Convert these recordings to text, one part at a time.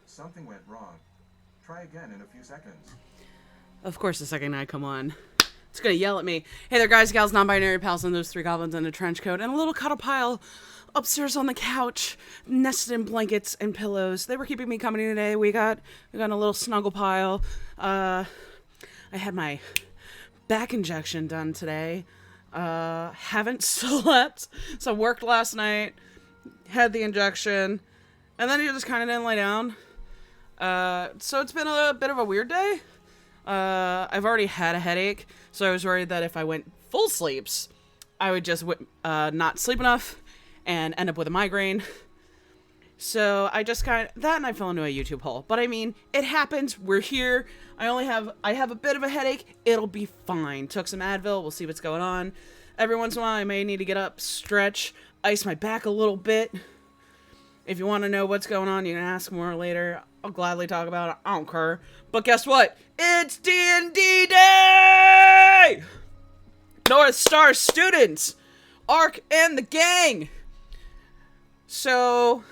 Something went wrong. Try again in a few seconds. Of course, the second I come on, it's gonna yell at me. Hey there, guys, gals, non-binary pals, and those three goblins in a trench coat and a little cuddle pile upstairs on the couch, nested in blankets and pillows. They were keeping me company today. We got a little snuggle pile. I had my back injection done today. Haven't slept, so worked last night. Had the injection, and then you just kind of didn't lay down. So it's been a bit of a weird day. I've already had a headache, so I was worried that if I went full sleeps, I would just not sleep enough and end up with a migraine. So I just that, and I fell into a YouTube hole. But I mean, it happens. We're here. I have a bit of a headache. It'll be fine. Took some Advil. We'll see what's going on. Every once in a while, I may need to get up, stretch, ice my back a little bit. If you want to know what's going on, you can ask more later. I'll gladly talk about it. I don't care. But guess what? It's D&D Day! Northstar students! Ark and the gang! So,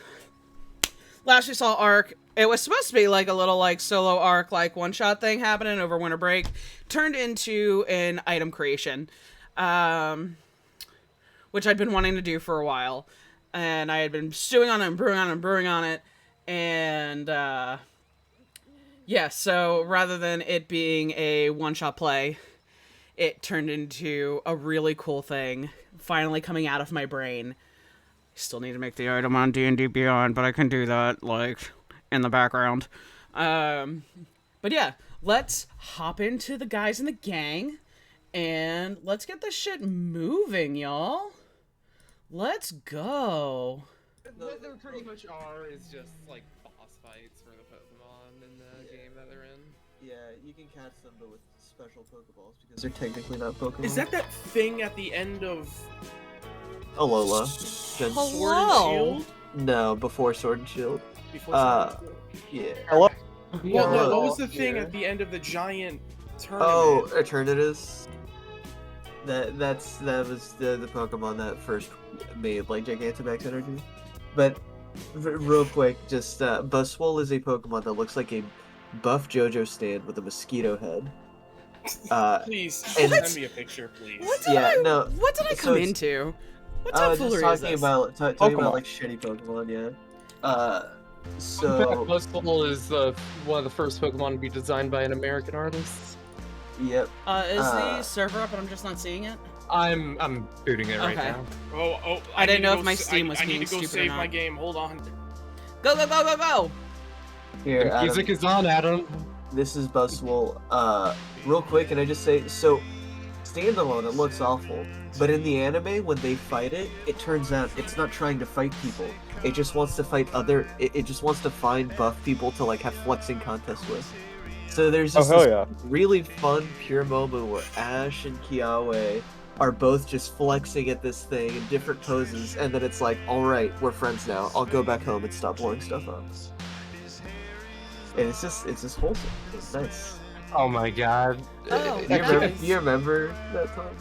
last we saw Ark, it was supposed to be like a little like solo Ark, like one-shot thing happening over winter break. Turned into an item creation. Which I'd been wanting to do for a while. And I had been stewing on it and brewing on it. And, yeah, so rather than it being a one-shot play, it turned into a really cool thing, finally coming out of my brain. Still need to make the item on D&D Beyond, but I can do that, like, in the background. But yeah, let's hop into the guys in the gang, and let's get this shit moving, y'all. Let's go. What there pretty much are is just, like, boss fights for the Pokemon in the game that they're in. Yeah, you can catch them, but with special Pokeballs, because they're technically not Pokemon. Is that thing at the end of Alola? Hello? Sword and Shield? No, before Sword and Shield. Before Sword and Shield? Yeah. Hello? Well, no, what was the Here. thing at the end of the giant tournament? Oh, Eternatus. That was the Pokemon that first made like Gigantamax energy. But real quick, just Buzzwole is a Pokemon that looks like a buff JoJo stand with a mosquito head. Please, and- send me a picture, please. What did Yeah, I, no, what did I so come it's- into? What just tomfoolery is talking this? about talking Pokemon. about like shitty Pokemon, yeah. So Buzzwole is one of the first Pokemon to be designed by an American artist. yep. Is the server up and I'm just not seeing it? I'm booting it right Okay. now. Oh, I didn't need know to if my go Steam was I being need to go stupid or save not. my game. Hold on. Go, go, go, go, go! Here, The Adam, music is on, Adam. this is Buzzwole. Real quick, can I just say, so standalone, it looks awful, but in the anime, when they fight it, it turns out it's not trying to fight people. It just wants to fight it just wants to find buff people to like have flexing contests with. So there's Oh, just hell this yeah. really fun pure moment where Ash and Kiawe are both just flexing at this thing in different poses, and then it's like, alright, we're friends now. I'll go back home and stop blowing stuff up. And it's just wholesome. It's nice. Oh my god. Oh, Do nice. you remember that time?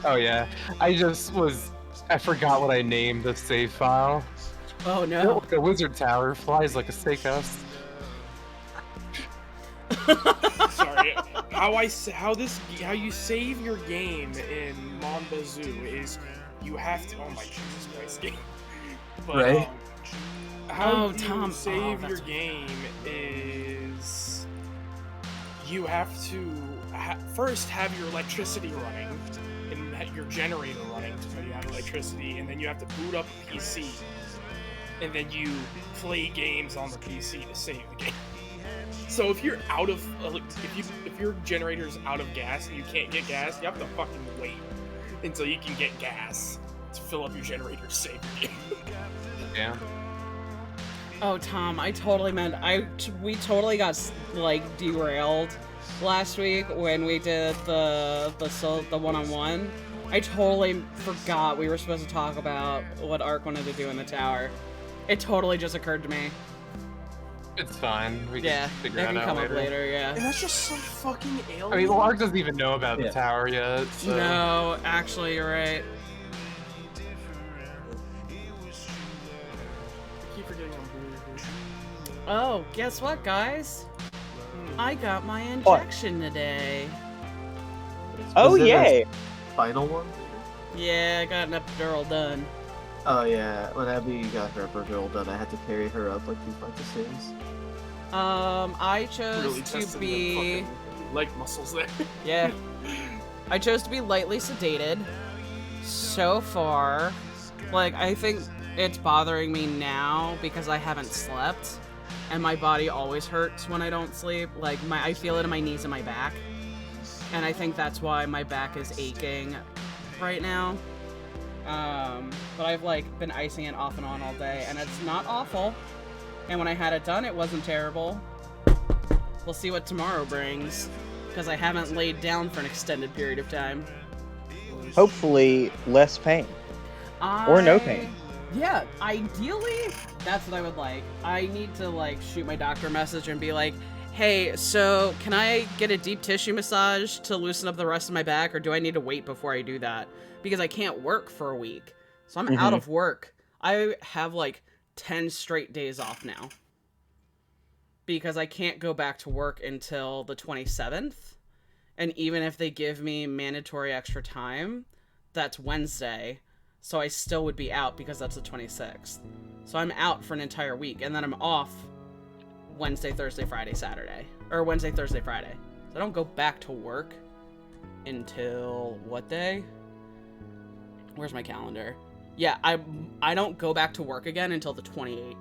Oh yeah. I forgot what I named the save file. Oh no. The wizard tower flies like a steakhouse. Sorry. How you save your game in Monbazoo is you have to. Oh my Jesus Christ, game. But, Right. How Oh, you Tom. save Oh, your that's- game is you have to first have your electricity running and your generator running so you have electricity, and then you have to boot up a PC, and then you play games on the PC to save the game. So if you're out of if your generator's out of gas and you can't get gas, you have to fucking wait until you can get gas to fill up your generator to save your game. Yeah. Oh, Tom, I totally meant we totally got like derailed last week when we did the one-on-one. I totally forgot we were supposed to talk about what Ark wanted to do in the tower. It totally just occurred to me. It's fine. We Yeah, can it figure can it out come later. up later. Yeah. And that's just some fucking alien. I mean, Lark doesn't even know about Yeah. the tower yet. So. No, actually, you're right. I keep forgetting I'm blue. Oh, guess what, guys? I got my injection today. Oh, Was it a yay! Final one? Yeah, I got an epidural done. Oh yeah, when Abby got her epidural done, I had to carry her up like 2 flights of stairs. I chose Really to testing be... the fucking leg muscles there. Yeah. I chose to be lightly sedated. So far, like, I think it's bothering me now because I haven't slept. And my body always hurts when I don't sleep. Like, I feel it in my knees and my back. And I think that's why my back is aching right now. But I've, like, been icing it off and on all day, and it's not awful. And when I had it done, it wasn't terrible. We'll see what tomorrow brings, because I haven't laid down for an extended period of time. Hopefully, less pain. Or no pain. Yeah, ideally, that's what I would like. I need to, like, shoot my doctor a message and be like, hey, so can I get a deep tissue massage to loosen up the rest of my back, or do I need to wait before I do that? Because I can't work for a week. So I'm out of work. I have, like, 10 straight days off now. Because I can't go back to work until the 27th. And even if they give me mandatory extra time, that's Wednesday. So I still would be out because that's the 26th. So I'm out for an entire week. And then I'm off Wednesday, Thursday, Friday, Saturday. Or Wednesday, Thursday, Friday. So I don't go back to work until what day? Where's my calendar? Yeah, I don't go back to work again until the 28th.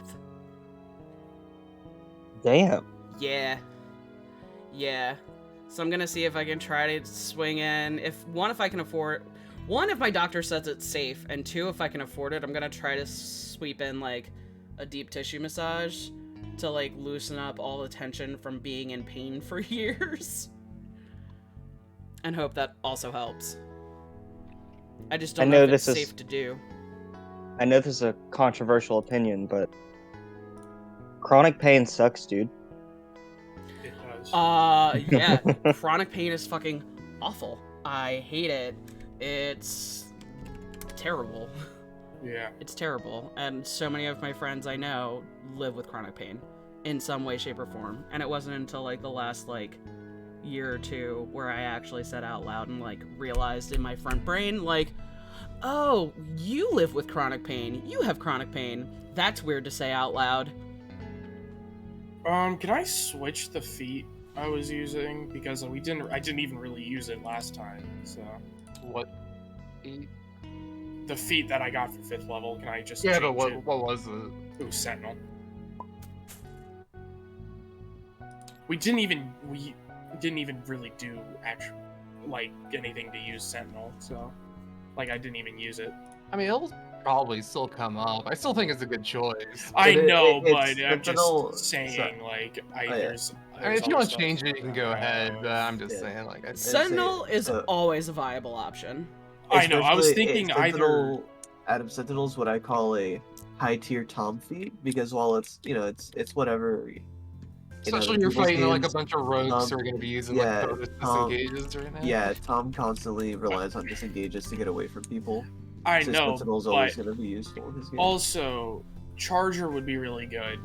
Damn. Yeah. So I'm gonna see if I can try to swing in. If I can afford... One, if my doctor says it's safe, and two, if I can afford it, I'm gonna try to sweep in, like, a deep tissue massage to, like, loosen up all the tension from being in pain for years. And hope that also helps. I just don't know if it's safe to do. I know this is a controversial opinion, but chronic pain sucks, dude. It does. Yeah, chronic pain is fucking awful. I hate it. It's terrible. Yeah. It's terrible. And so many of my friends I know live with chronic pain in some way, shape, or form. And it wasn't until, like, the last, like, year or two where I actually said out loud and, like, realized in my front brain, like, oh, you live with chronic pain. You have chronic pain. That's weird to say out loud. Can I switch the feat I was using? Because I didn't even really use it last time, so... What feat? The feat that I got for 5th level, can I just Yeah, change but it? what was it? Ooh, Sentinel. We didn't even really do actual, like, anything to use Sentinel, so... Like, I didn't even use it. I mean, it'll probably still come up. I still think it's a good choice. I know, it's but I'm Sentinel- just saying, like, there's I mean, if you other want to stuff change it, you can go ahead, but I'm just Yeah. saying, like, I Sentinel is so- always a viable option. I know, I was Especially, thinking Sentinel, Adam Sentinel's what I call a high tier Tom feat, because while it's, you know, it's whatever. especially when you're people's fighting like a games, bunch of rogues who are going to be using yeah, like bonus Tom- disengages right now. Yeah, Tom constantly relies on disengages to get away from people. I So know, Sentinel's but always going to be useful in his game. also, Charger would be really good,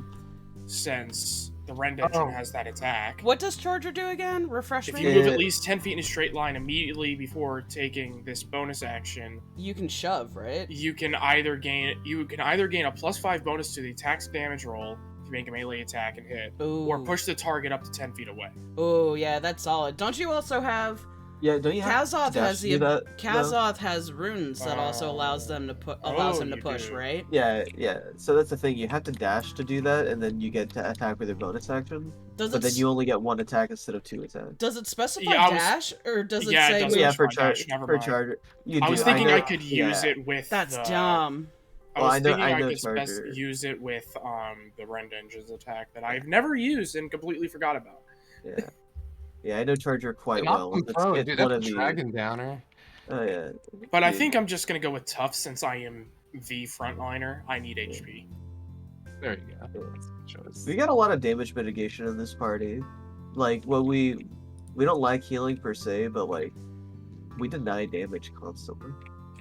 since the Rend engine has that attack. What does Charger do again? Refresh If me? you move at least 10 feet in a straight line immediately before taking this bonus action, You can shove, right? you can either gain a +5 bonus to the attack's damage roll if you make a melee attack and hit, Ooh. or push the target up to 10 feet away. Oh, yeah, that's solid. Don't you also have... Yeah, don't you have Kazoth dash has to do that? though? Kazoth has runes that also allows them to allows him to you push, do. right? Yeah. So that's the thing. You have to dash to do that, and then you get to attack with your bonus action. Does But it then you only get 1 attack instead of 2 attacks. does it specify Yeah, I was- dash or does it Yeah, it say doesn't. Yeah, Which for one, Dash? Never mind. charger. You I was do, thinking know- I could use yeah. it with That's the, dumb. I Well, was I know- thinking I I, know could Charger. use it with the Rend engine's attack that I've never used and completely forgot about. Yeah. Yeah, I know Charger quite Not well. from It's, Pro, it's dude. one That's of a the. dragon downer. Oh yeah. But I Dude. think I'm just gonna go with Tough since I am the frontliner. I need HP. There you go. That's a good choice. We got a lot of damage mitigation in this party. Like, well, we don't like healing per se, but like, we deny damage constantly.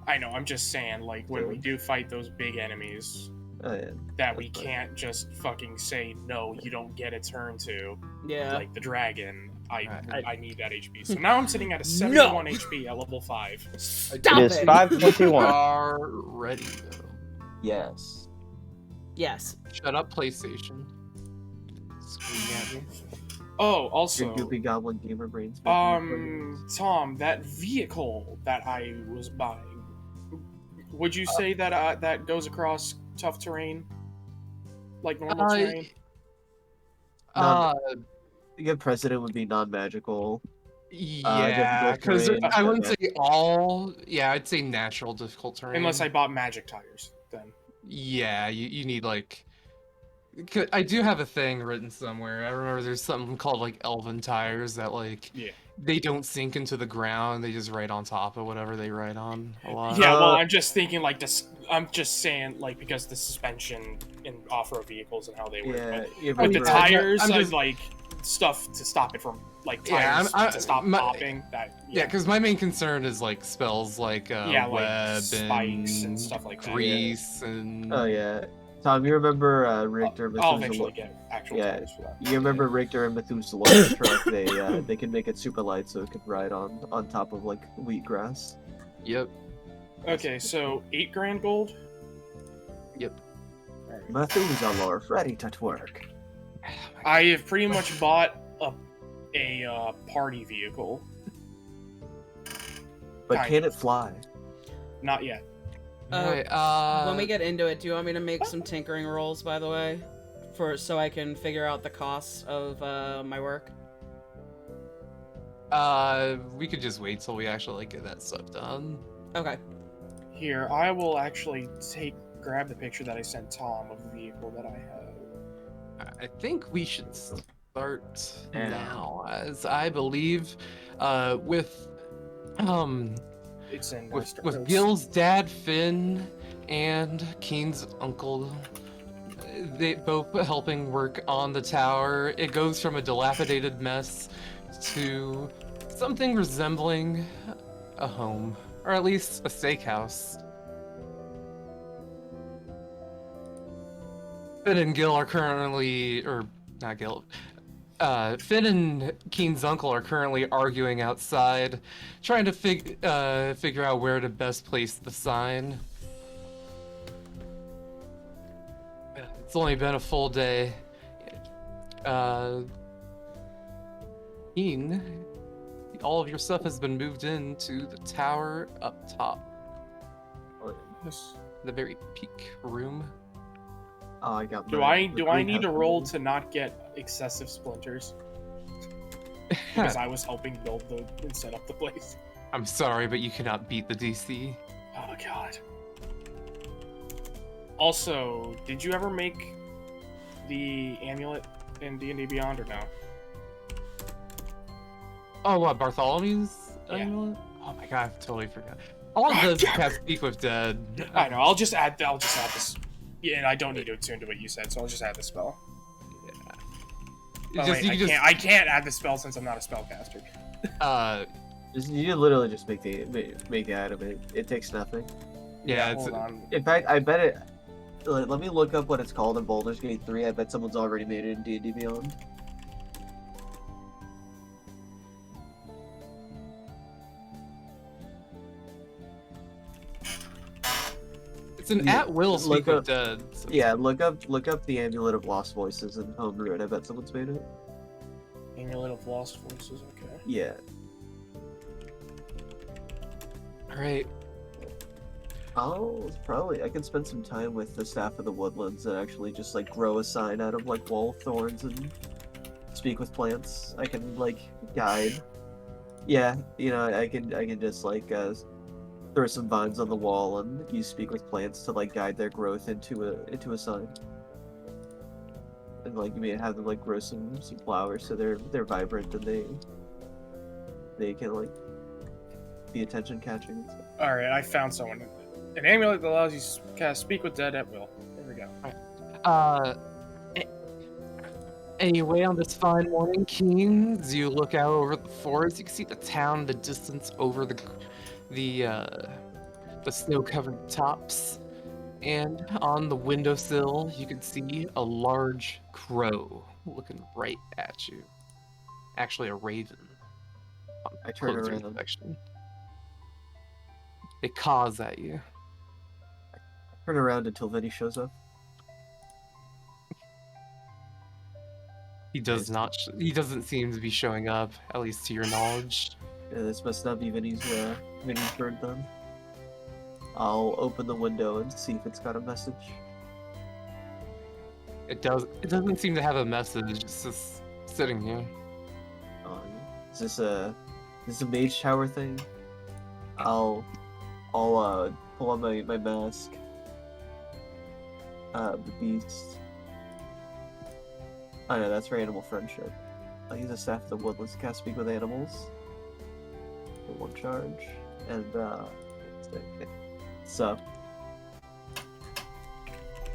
I know. I'm just saying, like when we do fight those big enemies, yeah. that we can't just fucking say no, you don't get a turn to Yeah. like the dragon. Alright. I need that HP. So now I'm sitting at a 71 HP at level 5. Stop It is it. 5:21. Are ready though. Yes. Yes. Shut up, PlayStation. Screaming at me. Oh, Your also, goopy goblin gamer brains. Tom, that vehicle that I was buying, would you say that that goes across tough terrain, like normal terrain? A good precedent would be non-magical. Yeah, difficult because terrain, I wouldn't yeah. say all. Yeah, I'd say natural difficult terrain. Unless I bought magic tires, then. Yeah, you need like. I do have a thing written somewhere. I remember there's something called like elven tires that like Yeah. they don't sink into the ground. They just ride on top of whatever they ride on a lot. Yeah, well, I'm just thinking like this. I'm just saying like because the suspension in off-road vehicles and how they work. Yeah, But yeah, with the but tires, I'm I just- like stuff to stop it from like Yeah, tires to stop my- popping. That Yeah, because my main concern is like spells like yeah, like web spikes and stuff like that. grease and Oh yeah, Tom, you remember Richter and I'll Methuselah? eventually get actual Yeah. tires for that. You remember Richter and Methuselah's truck? They can make it super light so it can ride on top of like wheatgrass. Yep. Okay, so 8 grand gold. Yep. Alright. Methuselah ready to twerk. I have pretty much bought a party vehicle. But Kind can of. it fly? Not yet. Alright, When we get into it, do you want me to make some tinkering rolls, by the way, so I can figure out the costs of my work? we could just wait till we actually like get that stuff done. Okay. Here, I will actually grab the picture that I sent Tom of the vehicle that I have. I think we should start Yeah. now, as I believe, with It's in with Gil's dad Finn and Keen's uncle. They both helping work on the tower. It goes from a dilapidated mess to something resembling a home, or at least a steakhouse. Finn and Gil are currently, or not Gil, Finn and Keen's uncle are currently arguing outside, trying to figure out where to best place the sign. It's only been a full day. Keen, all of your stuff has been moved into the tower up top, the very peak room. Oh, I got. Do I need to roll to not get excessive splinters? Because I was helping build and set up the place. I'm sorry, but you cannot beat the DC. Oh god. Also, did you ever make the amulet in D&D Beyond or no? Oh, what, Bartholomew's Yeah. amulet? Oh my god, I totally forgot. All of the cast Speak with Dead. I know. I'll just add this. Yeah, and I don't need to attune to what you said, so I'll just add the spell. Oh, wait, I can't add the spell since I'm not a spellcaster. You literally just make the item. It takes nothing. Yeah, it's, hold on. In fact, I bet it. Let me look up what it's called in Baldur's Gate 3. I bet someone's already made it in D&D Beyond. it's an Yeah, at-will Speak look with up- Dead. So Yeah, look up the Amulet of Lost Voices in Homebrew, and I bet someone's made it. Amulet of Lost Forces, okay. Yeah. Alright. Oh, probably. I can spend some time with the Staff of the Woodlands and actually just like grow a sign out of like wall thorns and speak with plants. I can like guide. Yeah, I can just like throw some vines on the wall and use speak with plants to like guide their growth into a sign. And like have them like grow some flowers so they're vibrant and they can like be attention catching and stuff. Alright, I found someone. An amulet that allows you to cast Speak with Dead at will. There we go. Anyway, on this fine morning, Keen, as you look out over the forest, you can see the town in the distance over the snow-covered tops. And on the windowsill, you can see a large crow looking right at you. Actually, a raven. On I turn closer around. inspection. It caws at you. Turn around until Vinny shows up. He does not. He doesn't seem to be showing up, at least to your knowledge. Yeah, this must not be Vinny's bird then. I'll open the window and see if it's got a message. It does. It doesn't seem to have a message. It's just sitting here. Is this a mage tower thing? I'll pull on my mask. The beast. Oh no, that's for animal friendship. I'll use a staff of the woodlands to cast speak with animals. For 1 charge. And so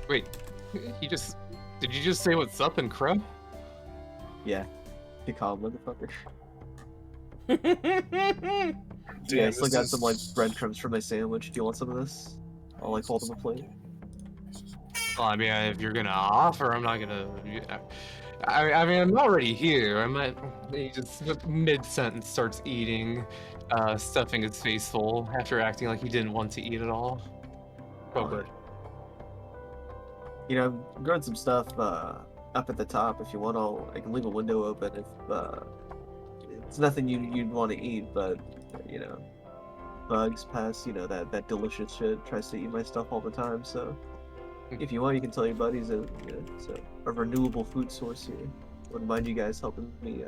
Wait, did you just say what's up in Crow? yeah. You calm, motherfucker. Damn, Yeah, I still this got is- some like breadcrumbs for my sandwich. Do you want some of this? I'll like hold them a plate. Well, I mean, if you're gonna offer, I'm not gonna. I mean, I'm already here. I might. He just mid-sentence starts eating, stuffing his face full after acting like he didn't want to eat at all. Oh, good. You know, I'm growing some stuff up at the top. If you want, I can leave a window open if it's nothing you'd want to eat, but you know, bugs, pests, you know, that delicious shit tries to eat my stuff all the time. So if you want, you can tell your buddies that you know, it's a renewable food source here. Wouldn't mind you guys helping me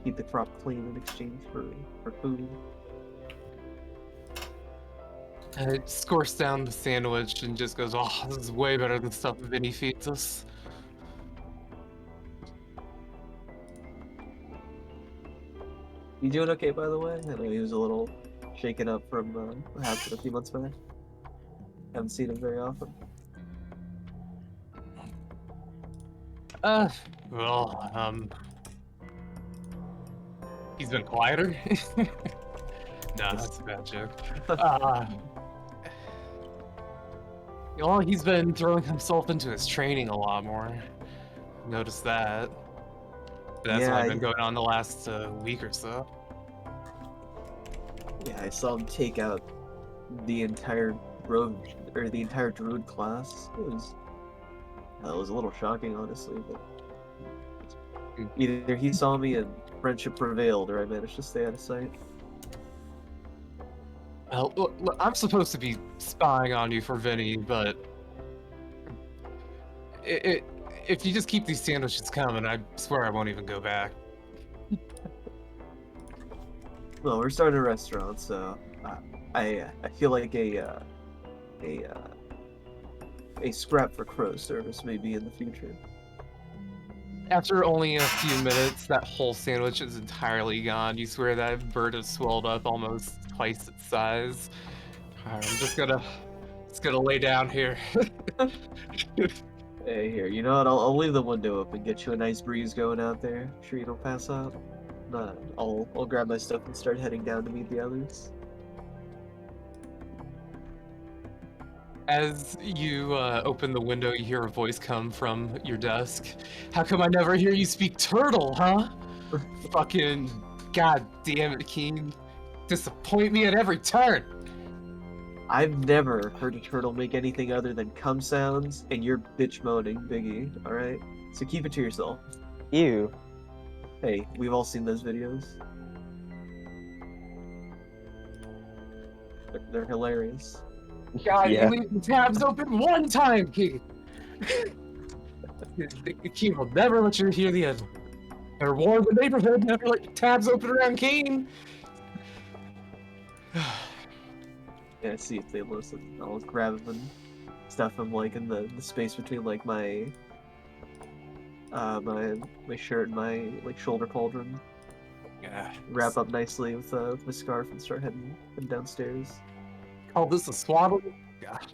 keep the crop clean in exchange for food. And it scorched down the sandwich and just goes, "Oh, this is way better than stuff Vinny feeds us." You doing okay, by the way? I know he was a little shaken up from what happened a few months back. Haven't seen him very often. Well, he's been quieter. Nah, that's a bad joke. Well, he's been throwing himself into his training a lot more. Noticed that. That's Yeah, only been going on the last week or so. Yeah, I saw him take out the entire the entire druid class. It was a little shocking, honestly. But either he saw me and friendship prevailed, or I managed to stay out of sight. Well, look, I'm supposed to be spying on you for Vinny, but if you just keep these sandwiches coming, I swear I won't even go back. Well, we're starting a restaurant, so I feel like a scrap for crow service may be in the future. After only a few minutes, that whole sandwich is entirely gone. You swear that bird has swelled up almost twice its size. I'm just gonna lay down here. Hey, here, you know what? I'll leave the window open, get you a nice breeze going out there. Sure you don't pass out. Nah, I'll grab my stuff and start heading down to meet the others. As you open the window, you hear a voice come from your desk. How come I never hear you speak turtle, huh? Fucking god damn it, Keen. Disappoint me at every turn. I've never heard a turtle make anything other than cum sounds, and you're bitch moaning, Biggie, alright? So keep it to yourself. Ew. Hey, we've all seen those videos. They're hilarious. God, Yeah. you leave the tabs open one time, Keen. Keen will never let you hear the other. Or warn the neighborhood never let your tabs open around Keen. Yeah, see if they listen. I'll grab them and stuff them like in the space between like my my shirt and my like shoulder cauldron. Yeah. Wrap up nicely with my scarf and start heading downstairs. Call this a swaddle? God.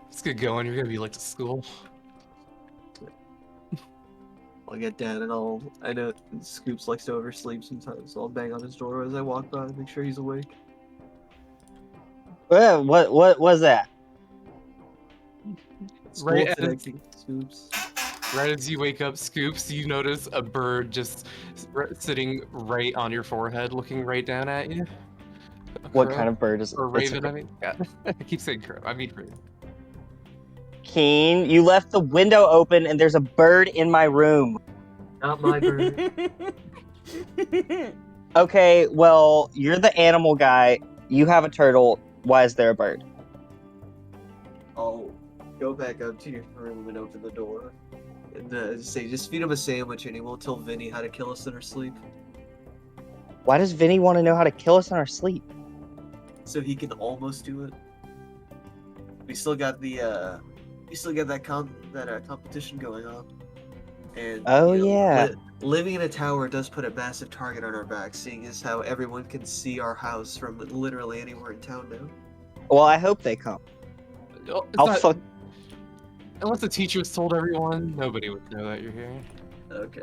Let's get going. You're gonna be late to school. I'll get down and I know Scoops likes to oversleep sometimes, so I'll bang on his door as I walk by and make sure he's awake. What was that? School Right today, as, Scoops. right as you wake up, Scoops, you notice a bird just sitting right on your forehead, looking right down at you. A What crow? kind of bird is it? Or It's a raven, I mean. Yeah. I keep saying crow. I mean raven. Keen, you left the window open and there's a bird in my room. Not my bird. Okay, well, you're the animal guy. You have a turtle. Why is there a bird? I'll go back up to your room and open the door. And just feed him a sandwich and he won't tell Vinny how to kill us in our sleep. Why does Vinny want to know how to kill us in our sleep? So he can almost do it. We still got that competition going on. And Oh, yeah. living in a tower does put a massive target on our back, seeing as how everyone can see our house from literally anywhere in town now. Well, I hope they come. Oh, it's I'll not- fuck. Unless the teachers told everyone, nobody would know that you're here. Okay.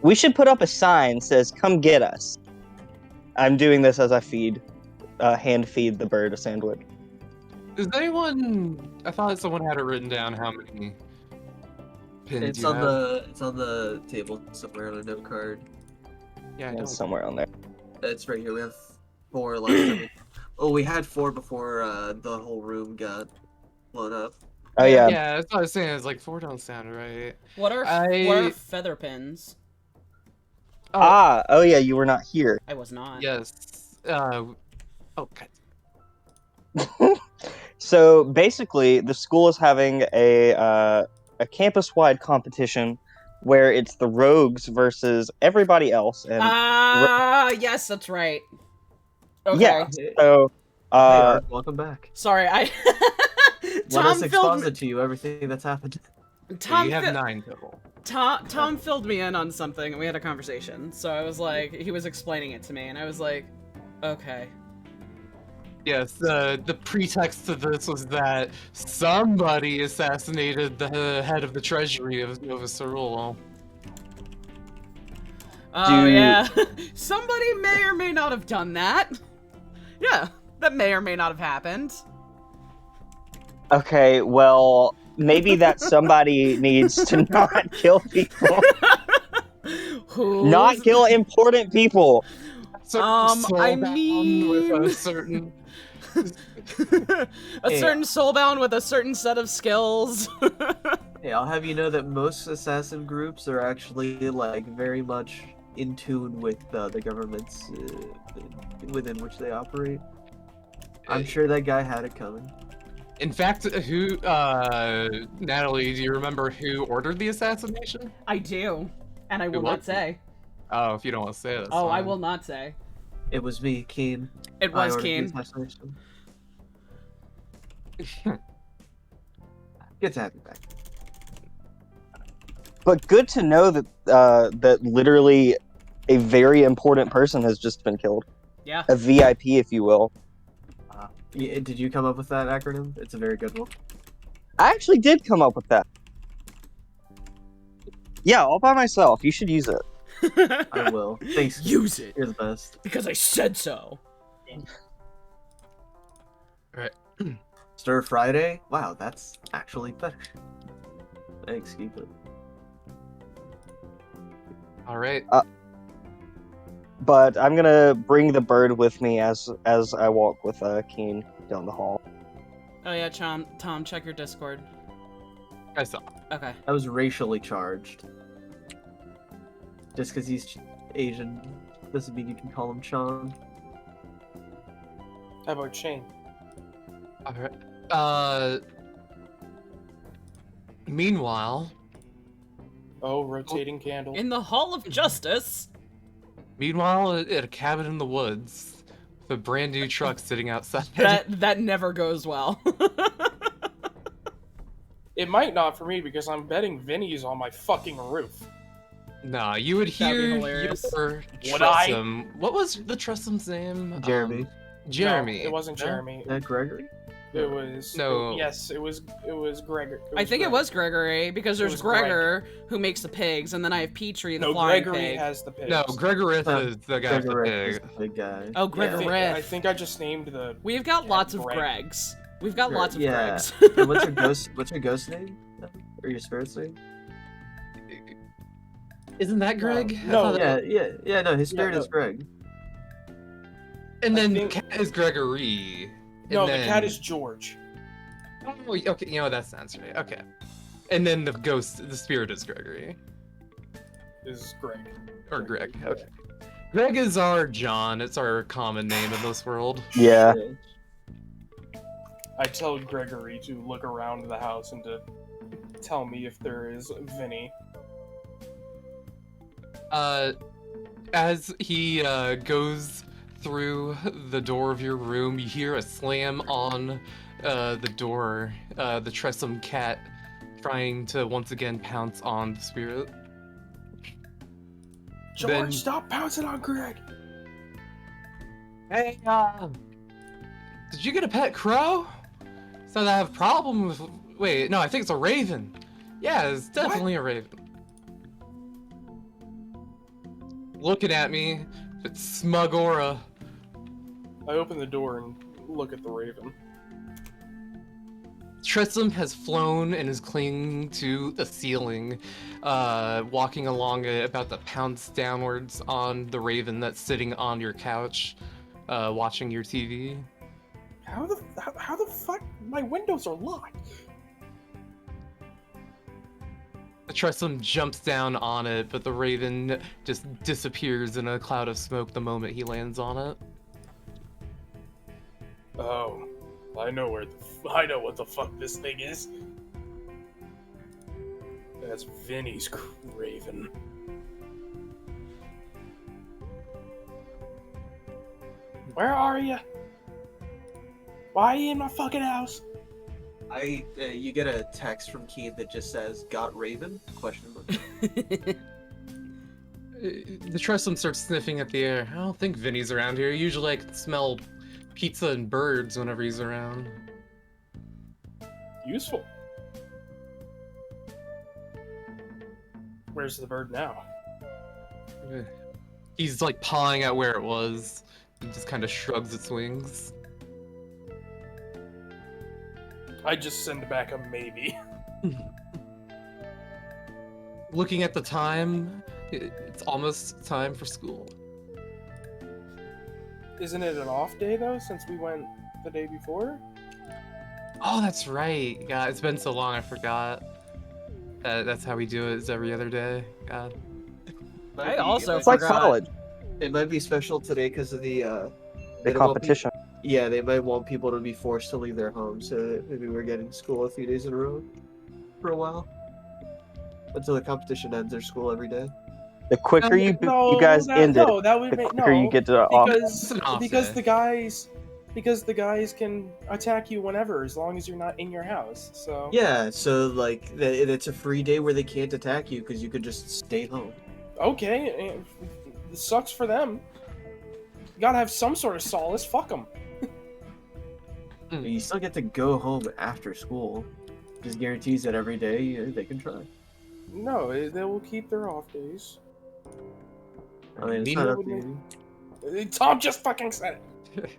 We should put up a sign that says "Come get us." I'm doing this as I hand feed the bird a sandwich. Is anyone? I thought someone had it written down how many pins It's you on have. it's on the table somewhere on a note card. Yeah, I It's don't. somewhere on there. It's right here. We have 4 last time. Oh, we had 4 before the whole room got blown up. Oh yeah. Yeah, that's what I was saying. It's like 4 don't sound right. What are I- feather pins? Oh, Oh yeah. You were not here. I was not. yes. Oh, God. So basically, the school is having a campus-wide competition where it's the rogues versus everybody else, and Yes, that's right. Okay. yeah. Hey, So Art, welcome back. Sorry, I. Let us Tom expose filled it to you, everything that's happened. Tom you have fi- 9 total. Tom filled me in on something, and we had a conversation. So I was like, he was explaining it to me, and I was like, okay. Yes, the pretext to this was that somebody assassinated the head of the treasury of Nova Schooooool. Oh Dude. yeah, somebody may or may not have done that. Yeah, that may or may not have happened. okay, well, maybe that somebody needs to not kill people, Who? not kill important people. I With mean- a certain. a certain soulbound with a certain set of skills. Hey, I'll have you know that most assassin groups are actually like very much in tune with the governments within which they operate. I'm sure that guy had it coming. In fact, Natalie, do you remember who ordered the assassination? I do, and I will Who not was it? say. Oh, if you don't want to say it. Oh, I will not say. It was me, Keen. It I was ordered the Keen. assassination. Good to have you back. But good to know that that literally a very important person has just been killed. Yeah. A VIP, if you will. Yeah, did you come up with that acronym? It's a very good one. I actually did come up with that. Yeah, all by myself. You should use it. I will. Thanks. Use it You're the best. because I said so. Stir Friday? Wow, that's actually better. Thanks, keep it. All right. But I'm gonna bring the bird with me as I walk with Keen down the hall. Oh yeah, Tom, check your Discord. I saw. Okay. I was racially charged. Just because he's Asian doesn't mean you can call him Sean. How about Shane? All right. Meanwhile, Oh, rotating candle. In the Hall of Justice. at a cabin in the woods, with a brand new truck sitting outside. That never goes well. It might not for me because I'm betting Vinny's on my fucking roof. Nah, you would That'd be hear hilarious. your Would I? Tressum. What was the Tressum's name? Jeremy. Jeremy. No, it wasn't No? Jeremy. Is that Gregory? It was No. yes, it was Gregor. I think it was Gregory because there's was Greg. Gregor who makes the pigs, and then I have Petrie the No, flying Gregory pig. has the pigs. No, Gregorith Huh. is the guy with the Gregory is pig. the big guy. Oh, I Gregorith. think I just named the. We've got lots of Greg. Gregs. We've got Sure, lots of yeah. Gregs. And what's your ghost name? Or your spirit's name? Isn't that Greg? I no, thought that- Yeah. No, his spirit no. is Greg. And I then think- the cat is Gregory. No, And the then... cat is George. Oh, okay, you know that sounds right. Okay. And then the spirit is Gregory. Is Greg. Or Greg. Okay. Greg is our John. It's our common name in this world. Yeah. I tell Gregory to look around the house and to tell me if there is Vinny. As he goes through the door of your room, you hear a slam on the door. The Tressum cat trying to once again pounce on the spirit. George, Then- stop pouncing on Greg! Hey, did you get a pet crow? So I have a problem with. Wait, no, I think it's a raven. Yeah, it's definitely a raven. Looking at me, it's smug aura. I open the door and look at the raven. Tressum has flown and is clinging to the ceiling, walking along it, about to pounce downwards on the raven that's sitting on your couch, watching your TV. How the fuck? My windows are locked. The Tressum jumps down on it, but the raven just disappears in a cloud of smoke the moment he lands on it. Oh, I know what the fuck this thing is. That's Vinny's raven. Where are you? Why are you in my fucking house? You get a text from Keen that just says "Got Raven?" question mark. The Tressum starts sniffing at the air. I don't think Vinny's around here. Usually I can smell pizza and birds whenever he's around. Useful. Where's the bird now? He's like pawing at where it was. It just kind of shrugs its wings. I just send back a maybe. Looking at the time, it's almost time for school. Isn't it an off day though, since we went the day before? Oh, that's right. God, it's been so long, I forgot. That's how we do it. Is every other day. God. I also It's like forgot. college. It might be special today because of the The they don't want competition. Yeah, they might want people to be forced to leave their homes, so maybe we're getting school a few days in a row for a while. Until the competition ends, there's school every day. The quicker you guys end it, that would the make quicker you get to off. because an off because day. the guys can attack you whenever as long as you're not in your house. So Yeah, so like it's a free day where they can't attack you because you could just stay home. okay, it sucks for them. You gotta have some sort of solace. Fuck them. You still get to go home after school. Just guarantees that every day they can try. No, they will keep their off days. I mean, it's not up to you. Tom just fucking said it.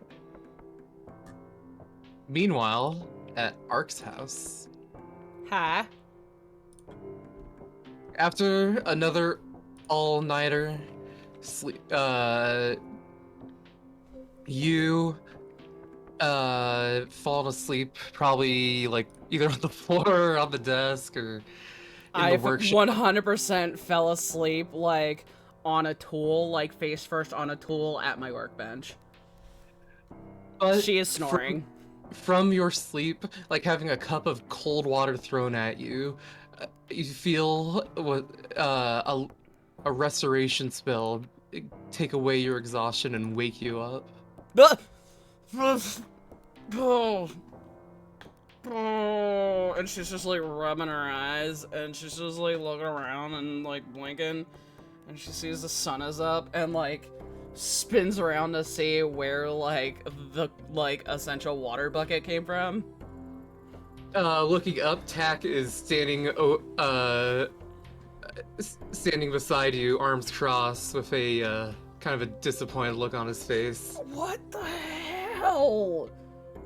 Meanwhile, at Ark's house, Hi. after another all-nighter sleep, you fallen asleep probably like either on the floor or on the desk or in I the workshop. 100% fell asleep, like, on a tool, like, face first on a tool at my workbench. But She is snoring. From your sleep, like having a cup of cold water thrown at you, you feel a restoration spell take away your exhaustion and wake you up. And she's just like rubbing her eyes, and she's just like looking around and like blinking, and she sees the sun is up, and like spins around to see where like the essential water bucket came from. Looking up, Tack is standing standing beside you, arms crossed, with a kind of a disappointed look on his face. What the hell?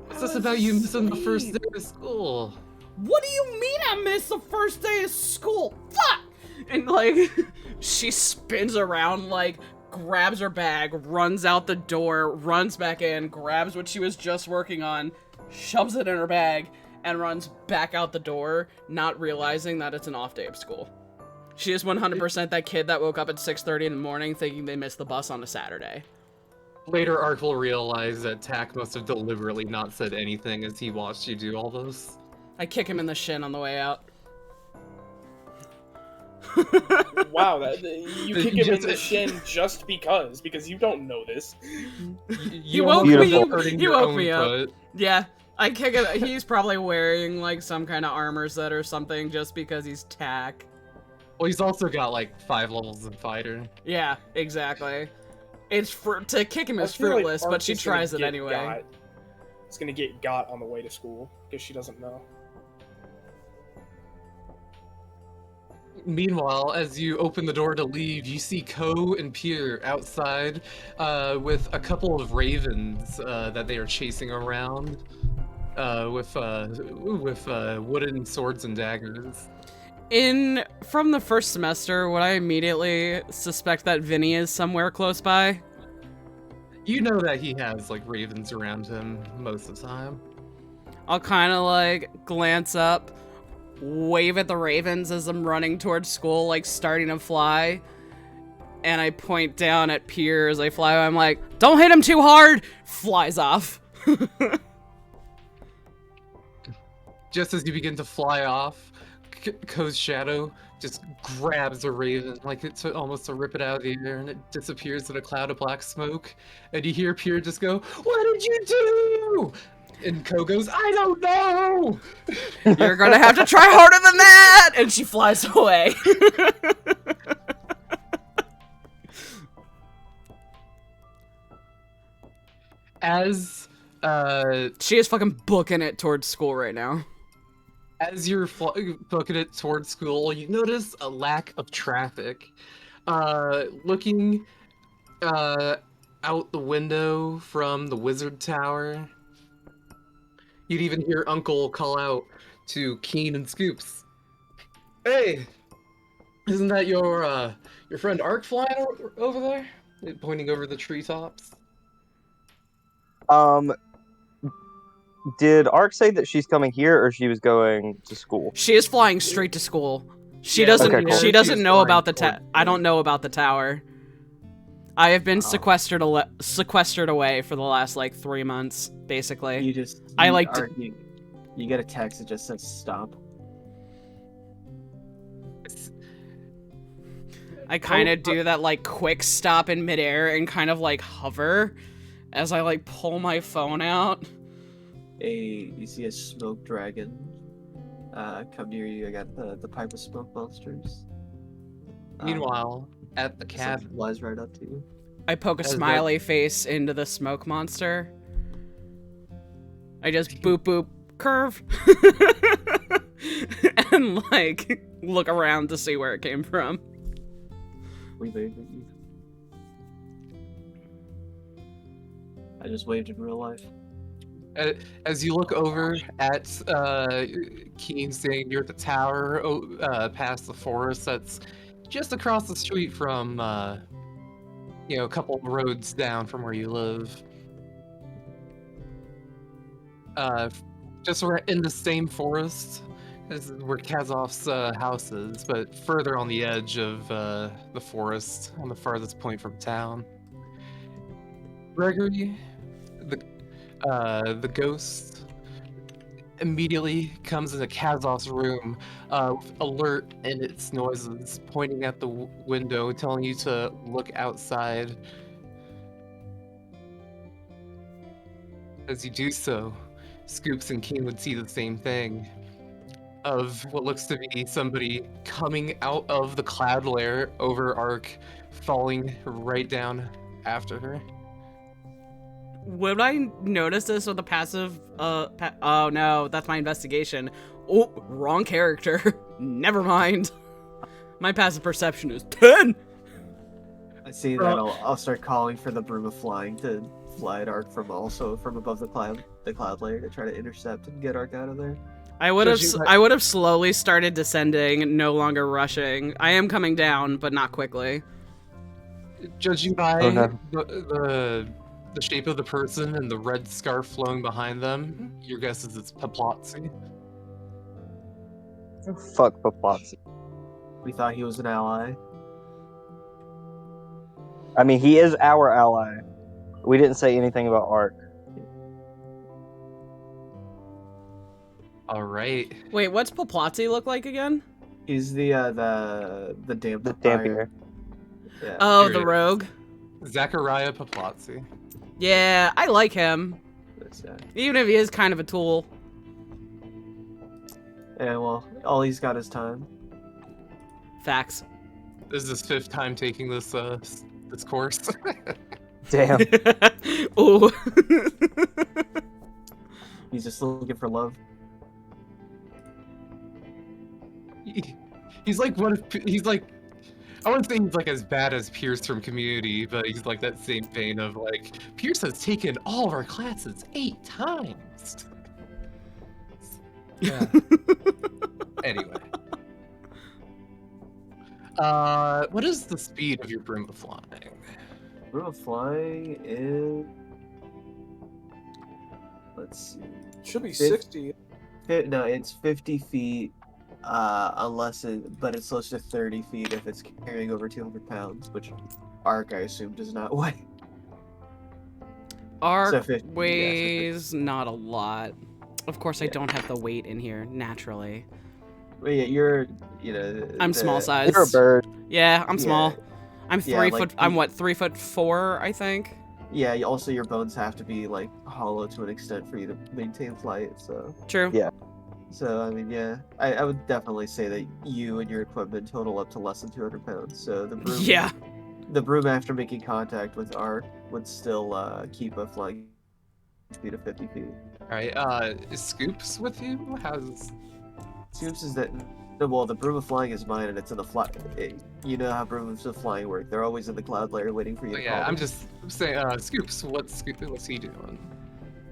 What's this about you missing the first day of school? What do you mean I missed the first day of school? Fuck! And, like, she spins around, like, grabs her bag, runs out the door, runs back in, grabs what she was just working on, shoves it in her bag, and runs back out the door, not realizing that it's an off day of school. She is 100% that kid that woke up at 6:30 in the morning thinking they missed the bus on a Saturday. Later, Ark will realize that Tak must have deliberately not said anything as he watched you do all this. I kick him in the shin on the way out. Wow, you kick him in the shin just because you don't know this. You woke me, hurting you your woke own me up. foot. Yeah, I kick it. He's probably wearing like some kind of armor set or something just because he's Tak. Well, he's also got like 5 levels in fighter. Yeah, exactly. It's to kick him I is feel like fruitless, Ark but she is gonna tries it get anyway. got. It's gonna get got on the way to school because she doesn't know. Meanwhile, as you open the door to leave, you see Ko and Pier outside with a couple of ravens that they are chasing around with wooden swords and daggers. From the first semester, would I immediately suspect that Vinny is somewhere close by? You know that he has like ravens around him most of the time. I'll kind of like glance up, wave at the ravens as I'm running towards school, like starting to fly. And I point down at Pier as I fly. I'm like, don't hit him too hard! Flies off. Just as you begin to fly off, Ko's shadow just grabs a raven, like it's almost to rip it out of the air, and it disappears in a cloud of black smoke. And you hear Pier just go, "What did you do?" And Ko goes, "I don't know." You're gonna have to try harder than that! And she flies away. As She is fucking booking it towards school right now. As you're booking it towards school, you notice a lack of traffic. Looking out the window from the wizard tower, you'd even hear Uncle call out to Keen and Scoops. "Hey, isn't that your friend Ark flying over there?" Pointing over the treetops. Did Ark say that she's coming here or she was going to school? She is flying straight to school. She Yeah, doesn't. okay, cool. She doesn't She's know flying about the toward I don't know about the tower. I have been sequestered away for the last like 3 months, basically. You get a text that just says stop. I kind of do that like quick stop in midair and kind of like hover as I like pull my phone out. You see a smoke dragon come near you. I got the pipe of smoke monsters. Meanwhile, at the Something cabin, flies right up to you. I poke a As smiley face into the smoke monster. I just boop boop curve and like look around to see where it came from. We waved at you. I just waved in real life. as you look over at Keen standing near the tower, past the forest that's just across the street from, a couple of roads down from where you live. Just in the same forest as where Kazov's house is, but further on the edge of the forest, on the farthest point from town. Gregory, the ghost, immediately comes into Kazov's room, alert in its noises, pointing at the window, telling you to look outside. As you do so, Scoops and Keen would see the same thing, of what looks to be somebody coming out of the cloud layer over Ark, falling right down after her. Would I notice this with a passive, oh no, that's my investigation. Oh, wrong character. Never mind. My passive perception is 10! I see that. I'll start calling for the broom of flying to fly at Ark from above the cloud layer to try to intercept and get Ark out of there. I would have slowly started descending, no longer rushing. I am coming down, but not quickly. Judging by Oh, no. the shape of the person and the red scarf flowing behind them, your guess is it's Paplotzi. Fuck Paplotzi. We thought he was an ally. I mean, he is our ally. We didn't say anything about Ark. All right. Wait, what's Paplotzi look like again? He's the damn The Dampier. Yeah. Oh, Here the it is. rogue. Zachariah Paplotzi. Yeah, I like him. Even if he is kind of a tool. Yeah, well, all he's got is time. Facts. This is his 5th time taking this this course. Damn. Ooh. He's just looking for love. He's like I wouldn't say he's like as bad as Pierce from Community, but he's like that same vein of like Pierce has taken all of our classes 8 times. Yeah. Anyway. What is the speed of your broom of flying? Broom of flying is. Let's see. Should be 50. 60. No, it's 50 feet. But it's close to 30 feet if it's carrying over 200 pounds, which Ark, I assume, does not weigh. Ark So 50, weighs not a lot. Of course, I Yeah. don't have the weight in here naturally. Well, yeah, I'm small size. You're a bird. Yeah, I'm small. Yeah. I'm Yeah, 3 like foot. I'm what, 3'4", I think. Yeah, also your bones have to be like hollow to an extent for you to maintain flight. So, True. Yeah. so I mean, yeah, I would definitely say that you and your equipment total up to less than 200 pounds. So the broom, Yeah. the broom after making contact with Ark would still keep a flying speed of 50 feet. Alright, is Scoops with you? How's Scoops is that. Well, the broom of flying is mine, and it's in the fly. You know how brooms of flying work. They're always in the cloud layer waiting for you to yeah, call I'm them. just saying Scoops, what's he doing?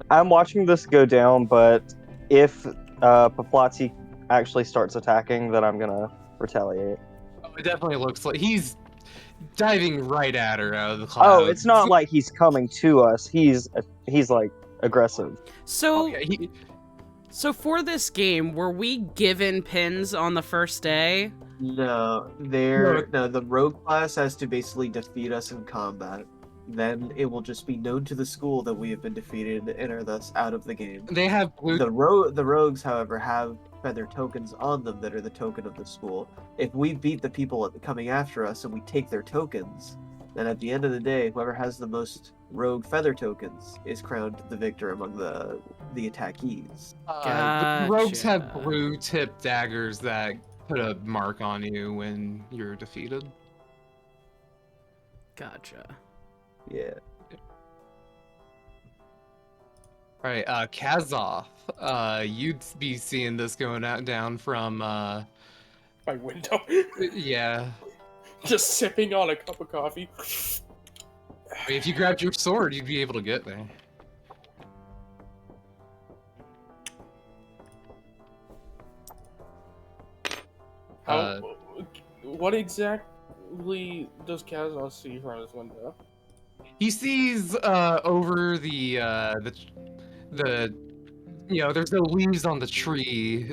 I'm watching this go down, but if Paplotzi actually starts attacking, then I'm gonna retaliate. Oh, it definitely looks like he's diving right at her out of the clouds. Oh, it's not like he's coming to us. He's like aggressive. So, Okay, so for this game, were we given pins on the first day? No, the rogue class has to basically defeat us in combat. Then it will just be known to the school that we have been defeated and are thus out of the game. they have blue. The rogues, however, have feather tokens on them that are the token of the school. If we beat the people coming after us and we take their tokens, then at the end of the day, whoever has the most rogue feather tokens is crowned the victor among the attackees. The rogues have Gotcha. blue tip daggers that put a mark on you when you're defeated. Gotcha. Yeah. Alright, Kazoth, you'd be seeing this going down from, My window. yeah. Just sipping on a cup of coffee. I mean, if you grabbed your sword, you'd be able to get there. What exactly does Kazal see from his window? He sees over the there's no leaves on the trees.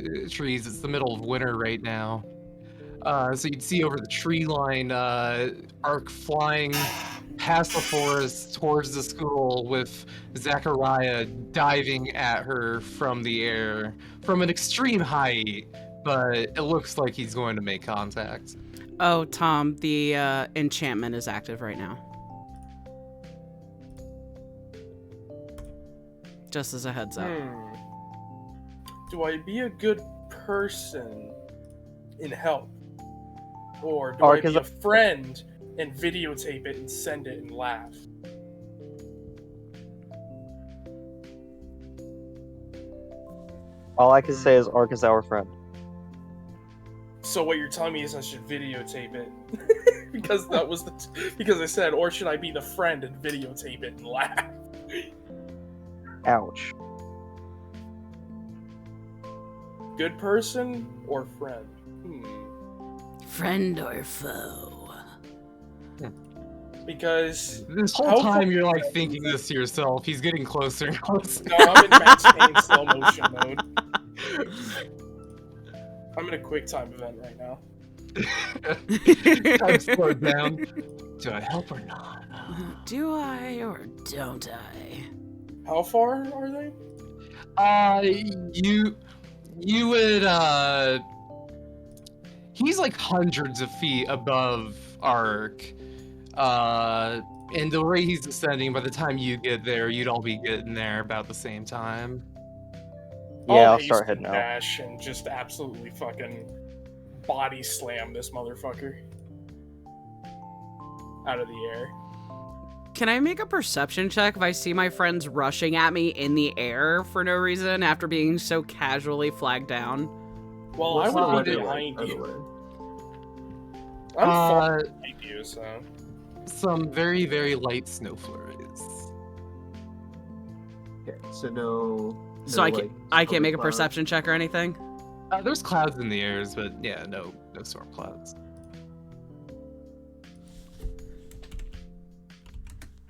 It's the middle of winter right now. So you'd see over the tree line Ark flying past the forest towards the school with Zachariah diving at her from the air from an extreme height, but it looks like he's going to make contact. Oh, Tom, the enchantment is active right now. Just as a heads up. Do I be a good person and help? Or do Ark I is be a- a friend and videotape it and send it and laugh? All I can say is Ark is our friend. So what you're telling me is I should videotape it? because that was because I said, or should I be the friend and videotape it and laugh? Ouch. Good person or friend? Friend or foe? Because This whole How time fu- you're like thinking this to yourself. He's getting closer and closer. no, I'm in Max Payne slow motion mode. I'm in a quick time event right now. Time slowed down. Do I help or not? Do I or don't I? How far are they? You would he's like hundreds of feet above Ark. And the way he's descending, by the time you get there, you'd all be getting there about the same time. Yeah, I'll haste start and heading out. dash and just absolutely fucking body slam this motherfucker out of the air. Can I make a perception check if I see my friends rushing at me in the air for no reason after being so casually flagged down? Well, What's the I would weather be like, behind by the you. way? I'm far behind you, so. Some very, very light snow flurries. Okay, so no. So I like, I can't make a storm clouds. perception check or anything? There's clouds in the airs, but yeah, no storm clouds.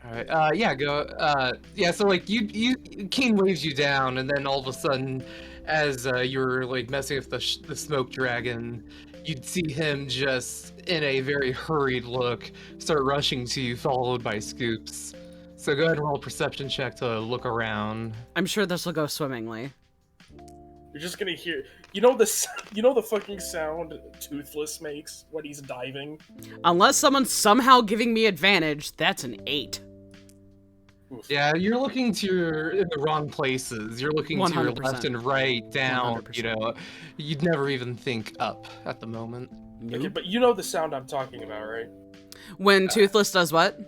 All right. Yeah. Go. Yeah. So like Keen waves you down, and then all of a sudden, as you're like messing with the smoke dragon, you'd see him just in a very hurried look start rushing to you, followed by Scoops. So go ahead and roll a perception check to look around. I'm sure this will go swimmingly. You're just gonna hear, you know the fucking sound Toothless makes when he's diving. Unless someone's somehow giving me advantage, that's an 8. Oof. Yeah, you're looking in the wrong places. You're looking to your 100%. left and right, down. 100%. You know, you'd never even think up at the moment. Okay, but you know the sound I'm talking about, right? When Toothless does what?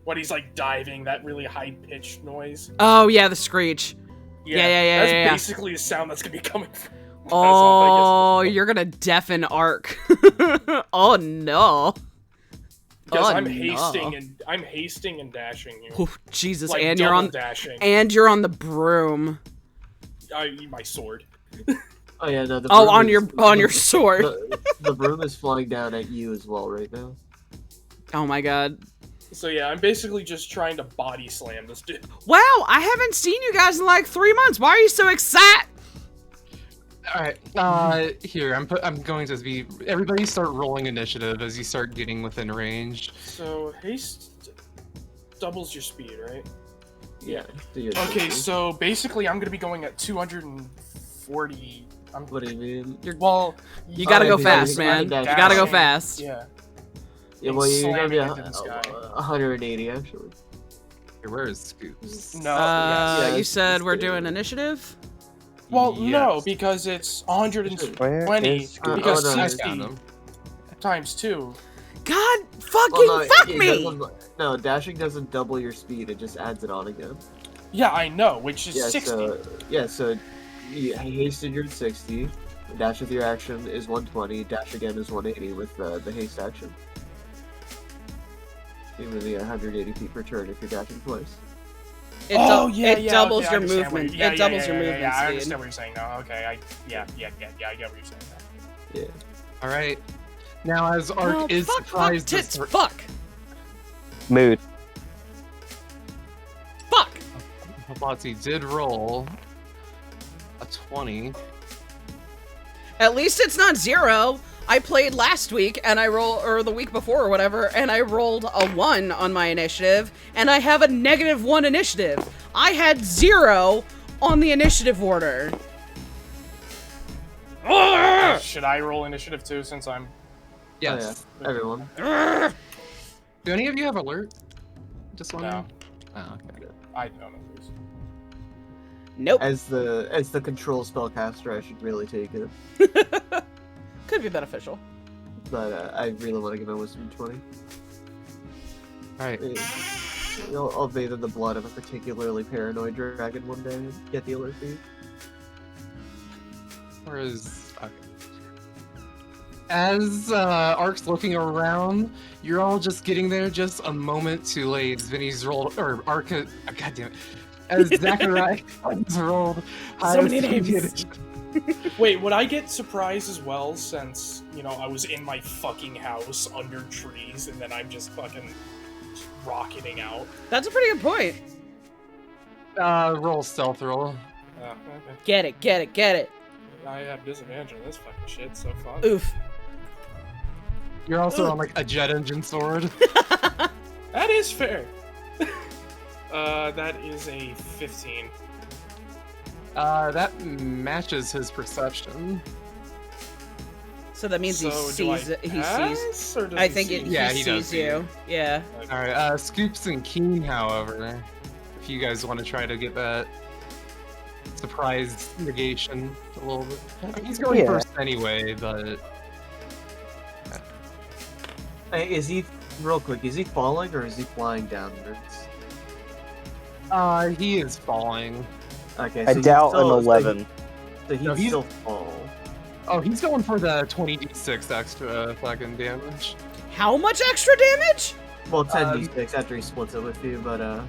When he's like diving, that really high pitched noise. Oh yeah, the screech. Yeah, That's yeah. basically the sound that's gonna be coming from. Oh, you're gonna deafen Ark. Oh no. Because Oh, I'm no. hasting and dashing you. Oh, Jesus, Like and you're double on dashing. and you're on the broom. My sword. Oh yeah, no. The Oh, broom on your sword. The broom is flying down at you as well right now. Oh my god. So yeah, I'm basically just trying to body slam this dude. Wow, I haven't seen you guys in like 3 months. Why are you so excited? All right. Here, I'm going to be. Everybody, start rolling initiative as you start getting within range. So haste doubles your speed, right? Yeah. So you're Okay, so basically I'm gonna be going at 240. What do you mean? Well, You gotta Oh, go yeah, fast, he's man. You dashing. gotta go fast. yeah. Yeah, well, you're gonna be slamming into the sky. 180 actually. Here, where is Scoops? No. Yeah, You said it's we're good. doing initiative? Well, no, Yes. because it's 120 Where is Scoops? because Oh, no, I 60 found him. times 2. God fucking Well, no, fuck it me! no, dashing doesn't double your speed; it just adds it on again. Yeah, I know, which is Yeah, 60. so you hasted you're at 60. Dash with your action is 120. Dash again is 180 with the haste action. Even the 180 feet per turn if you're dashing twice. It doubles okay, I your understand what movement. you're- yeah, It doubles your yeah, movement yeah, I speed. understand what you're saying now. Okay, I get what you're saying now. Yeah. All right. Now, as Ark No, is fuck, surprised, fuck, tits, fuck, Mood. fuck. Palazzi did roll a 20. At least it's not 0. I played last week and or the week before or whatever, and I rolled a 1 on my initiative, and I have a -1 initiative. I had 0 on the initiative order. Should I roll initiative too, since I'm... Yes. Oh, yeah. Everyone. Do any of you have alert? Just wondering. No, Oh, okay. I don't know. Please. Nope. As the control spellcaster, I should really take it, Could be beneficial. but I really want to give my wisdom 20. All right. I'll bathe in the blood of a particularly paranoid dragon one day and get the alert feed. Where is? Okay. As Ark's looking around, you're all just getting there just a moment too late. Vinny's rolled, or Ark, God damn it. As Zachariah has rolled So many highest names. initiative. Wait, would I get surprised as well since, you know, I was in my fucking house under trees and then I'm just fucking rocketing out? That's a pretty good point. Roll stealth roll. Okay. Get it, get it, get it. I have disadvantage on this fucking shit so far. Oof. You're also on like a jet engine sword. That is fair. That is a 15. That matches his perception. So that means So he do I sees it. He sees. pass, or does I he think see it, me? Yeah, he he does sees see you. you. Yeah. Alright, Scoops and Keen, however, if you guys want to try to get that surprise negation a little bit. I mean, he's going Yeah. first anyway, but Hey, is he real quick? Is he falling or is he flying downwards? he is falling. Okay, I so doubt still, an 11. So he'd No, he's- still fall. Oh, he's going for the 20d6 extra fucking damage. How much extra damage? Well, 10d6 after he splits it with you, but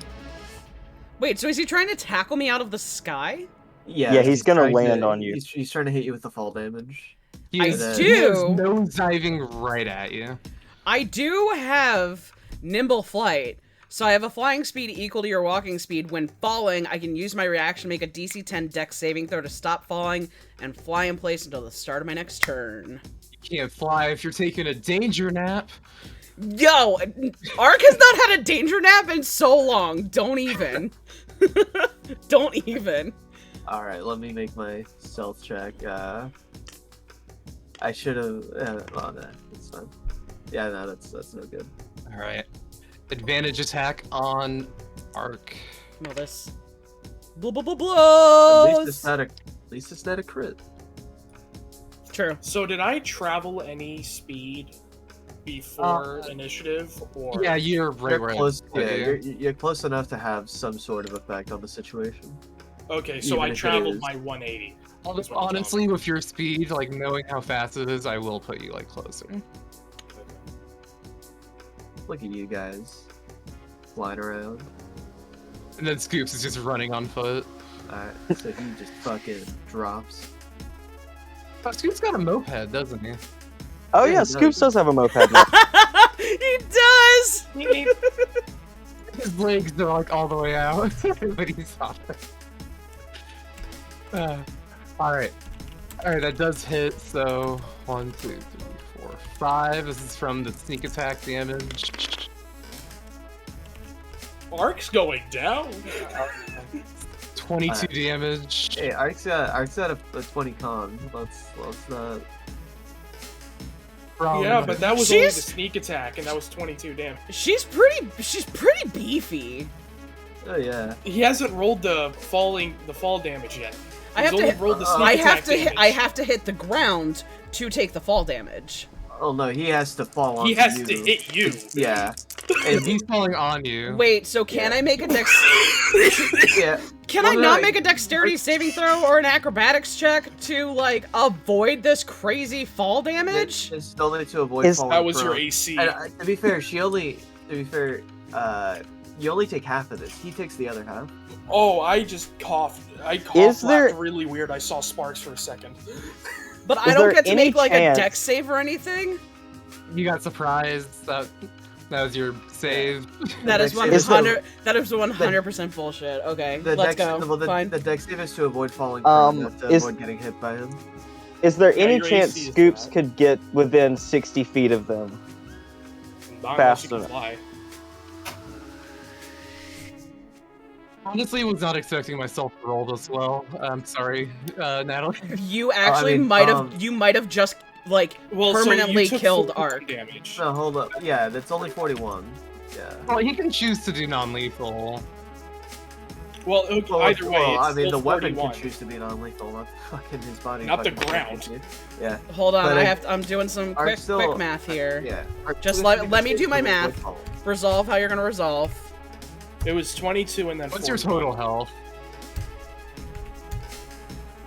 Wait, so is he trying to tackle me out of the sky? yeah. Yeah, he's gonna trying land to- on you. He's trying to hit you with the fall damage. He I is, do. He is nose diving right at you. I do have nimble flight, so I have a flying speed equal to your walking speed. When falling, I can use my reaction to make a DC 10 Dex saving throw to stop falling and fly in place until the start of my next turn. You can't fly if you're taking a danger nap. Yo, Ark has not had a danger nap in so long. Don't even. Don't even. All right, let me make my stealth check. I should have. Oh, no, that's fine. Yeah, no, that's no good. All right. Advantage attack on Ark. Smell this. Blah, blah, blah, blah. At least it's not a crit. True. So did I travel any speed before initiative, or Yeah, you're right You're where I close. put Yeah, you. you're close enough to have some sort of effect on the situation. okay? So even I if it traveled is- my 180. Honestly, with your speed, like knowing how fast it is, I will put you like closer. Look at you guys flying around. And then Scoops is just running on foot. Alright, so he just fucking drops. Oh, Scoops got a moped, doesn't he? Oh Yeah, yeah, he Scoops does. does have a moped now. He does! His legs are like all the way out, but he's off. Alright. Alright, that does hit, so 1, 2, 3, 4, 5. This is from the sneak attack damage. Ark's going down. 22 damage. Hey, Ark's got a 20 con. Let's not. From- Yeah, but that was only the She's- sneak attack, and that was 22 damage. She's pretty beefy. Oh yeah. He hasn't rolled the fall damage yet. I He's have to only hit, rolled the sneak I attack have to hit, damage. I have to hit the ground to take the fall damage. Oh no, he has to fall on He has you. to hit you. Yeah. And And he's falling on you. Wait, so can Yeah. I make a dex yeah. Can Well, I no, not no, make a dexterity saving throw or an acrobatics check to like avoid this crazy fall damage? It's still need to avoid Is- falling That was your prone. AC. And to be fair, you only take half of this. He takes the other half. Oh, I just coughed. I coughed Is there- laughed really weird. I saw sparks for a second. But I Is don't there get to any make like chance- a dex save or anything. You got surprised. That was your save. That is Dex save is 100. That is 100% bullshit. Okay, The let's dex, go. well, Fine. the dex save is to avoid falling prone, not to is- avoid getting hit by him. Is there Yeah, any your chance AC is Scoops bad. could get within 60 feet of them? Not Fast unless you can enough. fly. Honestly, was not expecting myself to roll this well. I'm sorry, Natalie. You actually mean, might have just like Well, so you permanently took killed 14 Ark. damage. No, hold up. Yeah, that's only 41. Yeah. Well, he can choose to do non-lethal. Well, okay, Well, either way, well, it's I mean, still the weapon 41. can choose to be non-lethal, not fucking his body. Not the fucking ground. fucking- Yeah. Hold on, But I'm doing some Ark quick still- math here. Yeah. Ark Just still let- gets let me hit do my with math. wood fall. Resolve how you're gonna resolve. It was 22 and then What's your 41. total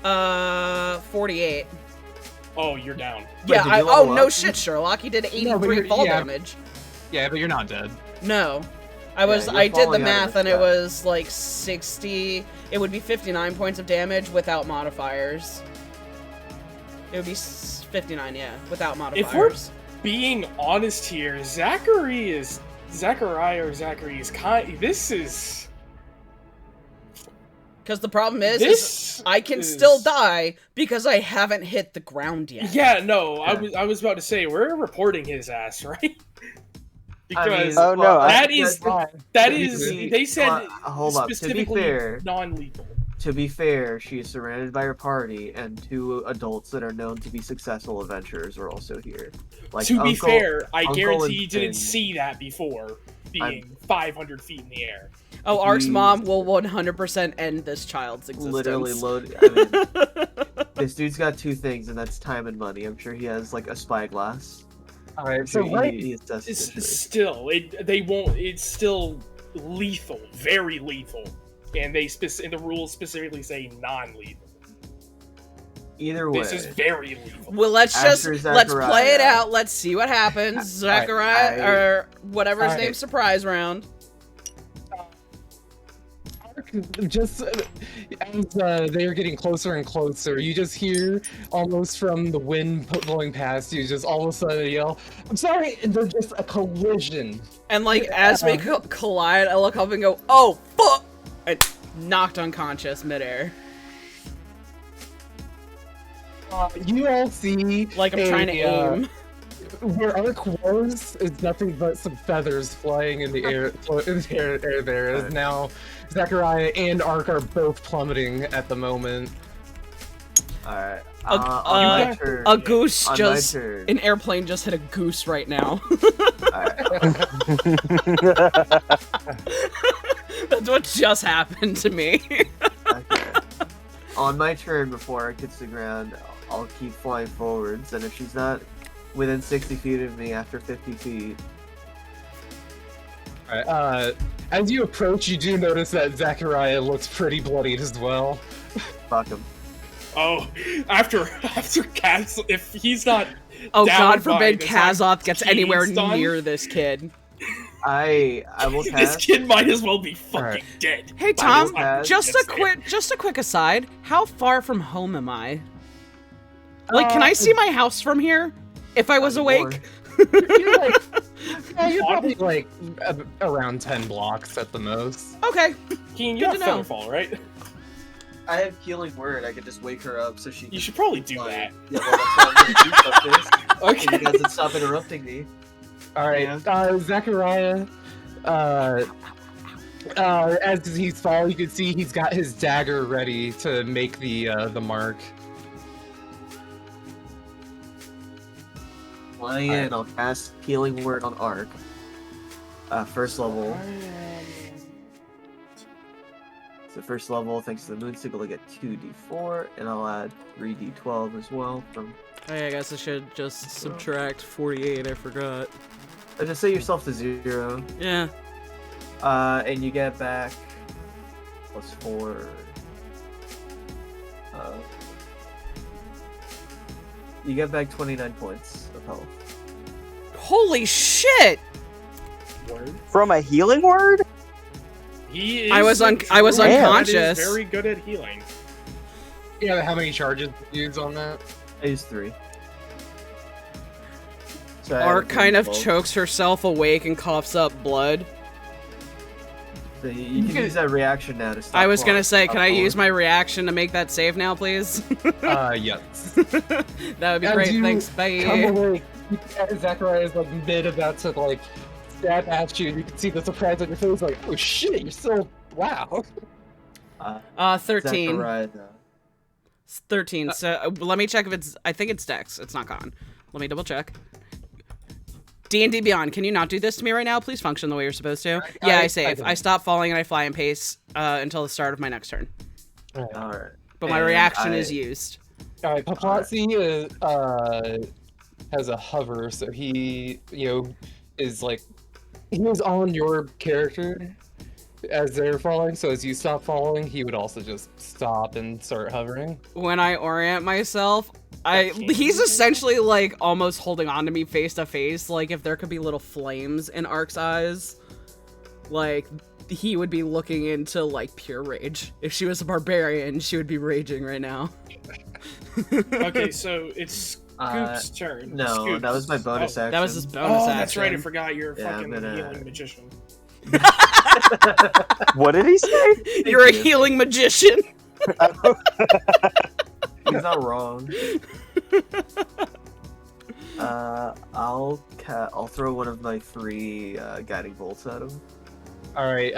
health? 48. Oh, you're down. Yeah, did you level no up? shit, Sherlock. He did No, but 83 you're- fall yeah. damage. Yeah, but you're not dead. No. I you're did the falling out of math the and it sky. was like 60. It would be 59 points of damage without modifiers. It would be 59, yeah, without If we're modifiers. being honest here, Zachariah is kind. This is Because the problem is this. I can is- still die because I haven't hit the ground yet. Yeah, no, I was about to say we're reporting his ass, right? Because Oh, no, that is That they said hold up. To be specifically fair, non-lethal. she is surrounded by her party, and 2 adults that are known to be successful adventurers are also here. Like, To be Uncle- fair, I Uncle guarantee and you didn't Finn. see that before being 500 feet in the air. Oh, Ark's He's- mom will 100% end this child's existence. literally loaded. I mean, this dude's got 2 things, and that's time and money. I'm sure he has like a spyglass. Alright, I'm so sure right, he assesses It's history. still they won't. It's still lethal, very lethal, and the rules specifically say non-lethal. Either way, This is very lethal. Well, let's After let's play it Zachariah. out. Let's see what happens. Zachariah, I- or whatever his Alright. name's, surprise round. just as they are getting closer and closer, you just hear almost from the wind blowing past you, just all of a sudden yell, "I'm sorry!" And there's just a collision. And like as we collide, I look up and go, "Oh fuck!" And knocked unconscious midair, You all see like I'm trying to aim. Where Ark was is nothing but some feathers flying in the air. In the air there is now. Zachariah and Ark are both plummeting at the moment. Alright. A On my turn. A goose On my just turn. an airplane just hit a goose right now. Alright. That's what just happened to me. Okay. On my turn, before it gets to the ground, I'll keep flying forwards, and if she's not within 60 feet of me after 50 feet, Alright, as you approach, you do notice that Zachariah looks pretty bloodied as well. fuck him. Oh, after Kaz, if he's not. Oh down God by forbid the time Kazoth gets he's anywhere done, near this kid. I will This cast. kid might as well be fucking Alright. dead. Hey I Tom, will cast- just a quick aside. How far from home am I? Like, can I see my house from here? If I was awake? You're like, yeah, you're probably like around 10 blocks at the most. Okay. Keen, you Good have to know. Featherfall, right? I have healing word. I could just wake her up so she. You should probably do that. Yeah, well, that's what I'm gonna do about this. Okay. You guys would stop interrupting me. Alright, Zachariah, as he's falling, you can see he's got his dagger ready to make the mark. Flying in, I'll cast healing word on Arc. First level. So first level, thanks to the moon sickle, I get 2d4, and I'll add 3d12 as well from. Hey, I guess I should just subtract 48. I forgot. Just set yourself to 0. Yeah. And you get back +4. You get back 29 points of health. Holy shit! Word. From a healing word? He is I was a I was druid that unconscious. is very good at healing. Yeah, how many charges did you use on that? I used 3. So I Ark have kind of 12. chokes herself awake and coughs up blood. So you can use that reaction now to stop. I was gonna falling. say, can I Stop use falling. my reaction to make that save now, please? Yes. That would be As great. you Thanks, Come bye. away. Zachariah is like mid about to like stab at you, and you can see the surprise on your face, like, oh shit, you're so wow. 13. Zachariah, 13. So let me check if it's. I think it's Dex. It's not gone. Let me double check. D&D Beyond, can you not do this to me right now? Please function the way you're supposed to. Yeah, I save. I stop falling and I fly in pace until the start of my next turn. Alright. But my And reaction I- is used. Alright, Paparazzi has a hover, so he, is like, he was on your character as they're falling, so as you stop falling, he would also just stop and start hovering. When I orient myself, He's essentially like almost holding on to me face to face. Like if there could be little flames in Ark's eyes, like he would be looking into like pure rage. If she was a barbarian, she would be raging right now. Okay, so it's Scoop's turn. No, Scoops. that was my bonus action. That was his bonus action. That's right. I forgot you're a Yeah, fucking I'm gonna- healing magician. What did he say? You're a you. healing magician. He's not wrong. I'll throw one of my 3 guiding bolts at him. All right.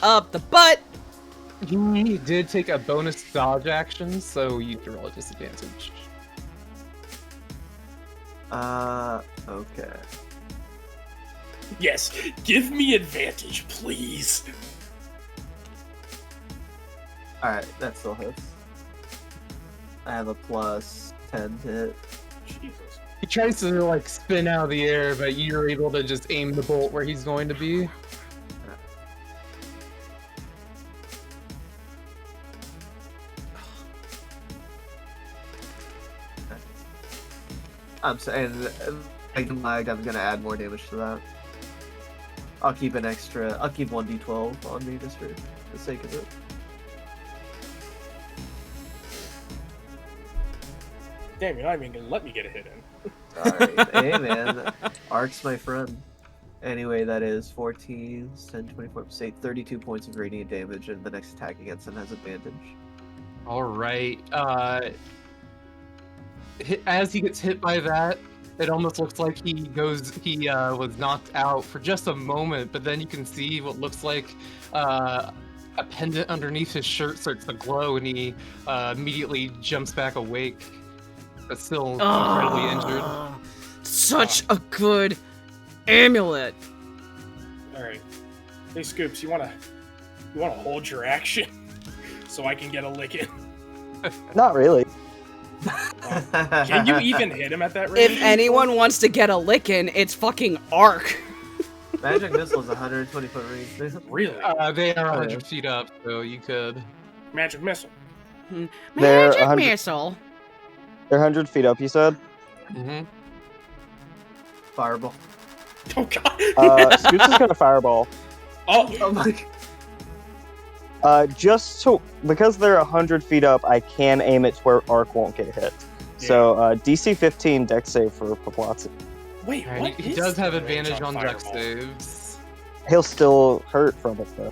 Up the butt. He did take a bonus dodge action, so you can roll a disadvantage. Okay. Yes, give me advantage, please. Alright, that still hits. I have a plus 10 to hit. Jesus. He tries to like spin out of the air, but you're able to just aim the bolt where he's going to be. I'm saying, I'm gonna add more damage to that. I'll keep 1d12 on me just for the sake of it. Damn, you're not even gonna let me get a hit in. Alright, hey man, Ark's my friend. Anyway, that is 14, 10, 24, say 32 points of radiant damage, and the next attack against him has advantage. All right. As he gets hit by that, it almost looks like he was knocked out for just a moment, but then you can see what looks like a pendant underneath his shirt starts to glow, and he immediately jumps back awake, but still incredibly injured. Such a good amulet. All right. Hey, Scoops, you wanna hold your action so I can get a lick in? Not really. Can you even hit him at that range? If anyone wants to get a lick in, it's fucking Ark. Magic missile is 120 foot range. Really? They are 100 feet up, so you could. Magic missile. They're Magic 100 missile. They're 100 feet up, you said? Mm-hmm. Fireball. Oh god. Scoops is gonna fireball. Oh my. Because they're 100 feet up, I can aim it to where Ark won't get hit. So, DC 15 dex save for Paplazzi. Wait, Right, what he is does have the range advantage on dex Fireball? saves. He'll still hurt from it, though.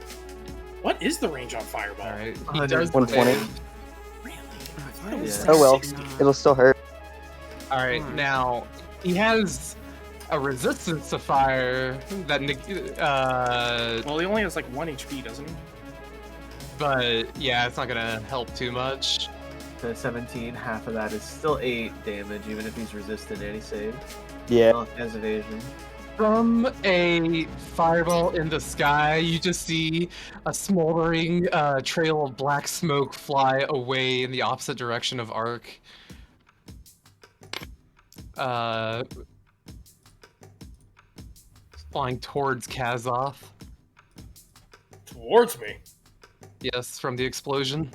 What is the range on Fireball? Alright, he 100. does 120. save. Really? Yeah. Oh well, it'll still hurt. Alright, now, he has a resistance to fire that, Well, he only has like 1 HP, doesn't he? but yeah, it's not gonna help too much. The 17, half of that is still 8 damage, even if he's resistant any save. Yeah. Oh, he has evasion. From a fireball in the sky, you just see a smoldering trail of black smoke fly away in the opposite direction of Ark. Flying towards Kazoth. Towards me. Yes, from the explosion.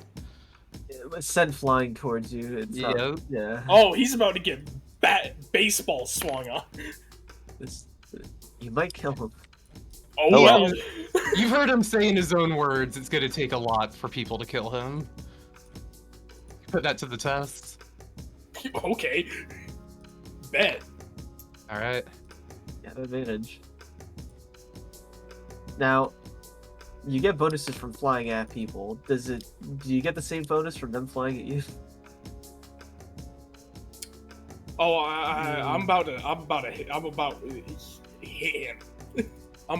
It was sent flying towards you. It's not- Yeah. yeah. Oh, he's about to get baseball swung on. You might kill him. Oh, Oh, well. well. You've heard him say in his own words, it's gonna take a lot for people to kill him. Put that to the test. Okay. Bet. Alright. You have advantage. Now, you get bonuses from flying at people. Do you get the same bonus from them flying at you? Oh, I'm about to hit him. I'm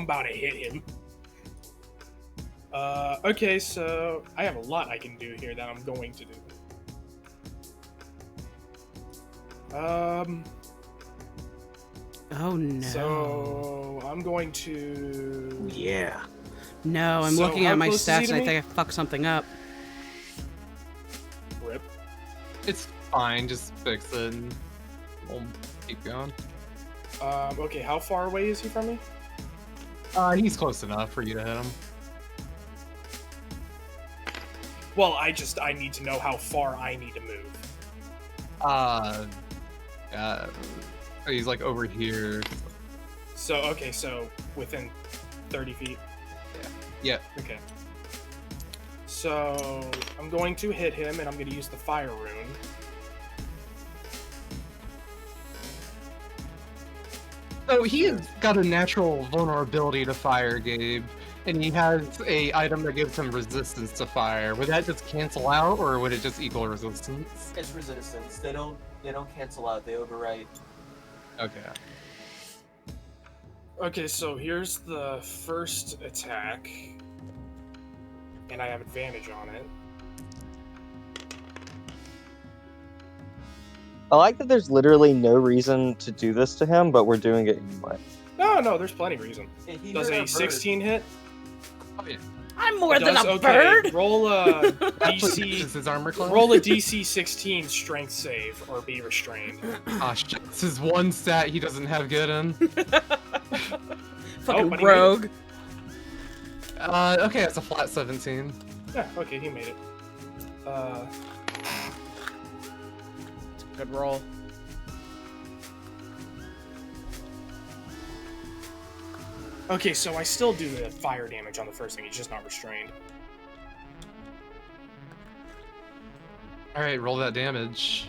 about to hit him. Okay, so I have a lot I can do here that I'm going to do. Oh no. So I'm going to. Yeah. No, I'm So looking how at my close is he stats to and I me? think I fucked something up. Rip. It's fine, just fix it and we'll keep going. Okay, how far away is he from me? He's close enough for you to hit him. Well, I need to know how far I need to move. He's like over here. So, okay, so within 30 feet. Yeah. Okay. So, I'm going to hit him, and I'm going to use the fire rune. So he's got a natural vulnerability to fire, Gabe, and he has a item that gives him resistance to fire. Would that just cancel out, or would it just equal resistance? It's resistance. They don't cancel out. They overwrite. Okay. Okay, so here's the first attack, and I have advantage on it. I like that there's literally no reason to do this to him, but we're doing it anyway. No, there's plenty of reason. Hey, he Does hurt a bird. 16 hit? Oh yeah. I'm more than a Okay, bird. roll a Is DC. his armor class? Roll a DC 16 strength save or be restrained. Ah, shit. This is one stat he doesn't have good in. Fucking but he rogue. Okay, that's a flat 17. Yeah, okay, he made it. Good roll. Okay, so I still do the fire damage on the first thing. He's just not restrained. All right, roll that damage.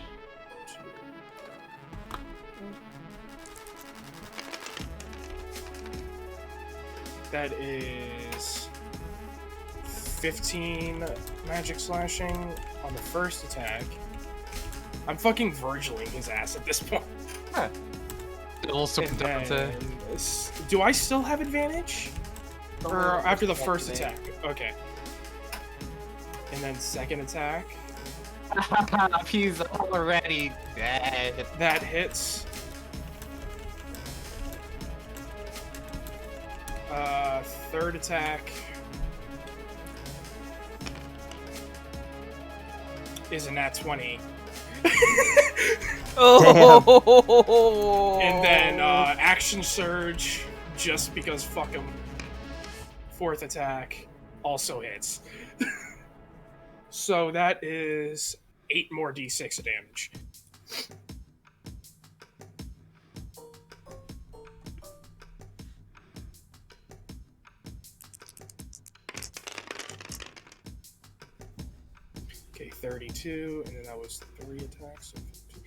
That is 15 magic slashing on the first attack. I'm fucking Virgiling his ass at this point. Yeah. It'll sort And of Dante. then, do I still have advantage? Or after the first attack? Okay. And then second attack. He's already dead. That hits. Third attack is a nat 20. Oh. And then action surge, just because fuck him. Fourth attack also hits. So that is 8 more d6 of damage. Okay, 32, and then that was 3 attacks. So 52.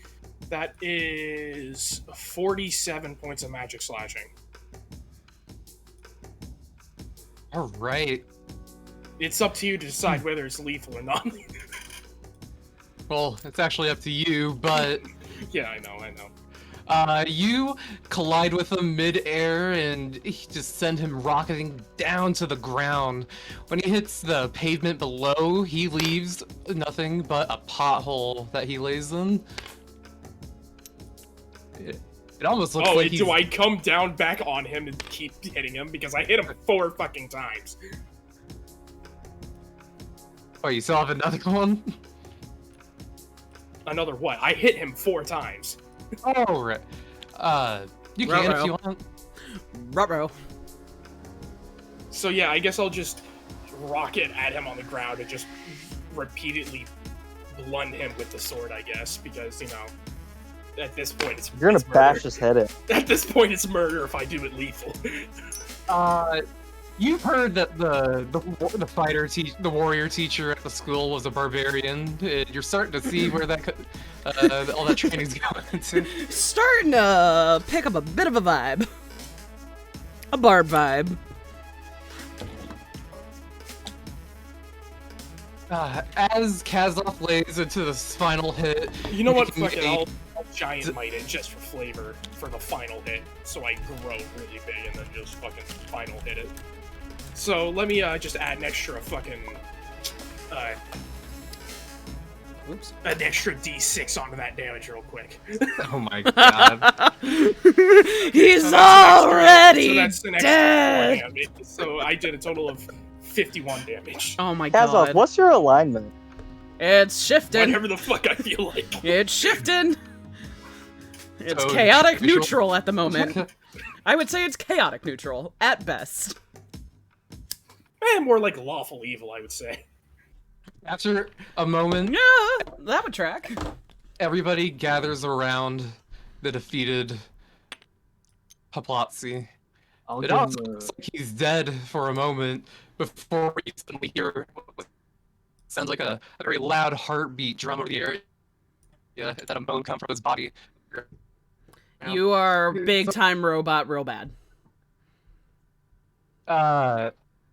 That is 47 points of magic slashing. All right. It's up to you to decide whether it's lethal or not. Well, it's actually up to you, but Yeah, I know. you collide with him mid-air and just send him rocketing down to the ground. When he hits the pavement below, he leaves nothing but a pothole that he lays in. It almost looks like he's... do I come down back on him and keep hitting him? Because I hit him 4 fucking times. Oh, you still have another one? Another what? I hit him 4 times. Oh, right. You can if you want. Ruh-roh. So yeah, I guess I'll just rocket at him on the ground and just repeatedly blunt him with the sword, I guess, because, you know, at this point it's You're gonna it's bash murder. his head in. At this point it's murder if I do it lethal. You've heard that the warrior teacher at the school was a barbarian. You're starting to see where that all that training's going into. Starting to pick up a bit of a vibe. A barb vibe. As Kazov lays into this final hit, You know what? making Fuck it, a- I'll giant might it just for flavor for the final hit, so I grow really big and then just fucking final hit it. So let me just add an extra fucking an extra d6 onto that damage real quick. Oh my god. He's So already that's an extra 4 dead. damage. So I did a total of 51 damage. Oh my Kazov, god. what's your alignment? It's shifting. Whatever the fuck I feel like. It's shifting. It's So, chaotic neutral? neutral at the moment. I would say it's chaotic neutral at best. More like lawful evil, I would say. After a moment, Yeah, that would track. everybody gathers around the defeated Paplazzi. I'll It give also him a. looks like he's dead for a moment before you suddenly hear what sounds like a very loud heartbeat drum over the area. Yeah, that a moan come from his body. You are big time robot, real bad.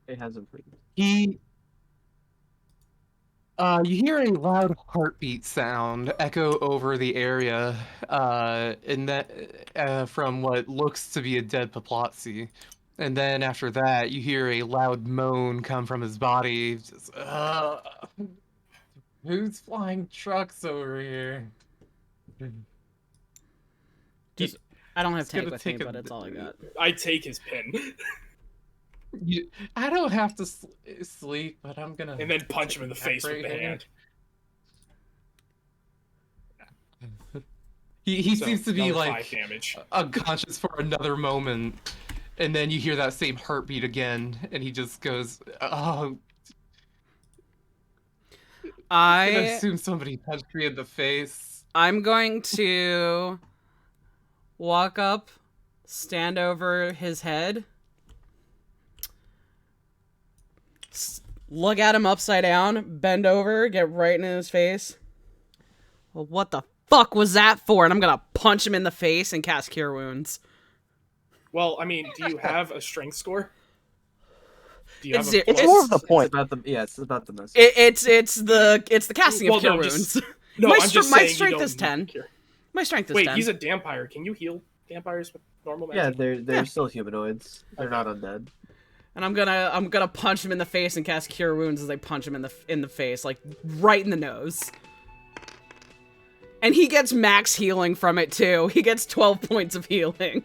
It has improved. He you hear a loud heartbeat sound echo over the area, and that from what looks to be a dead Paplazzi. And then after that, you hear a loud moan come from his body. Just, who's flying trucks over here? Just, I don't have It's gonna tank with me, take a but it's all I got. I take his pin I don't have to sleep, but I'm gonna. and then punch him in the face with the right hand. He So, seems to be another like 5 damage. unconscious for another moment, and then you hear that same heartbeat again, and he just goes, "Oh, I I assume somebody punched me in the face." I'm going to walk up, stand over his head, look at him upside down, bend over, get right in his face. Well, what the fuck was that for? And I'm gonna punch him in the face and cast Cure Wounds. Well, I mean, do you have a strength score? Do you It's have a It's plus? more of the point. It's about the message. It's the casting Well, of Cure no, Wounds. just- No, my I'm just my saying you strength don't is 10. need cure. My strength is Wait, 10. he's a vampire. Can you heal vampires with normal Yeah, magic? they're still humanoids. They're not undead. And I'm gonna punch him in the face and cast Cure Wounds as I punch him in the face, like right in the nose. And he gets max healing from it too. He gets 12 points of healing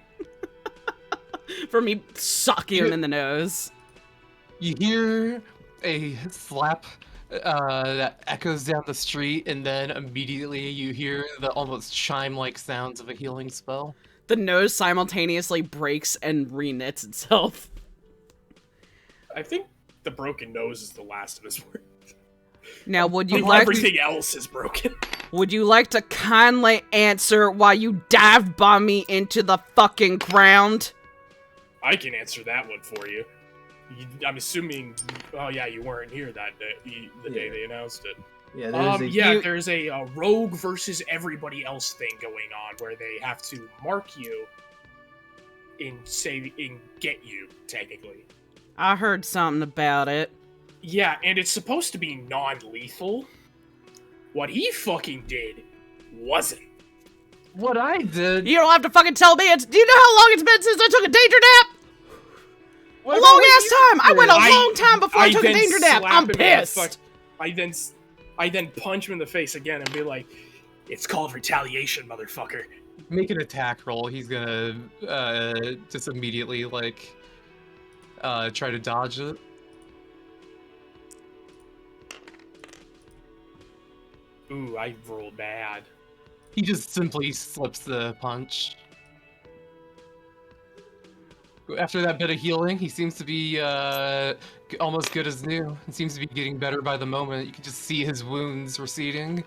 for me sucking him in the nose. You hear a slap that echoes down the street, and then immediately you hear the almost chime-like sounds of a healing spell. The nose simultaneously breaks and reknits itself. I think the broken nose is the last of his words. Now, would you like Everything else is broken. would you like to kindly answer why you dive bomb me into the fucking ground? I can answer that one for you. I'm assuming. Oh yeah, you weren't here that day. The day they announced it. Yeah, there's There's a rogue versus everybody else thing going on where they have to mark you in get you technically. I heard something about it. Yeah, and it's supposed to be non-lethal. What he fucking did wasn't. What I did... You don't have to fucking tell me. Do you know how long it's been since I took a danger nap? What A about long ass you? time. I went a long time before I took a then danger nap. slap I'm him in the pissed. I then punch him in the face again and be like, "It's called retaliation, motherfucker." Make an attack roll. He's gonna just immediately, like, try to dodge it. Ooh, I rolled bad. He just simply slips the punch. After that bit of healing, he seems to be almost good as new. He seems to be getting better by the moment. You can just see his wounds receding.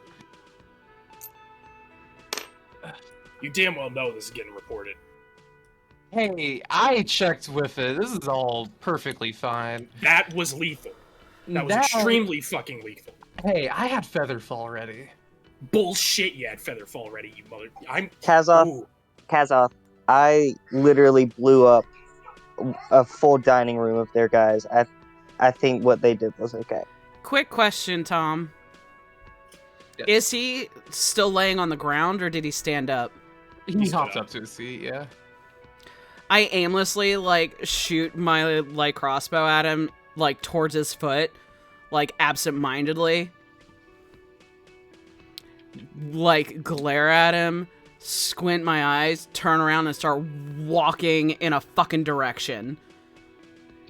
You damn well know this is getting reported. Hey, I checked with it. This is all perfectly fine. That was lethal. That was That- extremely fucking lethal. Hey, I had Featherfall ready. Bullshit, you had Featherfall already, you mother. Kazoth, Ooh. I literally blew up a full dining room of their guys. I think what they did was okay. Quick question, Tom. Yes. Is he still laying on the ground or did he stand up? He stood hopped up. up to his seat, yeah. I aimlessly, like, shoot my light crossbow at him, like, towards his foot, like, absent-mindedly. Like, glare at him, squint my eyes, turn around and start walking in a fucking direction.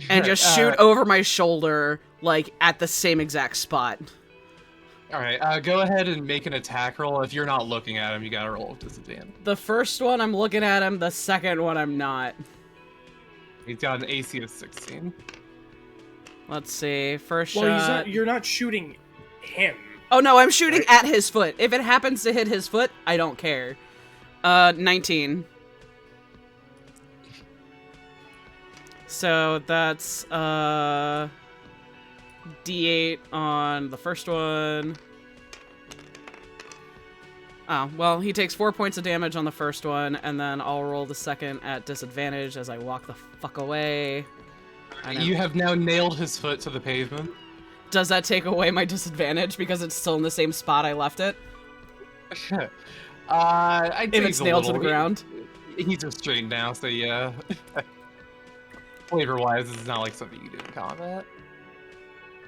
And just shoot over my shoulder, like, at the same exact spot. Alright, go ahead and make an attack roll. If you're not looking at him, you gotta roll with disadvantage. The first one, I'm looking at him. The second one, I'm not. He's got an AC of 16. Let's see. First Well, shot. you're not shooting him. Oh no, I'm shooting at his foot. If it happens to hit his foot, I don't care. 19. So that's D8 on the first one. Oh, well, he takes 4 points of damage on the first one, and then I'll roll the second at disadvantage as I walk the fuck away. You have now nailed his foot to the pavement. Does that take away my disadvantage because it's still in the same spot I left it? I'd If say it's a nailed to the little. ground? He's restrained now, so yeah. Flavor-wise, it's not like something you do in combat.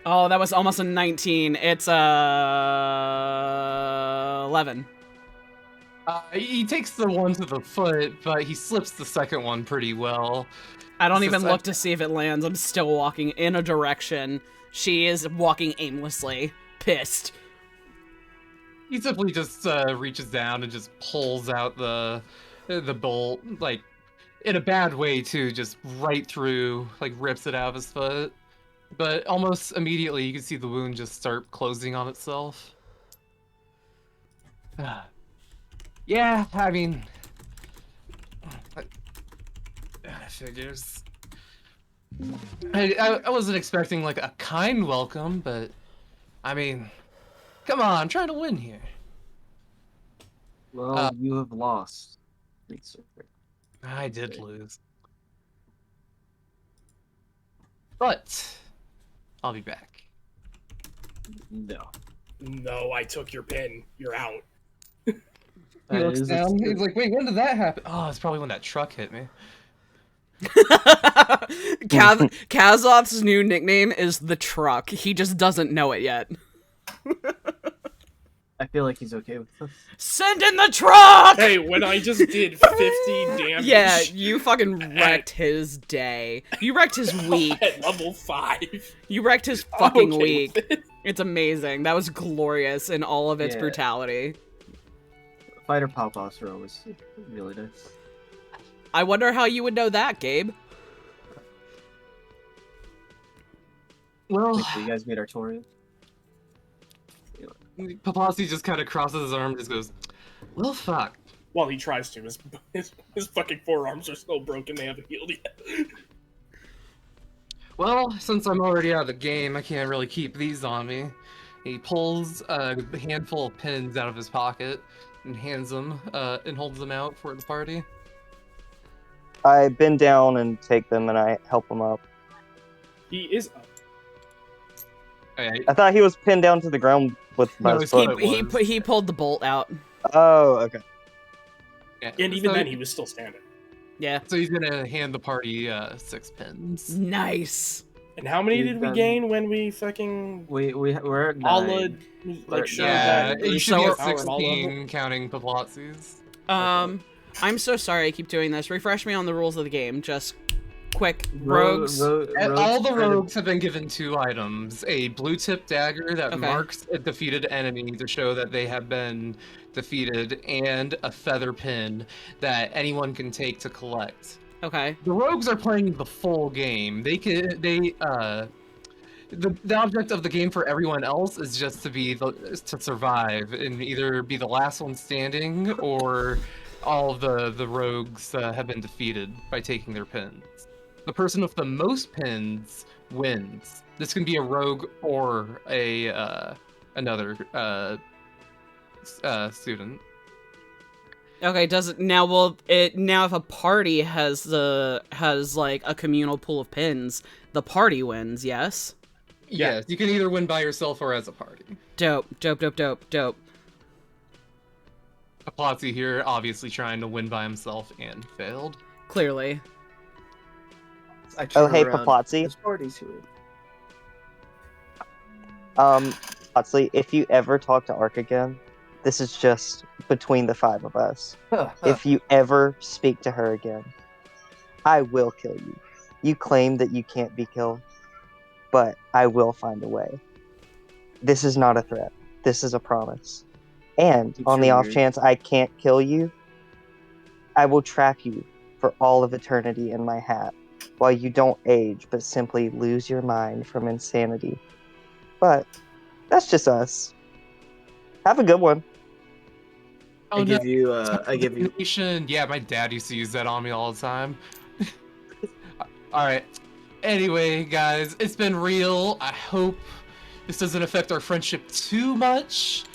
Oh, that was almost a 19. It's 11. He takes the one to the foot, but he slips the second one pretty well. I don't It's even just look to see if it lands. I'm still walking in a direction. She is walking aimlessly, pissed. He simply just reaches down and just pulls out the bolt, like, in a bad way too, just right through, like, rips it out of his foot. But almost immediately, you can see the wound just start closing on itself. Yeah, I mean, figures. I wasn't expecting like a kind welcome, but I mean, come on, I'm trying to win here. Well, you have lost. I did lose, but I'll be back. No. No, I took your pin. You're out. He looks down. He's like, "Wait, when did that happen?" Oh, it's probably when that truck hit me. Kazoth's new nickname is the Truck. He just doesn't know it yet. I feel like he's okay with this. Send in the truck! Hey, when I just did 50 damage. Yeah, you fucking wrecked his day. You wrecked his week. At level 5. You wrecked his fucking okay week. with it. It's amazing. That was glorious in all of its Yeah. brutality. Fighter pop-offs are always really nice. I wonder how you would know that, Gabe. Well, Like, you guys made Artorian? Papasi just kind of crosses his arm and just goes, "Well, fuck." Well, he tries to. His fucking forearms are still broken. They haven't healed yet. Well, since I'm already out of the game, I can't really keep these on me. He pulls a handful of pins out of his pocket and hands them, and holds them out for the party. I bend down and take them, and I help him up. He is up. I thought he was pinned down to the ground with my No, his foot. foot. He pulled the bolt out. Oh, okay. Yeah. And even so, then, he was still standing. Yeah. So he's gonna hand the party 6 pins. Nice. And how many We've did we done- gain when we fucking We're at 9. Allah We're like at showed Yeah, that? you should So be we're- at power and all of it? 16 counting Papazi's. I'm so sorry I keep doing this. Refresh me on the rules of the game. Just quick. Rogues. All the rogues have been given 2 items: a blue tip dagger that Okay. marks a defeated enemy to show that they have been defeated, and a feather pin that anyone can take to collect. Okay. The rogues are playing the full game. The object of the game for everyone else is just to survive and either be the last one standing, or all of the rogues have been defeated by taking their pins. The person with the most pins wins. This can be a rogue or another student. Okay, does it now? Well, it now if a party has like a communal pool of pins, the party wins. Yes. Yeah. Yes, you can either win by yourself or as a party. Dope. Aplazzi here, obviously trying to win by himself and failed. Clearly. Oh, hey, Papazzi. There's parties here. Papazzi, if you ever talk to Ark again, this is just between the 5 of us. If you ever speak to her again, I will kill you. You claim that you can't be killed, but I will find a way. This is not a threat. This is a promise. And It's on the off weird. chance I can't kill you, I will trap you for all of eternity in my hat, while you don't age, but simply lose your mind from insanity. But that's just us. Have a good one. Oh, I no. give you. I give you. Nation. Yeah, my dad used to use that on me all the time. All right. Anyway, guys, it's been real. I hope this doesn't affect our friendship too much.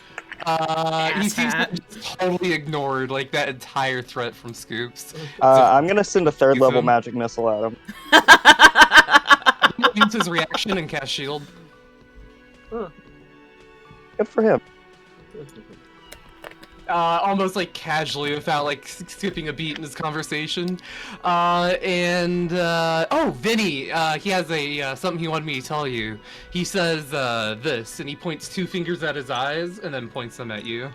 He seems to have just totally ignored like that entire threat from Scoops. I'm gonna send a third Use level him. magic missile at him. Use his reaction and cast shield. Good for him. Almost like casually without like skipping a beat in his conversation. Oh, Vinny, he has a something he wanted me to tell you. He says this, and he points 2 fingers at his eyes and then points them at you.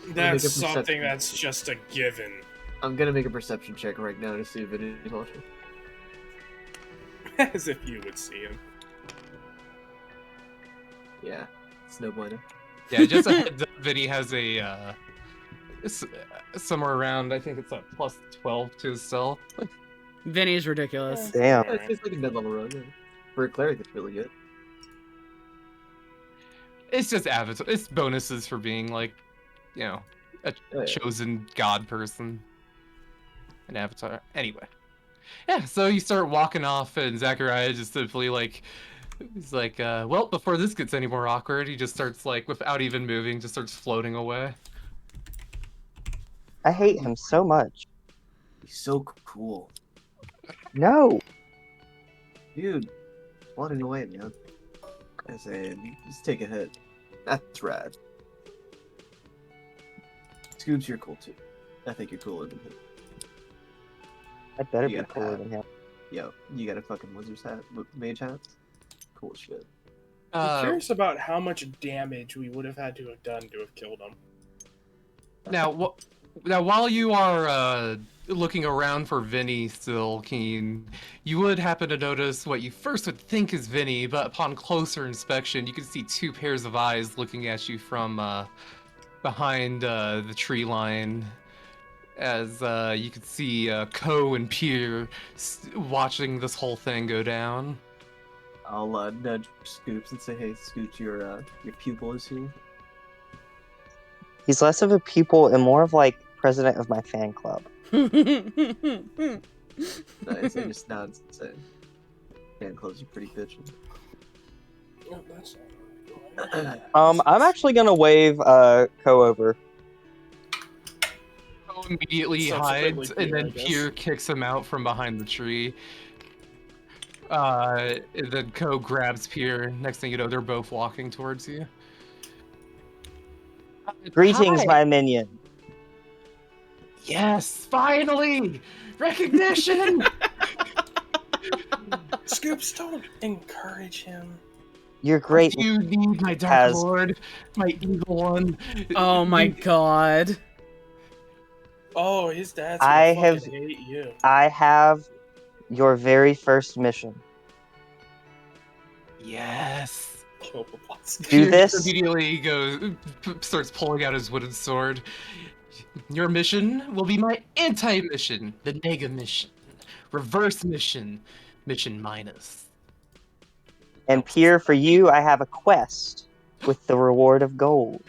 That's something that's just a given. I'm gonna make a perception check right now to see if it is watching. As if you would see him. Yeah, it's no bueno. Yeah, just a heads up, Vinny has a somewhere around, I think it's a plus 12 to his stealth. Vinny's ridiculous. Damn. It's like a mid-level run. Yeah. For a cleric, it's really good. It's just avatar. It's bonuses for being like, you know, a chosen god person. An avatar. Anyway. Yeah, so you start walking off and Zachariah just simply like, he's like, well, before this gets any more awkward, he just starts like, without even moving, just starts floating away. I hate him so much. He's so cool. No. Dude, floating away, man. I say, just take a hit. That's rad. Scoops, you're cool too. I think you're cooler than him. I better You be got cooler that. than him. Yo, you got a fucking wizard's hat, mage hat? Cool as shit. I'm curious about how much damage we would have had to have done to have killed him. Now, while you are looking around for Vinny still, Keen, you would happen to notice what you first would think is Vinny, but upon closer inspection, you can see 2 pairs of eyes looking at you from behind the tree line. As you could see Ko and Pier watching this whole thing go down. I'll nudge Scoops and say, "Hey, Scoops, your pupil is here." He's less of a pupil and more of like president of my fan club. Nice. I just nods and say, "Fan clubs are pretty bitchin'." Oh, that's not I'm actually gonna wave Ko over. Ko immediately Subsequently hides, and Pier, I then guess. Pier kicks him out from behind the tree. Then Ko grabs Pier. Next thing you know, they're both walking towards you. Greetings, Hi. my minion. Yes, finally! Recognition! Scoops, don't encourage him. You're great. You need my Dark Has- Lord, my evil one. Oh my god. Oh, his dad's I gonna have- fucking hate you. I have your very first mission. Yes. Kill Blasi. Do Pier this. immediately starts pulling out his wooden sword. Your mission will be my anti-mission, the Nega mission, reverse mission, mission minus. And Pier, for you, I have a quest with the reward of gold.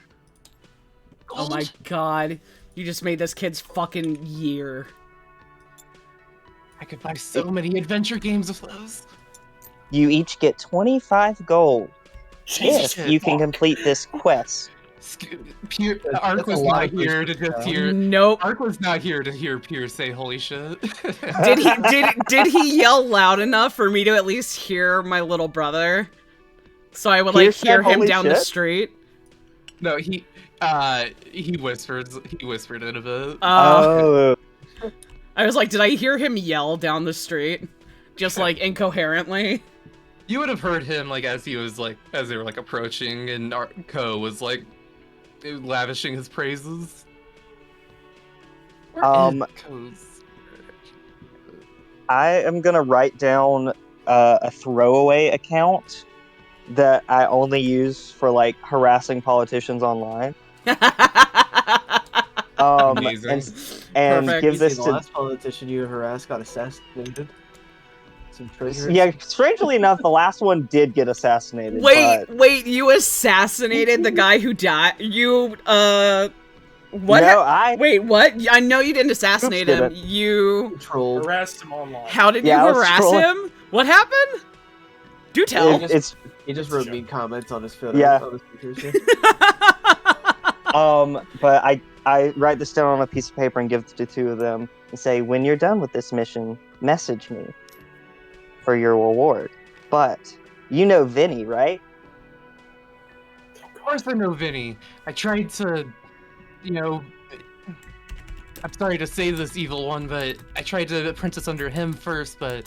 Oh my god. You just made this kid's fucking year. I could buy so many adventure games of those. You each get 25 gold Jesus, if you can fuck. complete this quest. Ark that's a was lot not of here to questions, just hear. Nope. Ark was not here to hear Pier say "Holy shit." Did he yell loud enough for me to at least hear my little brother? So I would Pier like said hear him holy down the shit? street. No, he whispered. He whispered it a bit. Oh. I was like, did I hear him yell down the street? Just like incoherently. You would have heard him like as they were like approaching, and Ko was like lavishing his praises. Where Um, is Ko's? I am gonna write down a throwaway account that I only use for like harassing politicians online. Amazing. And Perfect. give You this say the to last politician you harassed got assassinated. Some triggers. Yeah, strangely enough, the last one did get assassinated. Wait, but... wait, you assassinated the guy who died? You, what? No, Wait, what? I know you didn't assassinate did him. it. You Trolled. Harassed him online. How did Yeah, I you was harass trolling. him? What happened? Do tell. It's He just wrote mean comments on his photo. Yeah. On his pictures, but I write this down on a piece of paper and give it to two of them and say, when you're done with this mission, message me for your reward. But you know Vinny, right? Of course I know Vinny. I tried to, I'm sorry to say this, evil one, but I tried to apprentice under him first, but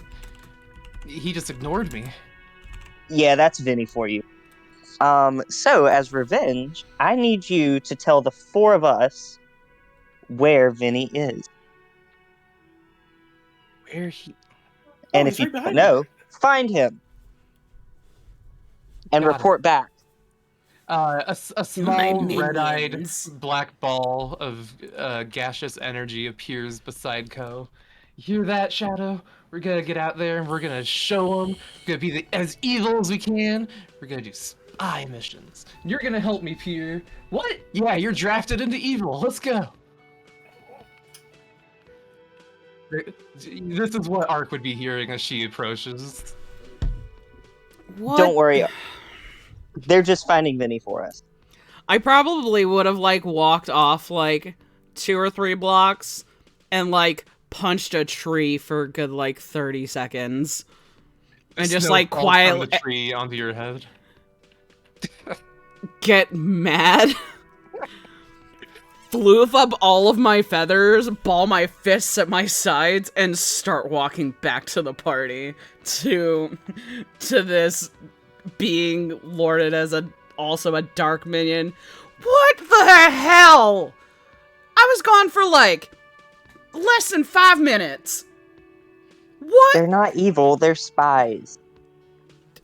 he just ignored me. Yeah, that's Vinny for you. So as revenge, I need you to tell the four of us where Vinny is. Where he... And he's if you right don't behind know, find him. And Got it. report back. A small, My red-eyed, minions. black ball of gaseous energy appears beside Ko. You hear that, Shadow? We're gonna get out there and we're gonna show them. We're gonna be as evil as we can. We're gonna do spy missions. You're gonna help me, Peter. What? Yeah, you're drafted into evil. Let's go. This is what Ark would be hearing as she approaches. What? Don't worry. They're just finding Vinny for us. I probably would have, like, walked off, like, 2 or 3 blocks and, like, punched a tree for a good, like, 30 seconds. And just, Snow like, falls quietly from the tree onto your head. get mad. Floof up all of my feathers, ball my fists at my sides, and start walking back to the party to this being lorded as also a dark minion. What the hell? I was gone for like less than 5 minutes. What? They're not evil, they're spies.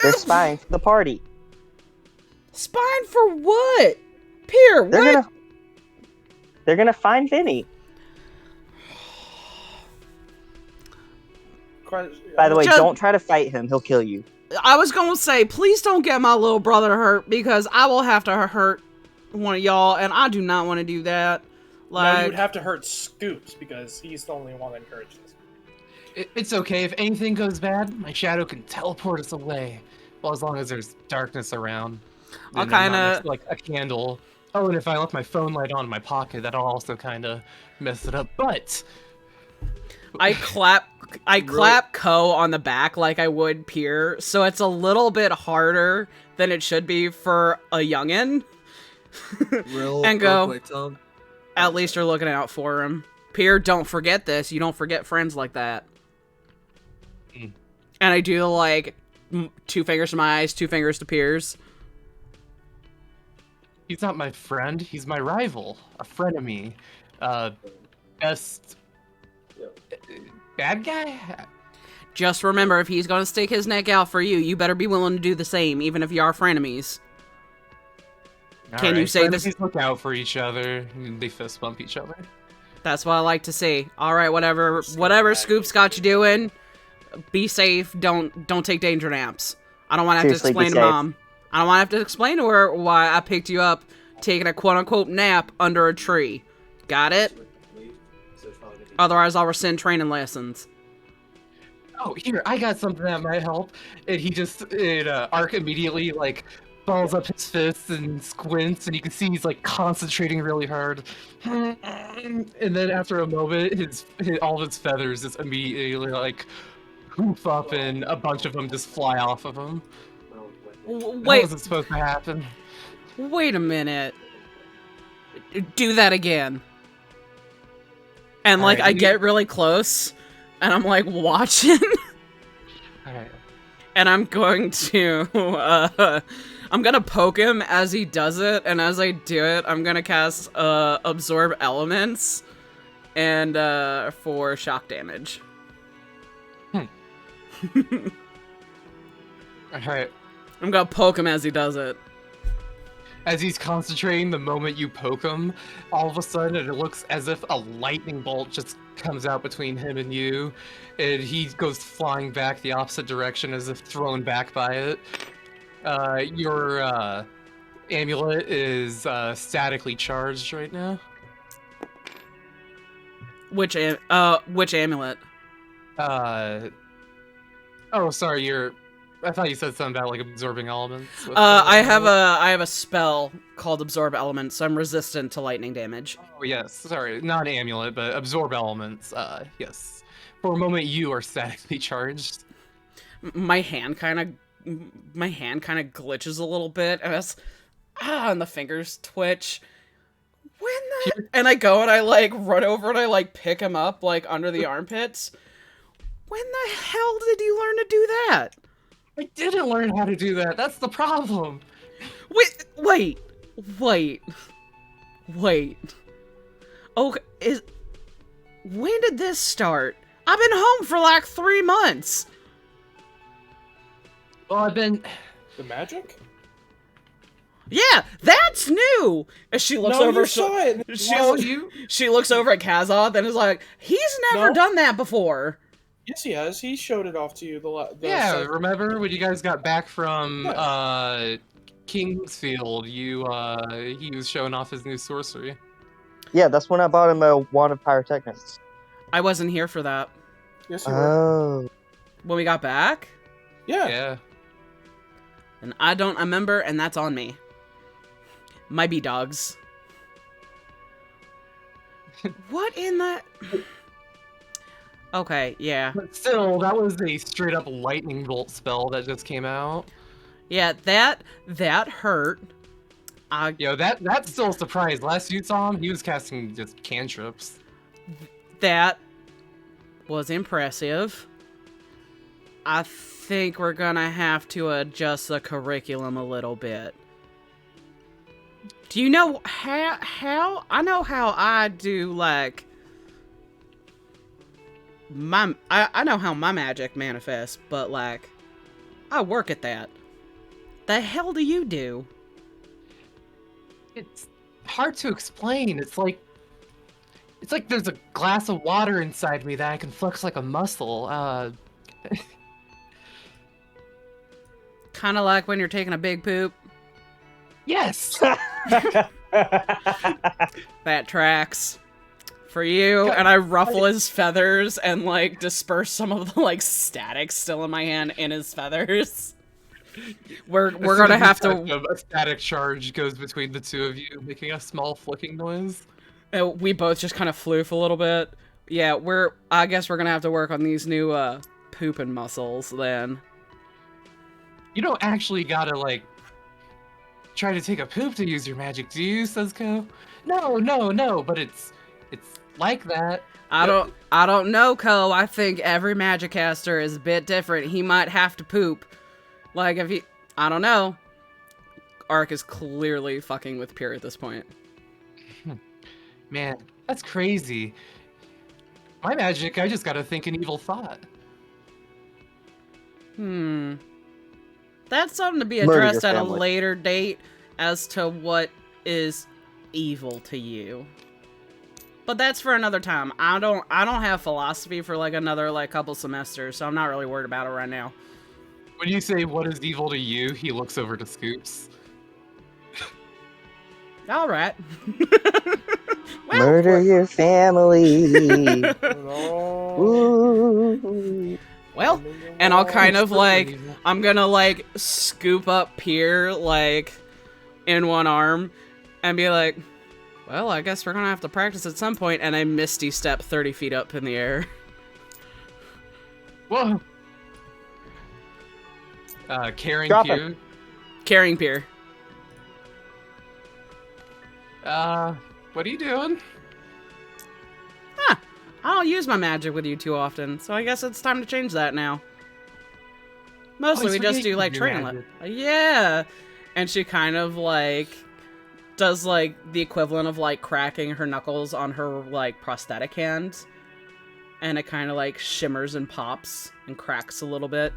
They're spying for the party. Spying for what? Pierre, what? They're gonna find Vinny. By the way, Just- don't try to fight him, he'll kill you. I was gonna say, please don't get my little brother hurt, because I will have to hurt one of y'all, and I do not want to do that. No, you Like, would have to hurt Scoops because he's the only one that encourages us. It's okay. If anything goes bad, my shadow can teleport us away. Well, as long as there's darkness around. I'll And not kinda- next to, like a candle. Oh, and if I left my phone light on in my pocket, that'll also kind of mess it up. But I clap Ko on the back like I would Pierre, so it's a little bit harder than it should be for a youngin'. And go, quick, Tom. at least you're looking out for him. Pierre, don't forget this. You don't forget friends like that. Mm. And I do, like, 2 fingers to my eyes, 2 fingers to Pierre's. he's not my friend. He's my rival. A frenemy. Best... Bad guy? Just remember, if he's gonna stick his neck out for you, you better be willing to do the same, even if you are frenemies. Can you say this- Frenemies look out for each other. They fist bump each other. That's what I like to see. Alright, whatever Scoop's got you doing, be safe, don't take danger naps. I don't want to have to Seriously, be explain to safe. Mom. I don't want to have to explain to her why I picked you up taking a quote-unquote nap under a tree. Got it? Otherwise, I'll rescind training lessons. Oh, here, I got something that might help. And he just, Ark immediately, like, balls up his fists and squints, and you can see he's, like, concentrating really hard. And then after a moment, all of his feathers just immediately, like, poof up, and a bunch of them just fly off of him. How Wait, was it supposed to happen? wait a minute. Do that again. And, like, Alright, I get really close, and I'm, like, watching. Alright. And I'm going to, I'm gonna poke him as he does it, and as I do it, I'm gonna cast, Absorb Elements, and, for shock damage. Alright. I'm gonna poke him as he does it. As he's concentrating, the moment you poke him, all of a sudden it looks as if a lightning bolt just comes out between him and you, and he goes flying back the opposite direction as if thrown back by it. Your amulet is statically charged right now. Which amulet? Oh, sorry, I thought you said something about like absorbing elements. With I have a spell called Absorb Elements, so I'm resistant to lightning damage. Oh yes, sorry, not an amulet, but absorb elements. Yes. For a moment, you are statically charged. My hand kind of glitches a little bit, and the fingers twitch. And I go and I like run over and I like pick him up like under the armpits. When the hell did you learn to do that? I didn't learn how to do that. That's the problem. Wait. Okay, when did this start? I've been home for like 3 months. Well, I've been. The magic? Yeah, that's new. As she looks over, you saw it. she looks over at Kazoth and is like, "He's never done that before." Yes, he has. He showed it off to you. Yeah, remember when you guys got back from Kingsfield? He was showing off his new sorcery. Yeah, that's when I bought him a wand of pyrotechnics. I wasn't here for that. Yes, you were. Oh. When we got back? Yeah. And I don't remember, and that's on me. Might be dogs. What in the... Okay, yeah. But still, that was a straight up lightning bolt spell that just came out. Yeah, that hurt. That's still a surprise. Last you saw him, he was casting just cantrips. That was impressive. I think we're gonna have to adjust the curriculum a little bit. Do you know how? I know how I do, like... I know how my magic manifests, but, like... I work at that. The hell do you do? It's hard to explain. It's like there's a glass of water inside me that I can flex like a muscle. Kind of like when you're taking a big poop. Yes. That tracks. For you, and I ruffle his feathers and, like, disperse some of the, like, static still in my hand in his feathers. We're gonna have to... A static charge goes between the two of you, making a small flicking noise. We both just kind of floof a little bit. Yeah, I guess we're gonna have to work on these new, pooping muscles, then. You don't actually gotta, like, try to take a poop to use your magic, do you, Sezco? No, but it's like that. I don't know, Ko. I think every magic caster is a bit different. He might have to poop. Like, I don't know. Ark is clearly fucking with Pure at this point. Man, that's crazy. My magic, I just gotta think an evil thought. That's something to be addressed at a later date as to what is evil to you. But that's for another time. I don't have philosophy for like another like couple semesters, so I'm not really worried about it right now. When you say what is evil to you, he looks over to Scoops. All right. Murder your family. Well, and I'll kind of like, I'm gonna like scoop up Pier like in one arm and be like, well, I guess we're gonna have to practice at some point, and I misty step 30 feet up in the air. Whoa. Carrying Drop Pew. Carrying Pier. What are you doing? I don't use my magic with you too often, so I guess it's time to change that now. Mostly we just do like training. Yeah. And she kind of like does like the equivalent of like cracking her knuckles on her like prosthetic hand. And it kind of like shimmers and pops and cracks a little bit.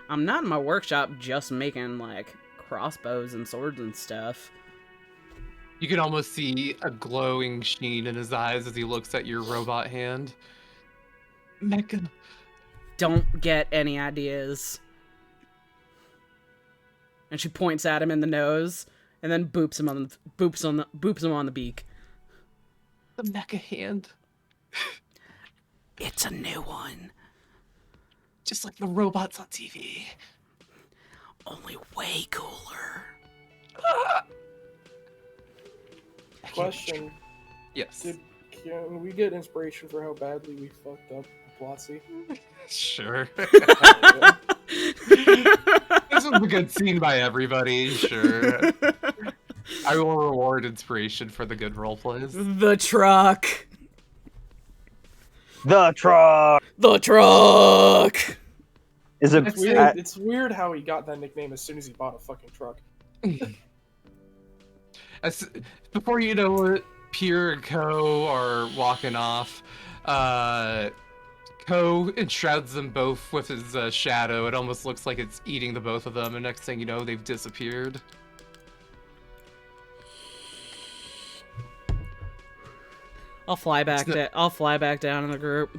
I'm not in my workshop just making like crossbows and swords and stuff. You can almost see a glowing sheen in his eyes as he looks at your robot hand. Mecha. Don't get any ideas. And she points at him in the nose, and then boops him on the beak. The mecha hand. It's a new one. Just like the robots on TV. Only way cooler. Question. Yes. Can we get inspiration for how badly we fucked up Plotzy? Sure. This was a good scene by everybody, sure. I will reward inspiration for the good role plays. The truck. The truck. The truck. Is it? It's weird. It's weird how he got that nickname as soon as he bought a fucking truck. Before you know it, Pierre and Co are walking off. Co enshrouds them both with his shadow. It almost looks like it's eating the both of them, and next thing you know, they've disappeared. I'll fly back down in the group.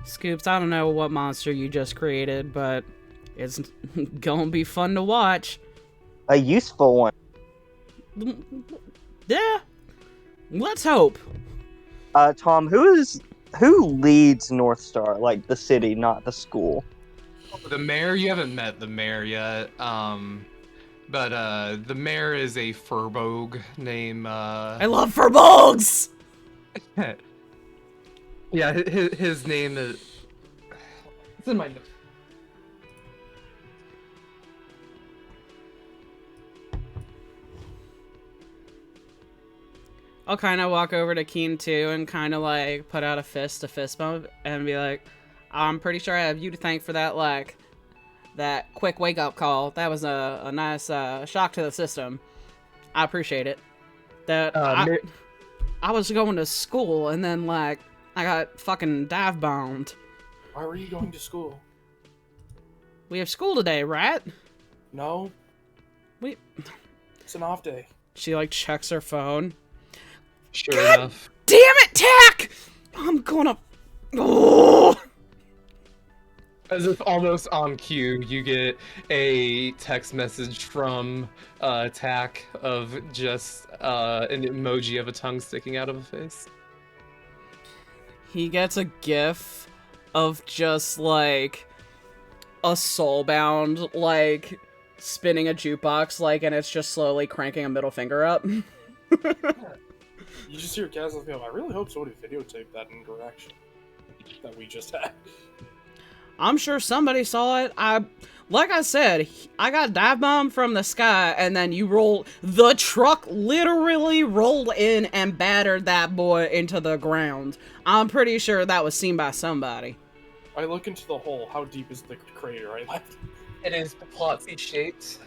Scoops, I don't know what monster you just created, but it's gonna be fun to watch. A useful one. Yeah. Let's hope. Tom, who leads Northstar? Like the city, not the school. The mayor, you haven't met the mayor yet. But the mayor is a furbolg named I love furbolgs! Yeah, his name is... It's in my notes. I'll kind of walk over to Keen too and kind of like put out a fist bump and be like, I'm pretty sure I have you to thank for that, like, that quick wake up call. That was a nice shock to the system. I appreciate it. That I was going to school and then like I got fucking dive bombed. Why were you going to school? We have school today, right? No. It's an off day. She like checks her phone. Sure God enough. Damn it, Tack! I'm gonna. Oh! As if almost on cue, you get a text message from Tack of just an emoji of a tongue sticking out of a face. He gets a gif of just like a soulbound like spinning a jukebox like, and it's just slowly cranking a middle finger up. You just hear Castle go, I really hope somebody videotaped that interaction that we just had. I'm sure somebody saw it. Like I said, I got dive bombed from the sky, and then the truck literally rolled in and battered that boy into the ground. I'm pretty sure that was seen by somebody. I look into the hole. How deep is the crater I left? It is Plotzy shaped,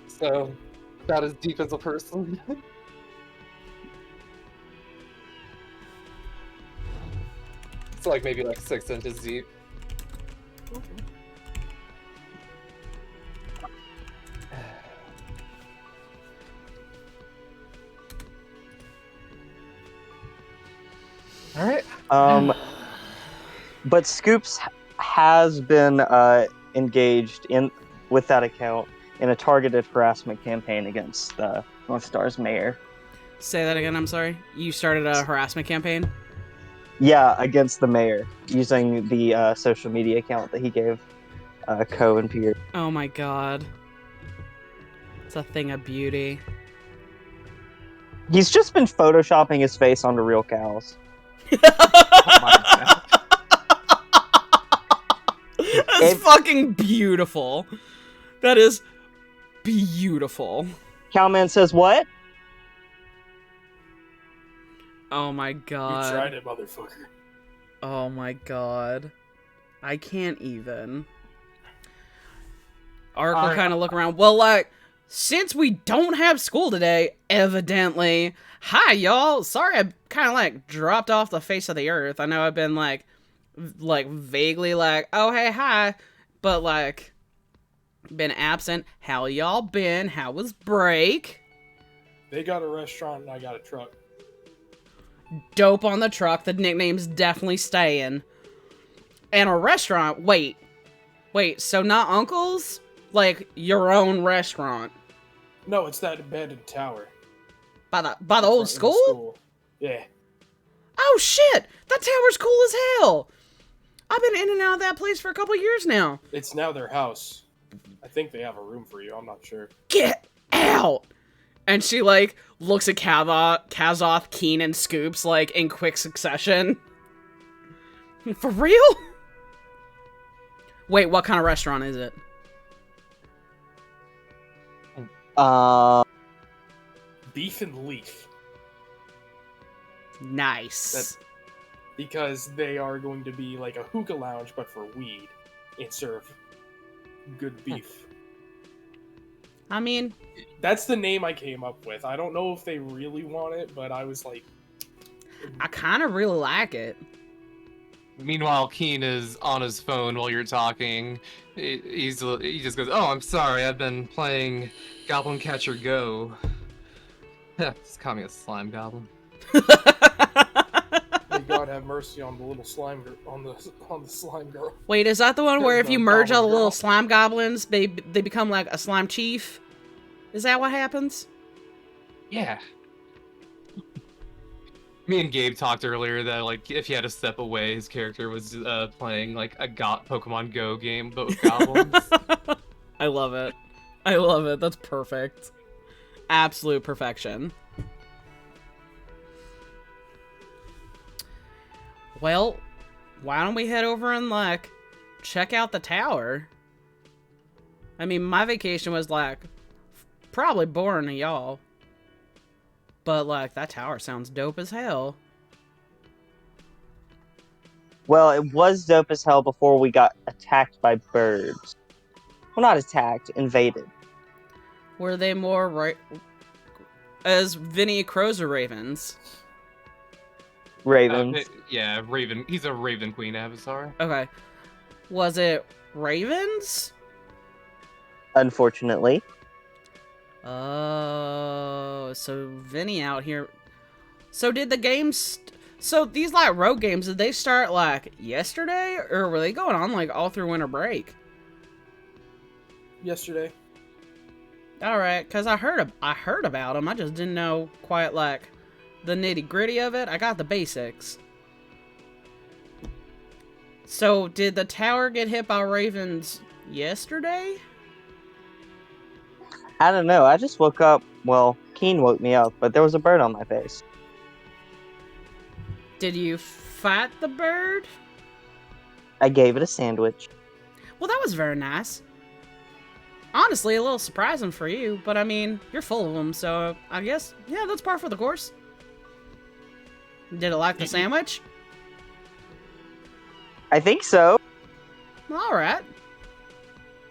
so about as deep as a person. It's like maybe like 6 inches deep. All right. But Scoops has been engaged with that account in a targeted harassment campaign against Northstar's mayor. Say that again, I'm sorry. You started a harassment campaign? Yeah, against the mayor, using the social media account that he gave Co and Pierre. Oh my god. It's a thing of beauty. He's just been photoshopping his face onto real cows. That's fucking beautiful. That is beautiful. Cowman says what? Oh my god. You tried it, motherfucker. Oh my god. I can't even. Ark will kind of look around. Well, like, since we don't have school today, evidently. Hi, y'all. Sorry I kind of, like, dropped off the face of the earth. I know I've been, like, vaguely, like, oh, hey, hi. But, like, been absent. How y'all been? How was break? They got a restaurant and I got a truck. Dope on the truck. The nickname's definitely staying. And a restaurant. Wait, so not Uncle's? Like, your own restaurant? No, it's that abandoned tower. By the old school? Yeah. Oh shit! That tower's cool as hell! I've been in and out of that place for a couple years now. It's now their house. I think they have a room for you, I'm not sure. Get out! And she, like, looks at Kazoth, Keen, and Scoops, like, in quick succession. For real? Wait, what kind of restaurant is it? Beef and leaf. Nice. Because they are going to be like a hookah lounge, but for weed. And serve good beef. I mean... That's the name I came up with. I don't know if they really want it, but I was like... I kind of really like it. Meanwhile, Keen is on his phone while you're talking. He just goes, "Oh, I'm sorry. I've been playing Goblin Catcher Go." Just call me a slime goblin. May God have mercy on the little slime on the slime girl. Wait, is that the one where if you merge all the little Girl. slime goblins, they become like a slime chief? Is that what happens? Yeah. Me and Gabe talked earlier that, like, if he had to step away, his character was playing, like, a Pokemon Go game, but with goblins. I love it. I love it. That's perfect. Absolute perfection. Well, why don't we head over and, like, check out the tower? I mean, my vacation was, like, probably boring to y'all. But, like, that tower sounds dope as hell. Well, it was dope as hell before we got attacked by birds. Well, not attacked, invaded. Were they more as Vinny crows or ravens? Ravens. Yeah, Raven. He's a Raven Queen avatar. Okay. Was it ravens? Unfortunately. Oh, so Vinny out here. So did the games... So these, like, road games, did they start, like, yesterday? Or were they going on, like, all through winter break? Yesterday. Alright, because I heard about them. I just didn't know quite, like, the nitty-gritty of it. I got the basics. So, did the tower get hit by ravens yesterday? I don't know. I just woke up. Well, Keen woke me up, but there was a bird on my face. Did you fight the bird? I gave it a sandwich. Well, that was very nice. Honestly, a little surprising for you, but I mean, you're full of them, so I guess, yeah, that's par for the course. Did it like the sandwich? I think so. Alright.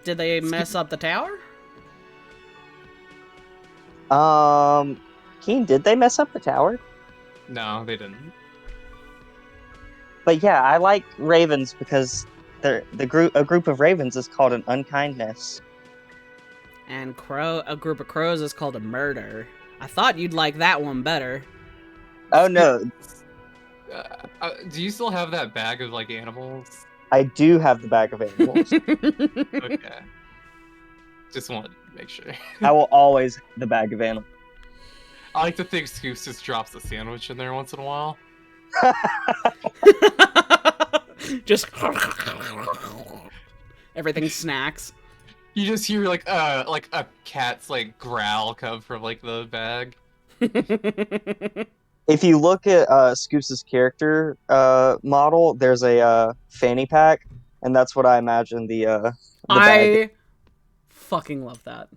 Did they mess up the tower? Keen, did they mess up the tower? No, they didn't. But yeah, I like ravens because a group of ravens is called an unkindness. And a group of crows is called a murder. I thought you'd like that one better. Oh no, Do you still have that bag of, like, animals? I do have the bag of animals. Okay. Just wanted to make sure. I will always have the bag of animals. I like to think Scoops just drops a sandwich in there once in a while. Just everything snacks. You just hear like a cat's like growl come from like the bag. If you look at Scoops' character model, there's a fanny pack, and that's what I imagine the bag. I fucking love that.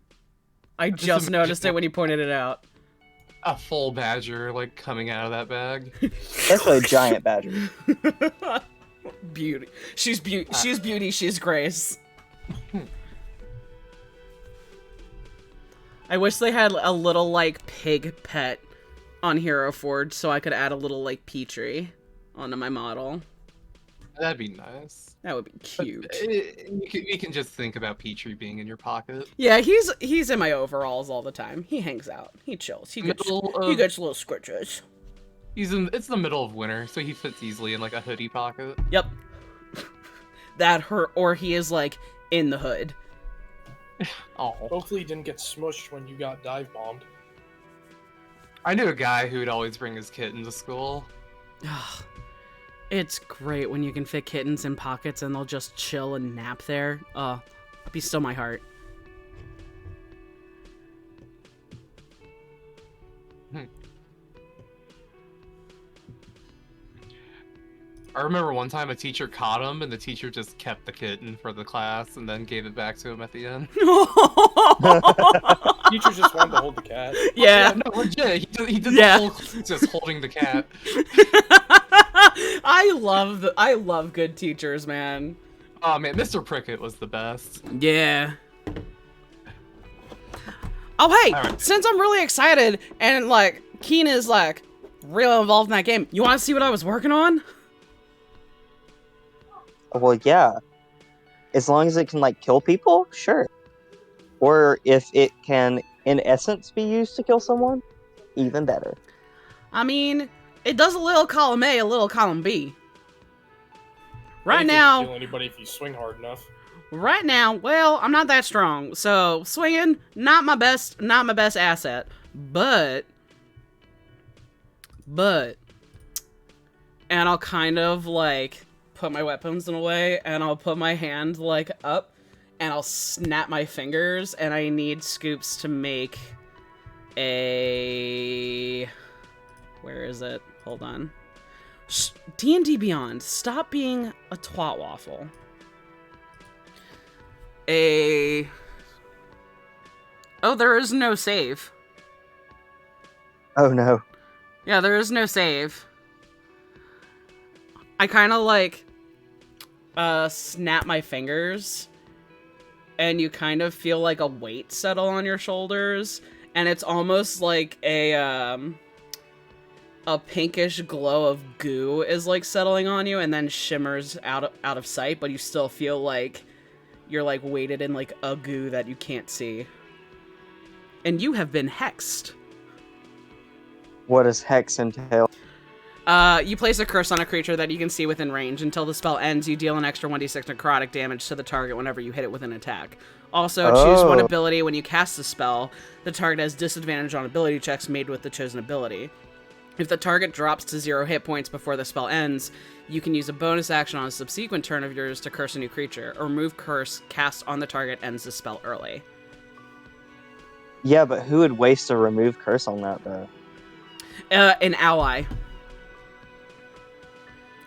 I just noticed it when you pointed it out. A full badger like coming out of that bag. That's a giant badger. Beauty. She's beauty, she's grace. I wish they had a little, like, pig pet on Hero Forge so I could add a little, like, Petrie onto my model. That'd be nice. That would be But cute. you can just think about Petrie being in your pocket. Yeah, he's in my overalls all the time. He hangs out. He chills. He gets little squirters. It's the middle of winter, so he fits easily in like a hoodie pocket. Yep. That hurt, or he is like in the hood. Oh. Hopefully, he didn't get smushed when you got dive bombed. I knew a guy who would always bring his kitten to school. It's great when you can fit kittens in pockets and they'll just chill and nap there. Be still my heart. I remember one time a teacher caught him, and the teacher just kept the kitten for the class and then gave it back to him at the end. Teacher just wanted to hold the cat. Yeah. No, legit. He did the whole class just holding the cat. I love good teachers, man. Oh man, Mr. Prickett was the best. Yeah. Oh hey, Right. Since I'm really excited and like Keen is like real involved in that game, you want to see what I was working on? Well, yeah. As long as it can, like, kill people, sure. Or if it can, in essence, be used to kill someone, even better. I mean, it does a little column A, a little column B. Right Anything now, can kill anybody if you swing hard enough. Right now, well, I'm not that strong, so swinging not my best asset, but, and I'll kind of like put my weapons in a way, and I'll put my hand like up, and I'll snap my fingers, and I need Scoops to make a, where is it? Hold on. D&D Beyond, stop being a twat waffle. Oh, there is no save. Oh no. Yeah, there is no save. I kind of like snap my fingers, and you kind of feel like a weight settle on your shoulders, and it's almost like a pinkish glow of goo is like settling on you and then shimmers out of sight, but you still feel like you're like weighted in like a goo that you can't see. And you have been hexed. What does hex entail? You place a curse on a creature that you can see within range. Until the spell ends, you deal an extra 1d6 necrotic damage to the target whenever you hit it with an attack. Also, choose one ability when you cast the spell. The target has disadvantage on ability checks made with the chosen ability. If the target drops to 0 hit points before the spell ends, you can use a bonus action on a subsequent turn of yours to curse a new creature. A remove curse cast on the target ends the spell early. Yeah, but who would waste a remove curse on that, though? An ally.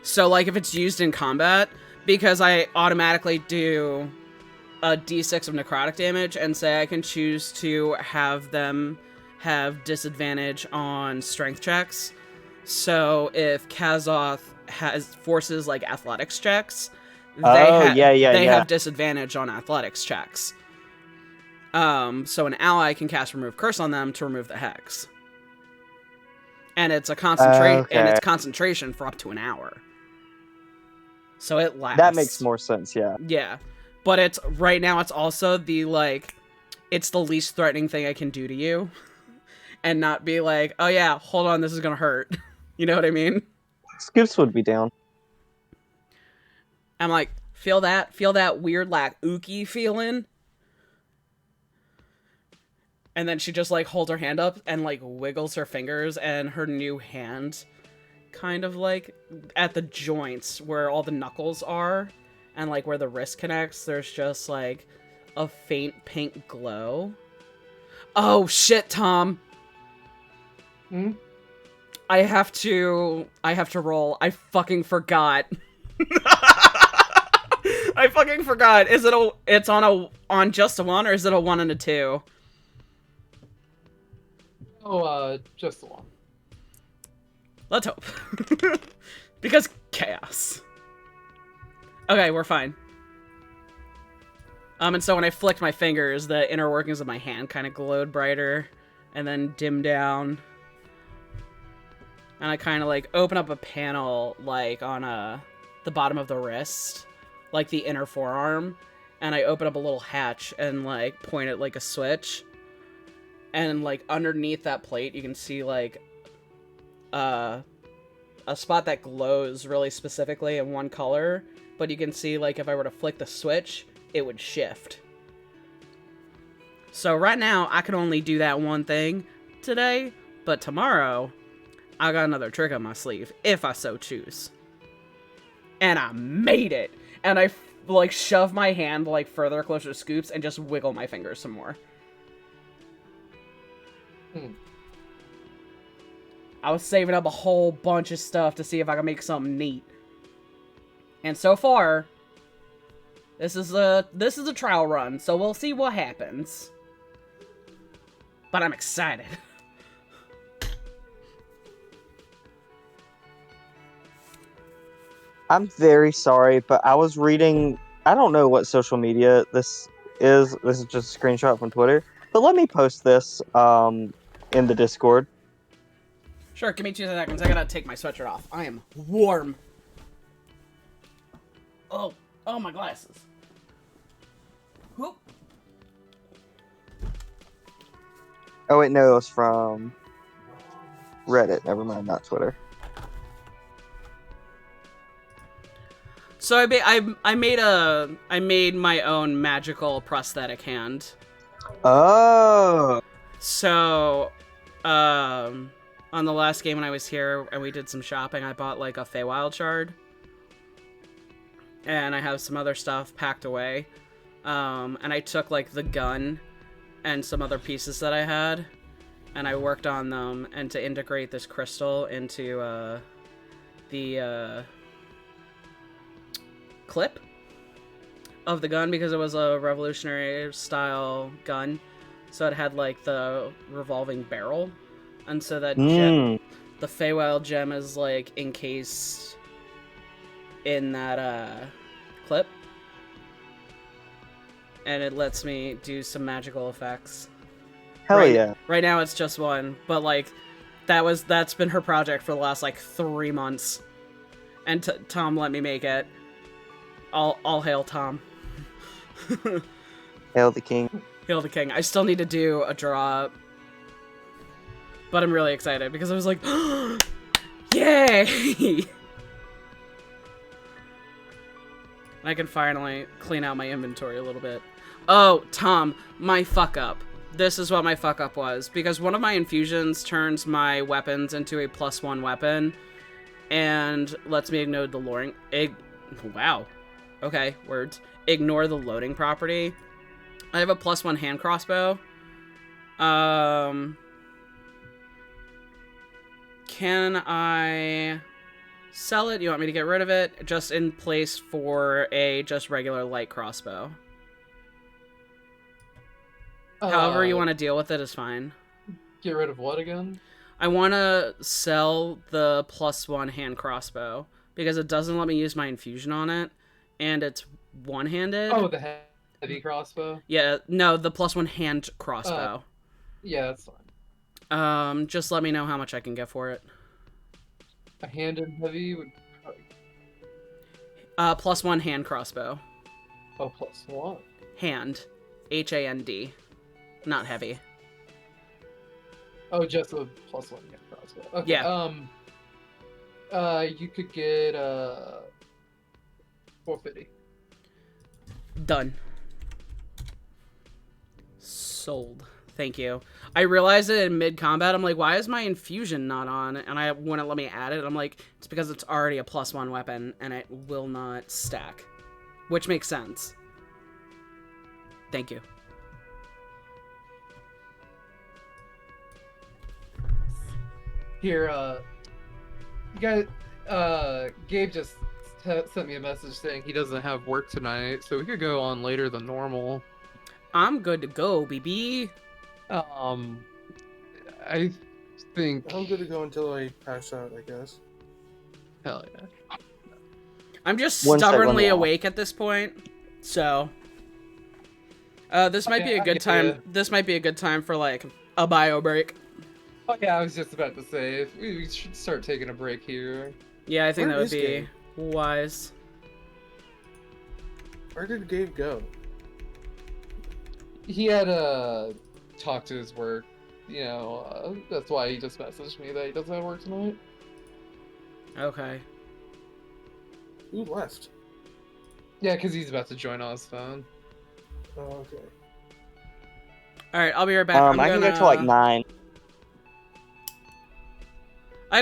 So, like, if it's used in combat, because I automatically do a d6 of necrotic damage, and say I can choose to have them have disadvantage on strength checks. So, if Kazoth has forces like athletics checks, they have disadvantage on athletics checks. So an ally can cast remove curse on them to remove the hex. And it's a concentration for up to an hour. So it lasts. That makes more sense, yeah. Yeah. But it's right now it's also the like it's the least threatening thing I can do to you. And not be like, "Oh yeah, hold on, this is going to hurt." You know what I mean? Scoops would be down. I'm like, feel that weird like ooky feeling? And then she just like holds her hand up and like wiggles her fingers, and her new hand kind of like at the joints where all the knuckles are and like where the wrist connects, there's just like a faint pink glow. Oh shit, Tom. I have to roll. I fucking forgot. I fucking forgot. Is it it's on just a 1, or is it a 1 and a 2? Oh, just the one. Let's hope. Because chaos. Okay, we're fine. And so when I flicked my fingers, the inner workings of my hand kind of glowed brighter and then dimmed down. And I kind of like open up a panel like on a the bottom of the wrist, like the inner forearm, and I open up a little hatch and like point it like a switch. And like underneath that plate, you can see like a spot that glows really specifically in one color, but you can see like if I were to flick the switch, it would shift. So right now, I can only do that one thing today, but tomorrow, I got another trick up my sleeve, if I so choose. And I made it! And I, like, shove my hand, like, further closer to Scoops and just wiggle my fingers some more. I was saving up a whole bunch of stuff to see if I could make something neat. And so far, this is a trial run, so we'll see what happens. But I'm excited. I'm very sorry, but I was reading. I don't know what social media this is. This is just a screenshot from Twitter. But let me post this in the Discord. Sure, give me 2 seconds. I gotta take my sweatshirt off. I am warm. Oh, my glasses. Whoop. Oh wait, no, it was from Reddit. Never mind, not Twitter. So I made my own magical prosthetic hand. Oh. So, on the last game when I was here and we did some shopping, I bought like a Feywild shard. And I have some other stuff packed away. And I took like the gun and some other pieces that I had, and I worked on them, and to integrate this crystal into the clip of the gun, because it was a revolutionary style gun, so it had like the revolving barrel, and so that gem, the Feywild gem, is like encased in that clip. And it lets me do some magical effects. Hell yeah. Right now it's just one, but like that's been her project for the last like 3 months. And Tom let me make it. All hail Tom. Hail the king. Hail the king. I still need to do a draw. But I'm really excited because I was like, yay! I can finally clean out my inventory a little bit. Oh, Tom, my fuck up. This is what my fuck up was. Because one of my infusions turns my weapons into a +1 weapon. And lets me ignore the loading... Wow. Okay, words. Ignore the loading property. I have a +1 hand crossbow. Can I... sell it? You want me to get rid of it? Just in place for a just regular light crossbow. However you want to deal with it is fine. Get rid of what again? I want to sell the +1 hand crossbow because it doesn't let me use my infusion on it, and it's one-handed. Oh, the heavy crossbow? Yeah, no, the +1 hand crossbow. Yeah, that's fine. Just let me know how much I can get for it. A hand and heavy would probably... +1 hand crossbow. Oh, +1. Hand. H-A-N-D. Not heavy. Oh, just a +1 hand crossbow. Okay, Yeah. You could get, 450. Done. Sold. Thank you. I realized it in mid-combat. I'm like, why is my infusion not on? And I wouldn't let me add it. I'm like, it's because it's already a +1 weapon, and it will not stack. Which makes sense. Thank you. Here, you guys, Gabe just sent me a message saying he doesn't have work tonight, so we could go on later than normal. I'm good to go, BB. I think... I'm good to go until I pass out, I guess. Hell yeah. I'm just One second, stubbornly yeah. awake at this point, so... this might be a good time. This might be a good time for, like, a bio break. Oh yeah, I was just about to say, if we should start taking a break here. Yeah, I think Where that would is be... Gabe? Wise. Where did Gabe go? He had to talk to his work. You know, that's why he just messaged me that he doesn't have work tonight. Okay. Who left? Yeah, because he's about to join on his phone. Oh, okay. All right, I'll be right back. I can go till like 9.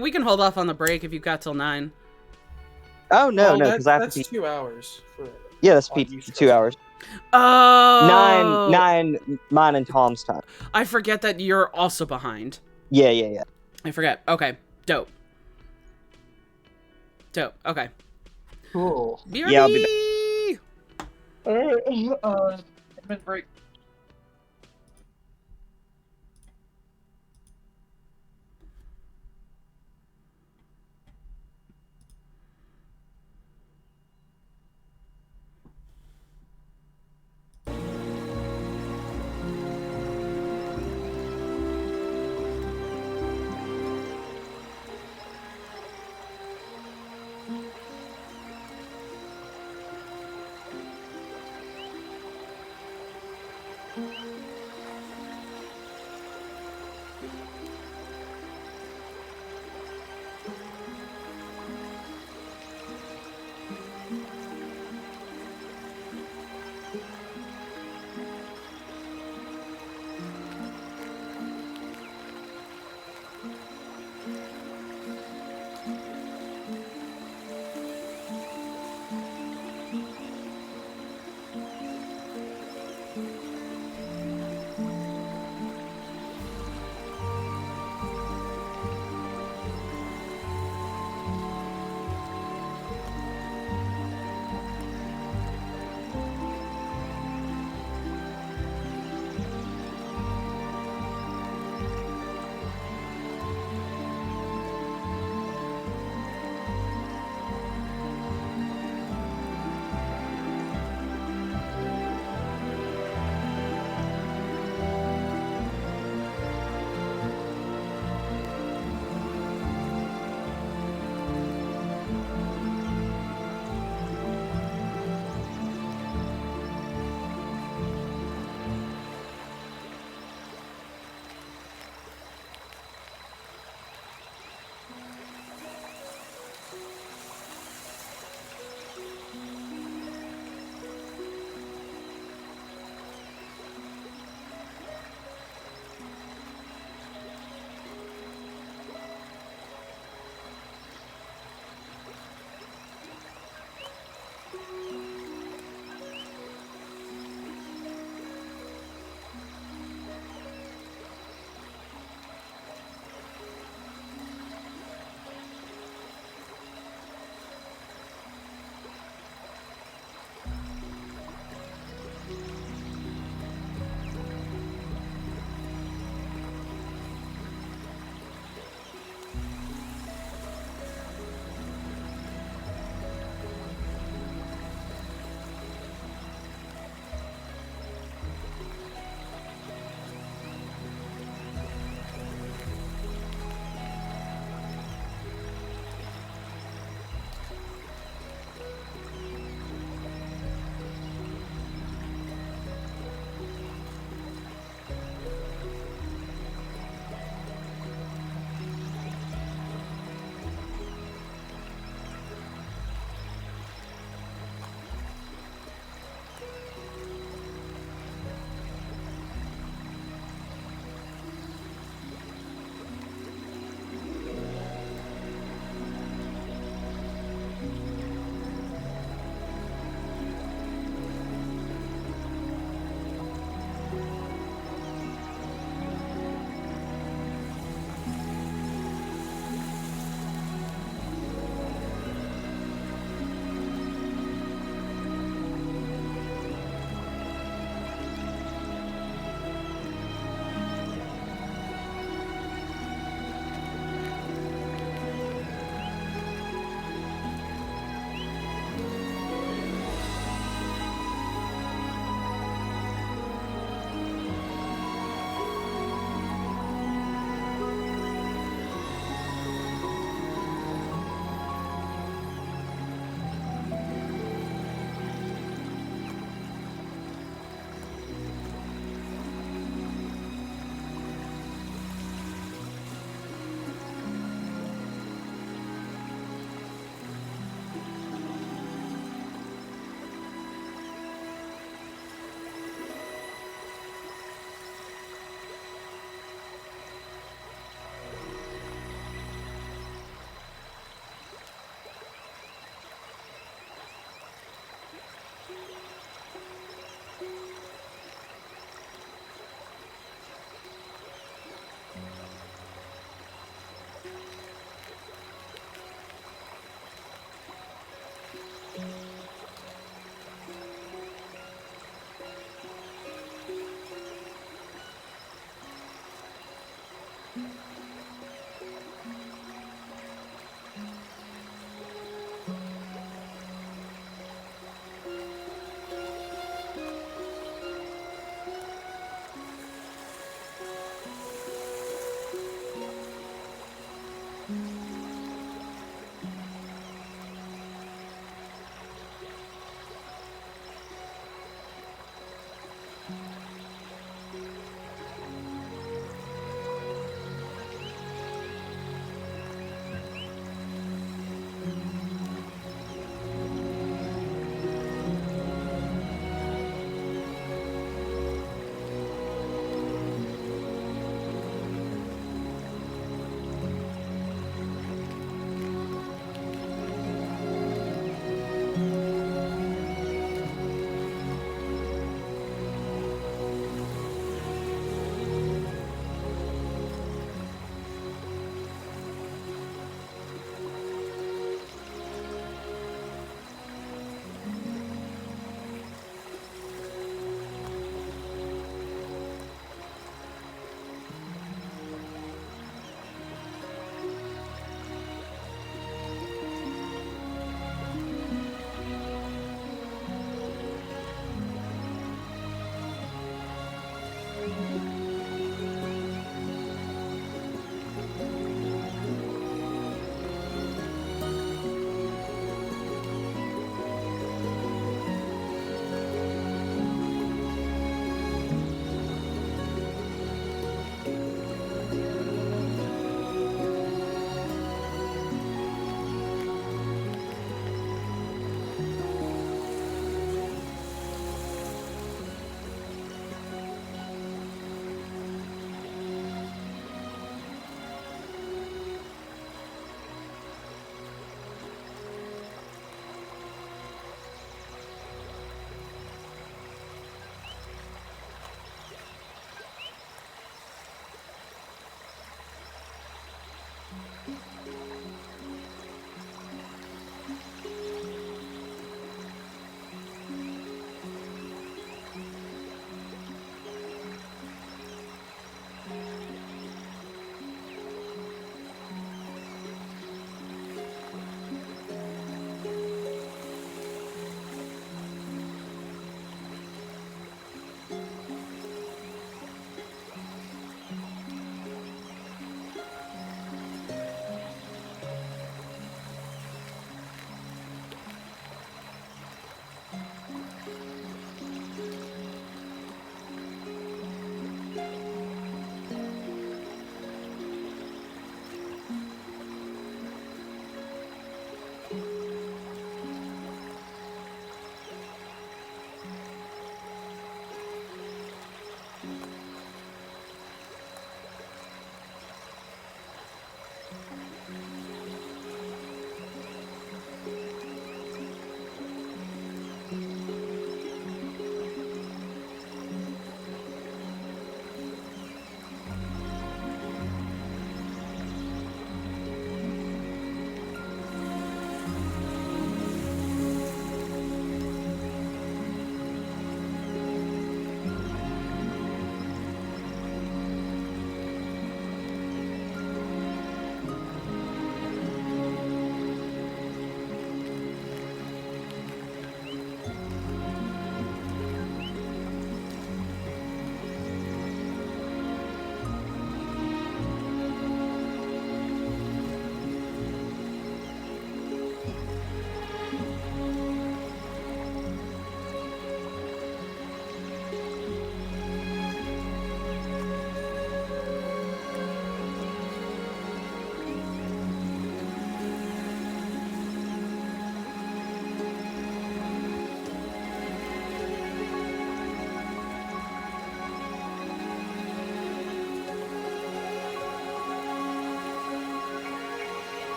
We can hold off on the break if you've got till 9. Oh no, Well, no, because I have that's to. 2 hours. For, Yeah, that's on East Coast. 2 hours. Oh. 9, mine and Tom's time. I forget that you're also behind. Yeah. I forget. Okay. Dope. Okay. Cool. BRB! Yeah, I'll be Alright, minute break.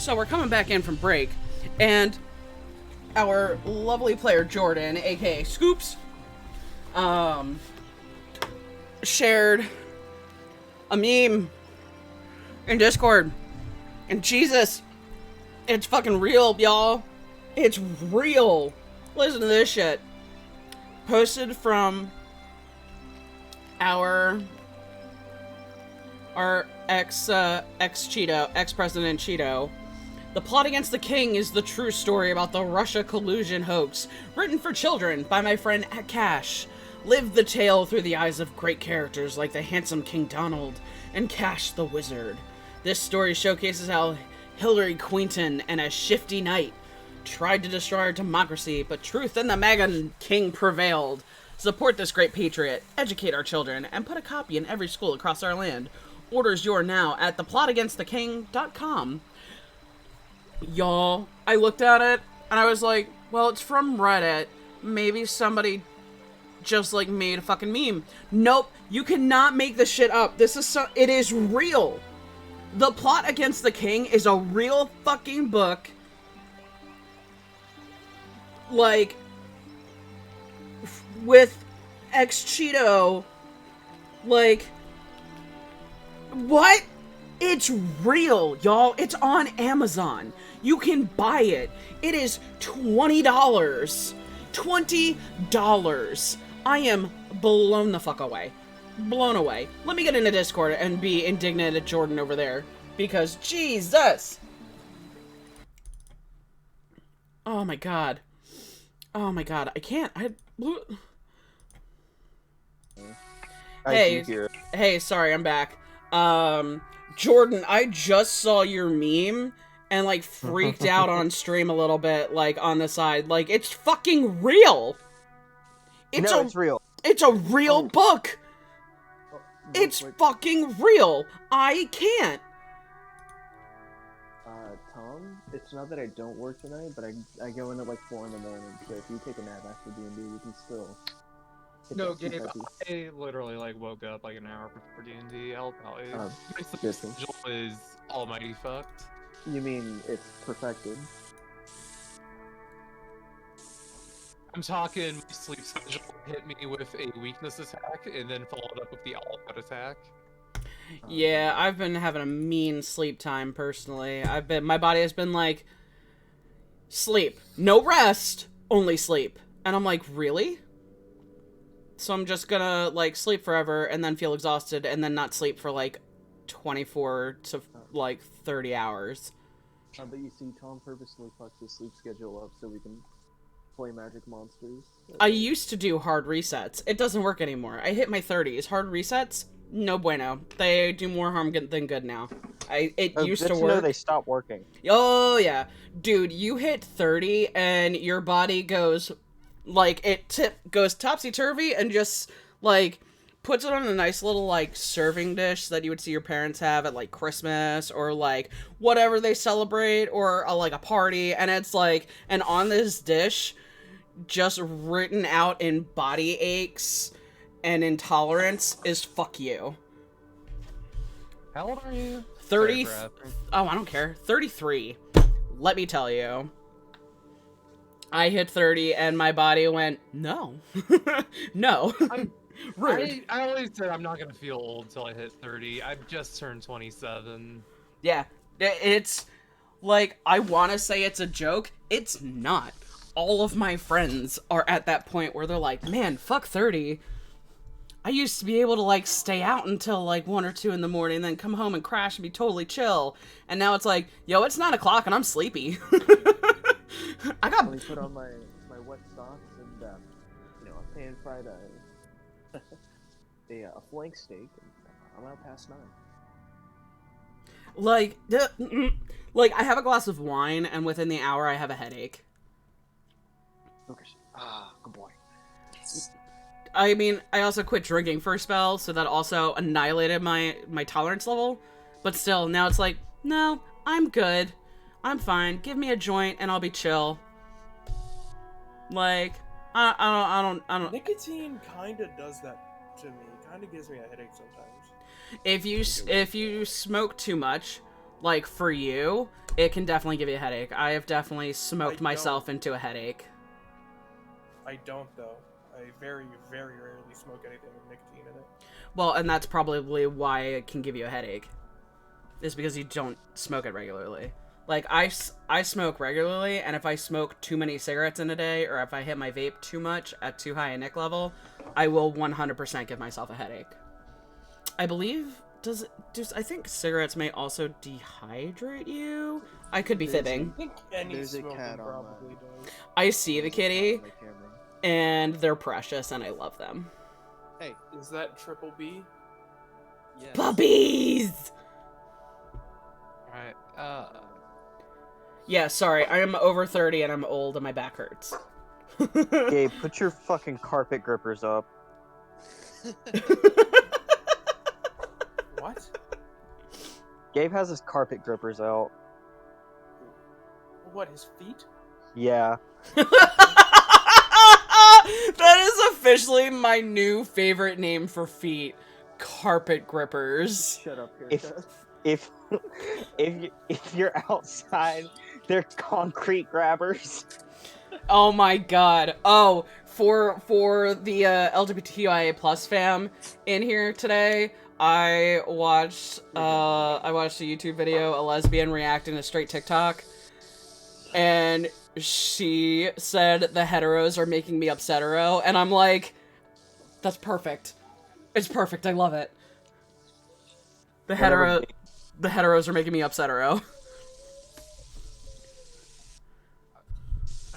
So we're coming back in from break, and our lovely player Jordan, aka Scoops, shared a meme in Discord. And Jesus, it's fucking real, y'all. It's real. Listen to this shit. Posted from our ex-president Cheeto. The Plot Against the King is the true story about the Russia collusion hoax, written for children by my friend Cash. Live the tale through the eyes of great characters like the handsome King Donald and Cash the Wizard. This story showcases how Hillary Clinton and a shifty knight tried to destroy our democracy, but truth and the MAGA king prevailed. Support this great patriot, educate our children, and put a copy in every school across our land. Orders your now at theplotaagainsttheking.com. Y'all, I looked at it, and I was like, well, it's from Reddit. Maybe somebody just, like, made a fucking meme. Nope, you cannot make this shit up. This is it is real. The Plot Against the King is a real fucking book. Like, with ex-Cheeto, like, what? It's real, y'all. It's on Amazon. You can buy it. It is $20. $20. I am blown the fuck away. Blown away. Let me get into Discord and be indignant at Jordan over there. Because, Jesus! Oh my god. Oh my god. I can't. Hey, sorry, I'm back. Jordan, I just saw your meme and, like, freaked out on stream a little bit, like, on the side. Like, it's fucking real! It's real. It's a real book! It's fucking real! I can't! Tom, it's not that I don't work tonight, but I go in at like 4 in the morning, so if you take a nap after D&D, we can still... No, Gabe, I literally, like, woke up, like, an hour before D&D. I'll probably... my sleep schedule is almighty fucked. You mean it's perfected? I'm talking, my sleep schedule hit me with a weakness attack, and then followed up with the all-out attack. Yeah, I've been having a mean sleep time, personally. My body has been like, sleep. No rest, only sleep. And I'm like, really? So I'm just gonna, like, sleep forever, and then feel exhausted, and then not sleep for, like, 24 to, like, 30 hours. But you see, Tom purposely fucked his sleep schedule up so we can play Magic Monsters. I used to do hard resets. It doesn't work anymore. I hit my 30s. Hard resets? No bueno. They do more harm than good now. It used to work. Know they stopped working. Oh, yeah. Dude, you hit 30, and your body goes... Like, goes topsy-turvy and just, like, puts it on a nice little, like, serving dish that you would see your parents have at, like, Christmas or, like, whatever they celebrate or, like, a party. And it's, like, and on this dish, just written out in body aches and intolerance is fuck you. How old are you? 30... Oh, I don't care. 33. Let me tell you. I hit 30 and my body went, no. No. Rude. I always said I'm not gonna feel old till I hit 30. I've just turned 27. Yeah. It's, like, I want to say it's a joke. It's not. All of my friends are at that point where they're like, man, fuck 30. I used to be able to, like, stay out until, like, 1 or 2 in the morning and then come home and crash and be totally chill. And now it's like, yo, it's 9 o'clock and I'm sleepy. I got... Let me put on my wet socks and, a pan-fried a flank steak, and I'm out past 9. Like, I have a glass of wine, and within the hour I have a headache. Okay. Good boy. I mean, I also quit drinking for a spell, so that also annihilated my tolerance level. But still, now it's like, no, I'm good. I'm fine. Give me a joint and I'll be chill. Like, I don't. Nicotine kinda does that to me. Kinda gives me a headache sometimes. If you smoke too much, like for you, it can definitely give you a headache. I have definitely smoked I myself into a headache. I don't though. I very, very rarely smoke anything with nicotine in it. Well, and that's probably why it can give you a headache. Is because you don't smoke it regularly. Like, I smoke regularly, and if I smoke too many cigarettes in a day, or if I hit my vape too much at too high a nic level, I will 100% give myself a headache. I believe, I think cigarettes may also dehydrate you? I could be fibbing. I think any There's a smoking cat on probably does. I see the kitty, My camera. and they're precious, and I love them. Hey, Is that Triple B? yes. Puppies! Alright, Yeah, sorry, I am over 30 and I'm old and my back hurts. Gabe, put your fucking carpet grippers up. What? Gabe has his carpet grippers out. What, his feet? Yeah. That is officially my new favorite name for feet. Carpet grippers. Shut up, here. If if you're outside, they're concrete grabbers. Oh my god. Oh, for the LGBTQIA plus fam in here today, I watched a YouTube video, a lesbian reacting to straight TikTok, and she said the heteros are making me upsetero, and I'm like, that's perfect. It's perfect. I love it. The heteros are making me upsetero.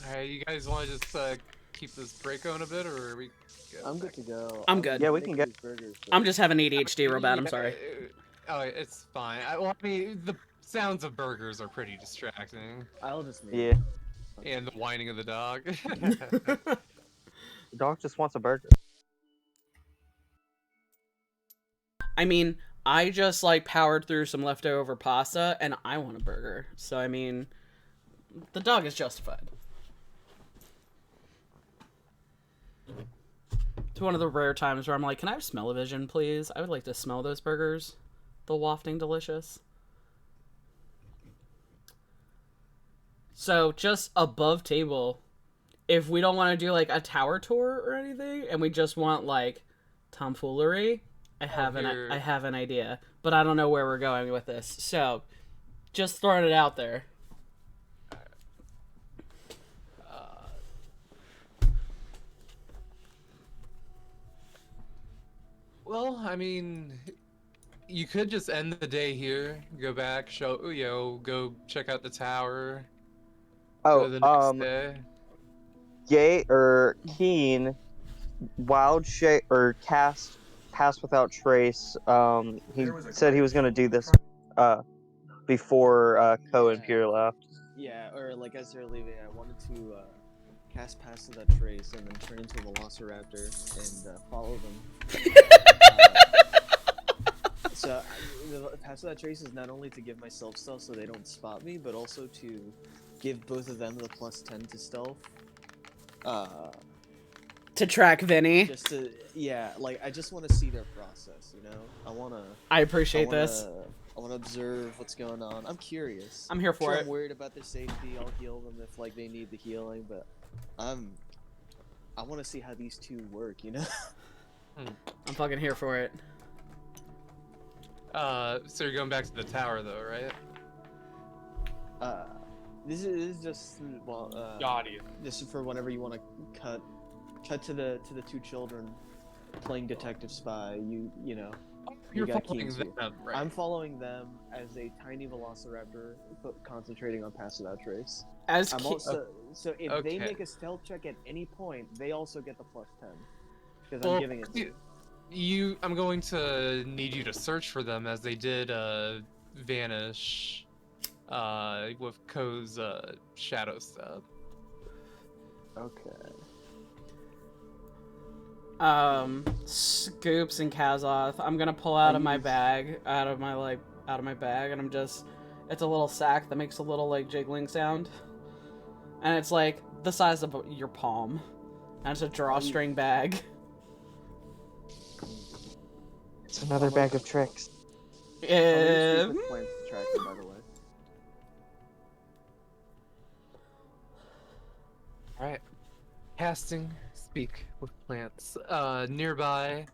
alright, you guys want to just keep this break going a bit, or are we good? I'm good to go. I'm good. Yeah, we can get. I'm just having ADHD real bad. I'm sorry. Oh, it's fine. I mean, the sounds of burgers are pretty distracting. I'll just leave. Yeah. And the whining of the dog. The dog just wants a burger. I mean, I just like powered through some leftover pasta and I want a burger. So, I mean, the dog is justified. It's one of the rare times where I'm like, can I have smell-o-vision, please? I would like to smell those burgers. The wafting delicious. So, just above table, if we don't want to do like a tower tour or anything, and we just want like tomfoolery, I have an idea, but I don't know where we're going with this. So, just throwing it out there. Well, I mean, you could just end the day here, go back, go check out the tower. Go the next day. Gay or Keen, wild shape or cast pass without trace. He said he was gonna do this before Ko and Pierre left. Yeah, or like as they're leaving, I wanted to cast Pass That Trace and then turn into a Velociraptor and follow them. So the Pass That Trace is not only to give myself stealth so they don't spot me, but also to give both of them the +10 to stealth. To track Vinny. Just to, yeah, like I just want to see their process, you know. I appreciate this. I want to observe what's going on. I'm curious. I'm here for it. I'm worried about their safety. I'll heal them if like they need the healing, but I want to see how these two work, you know. I'm fucking here for it. So you're going back to the tower though, right? This is just this is for whenever you want to cut to the two children playing detective spy. You know. You're got following Keens here. them, right? I'm following them as a tiny Velociraptor, concentrating on Pass Without Trace. As I'm also so if Okay. they make a stealth check at any point, they also get the +10 because I'm giving it. To them. I'm going to need you to search for them as they did vanish with Ko's shadow step. Okay. Scoops and Kazoth, I'm gonna pull out of my bag, out of my bag, and it's a little sack that makes a little like jiggling sound, and it's like the size of your palm, and it's a drawstring bag. It's another bag of tricks. Plans to track them, by the way. casting Speak with Plants. Nearby,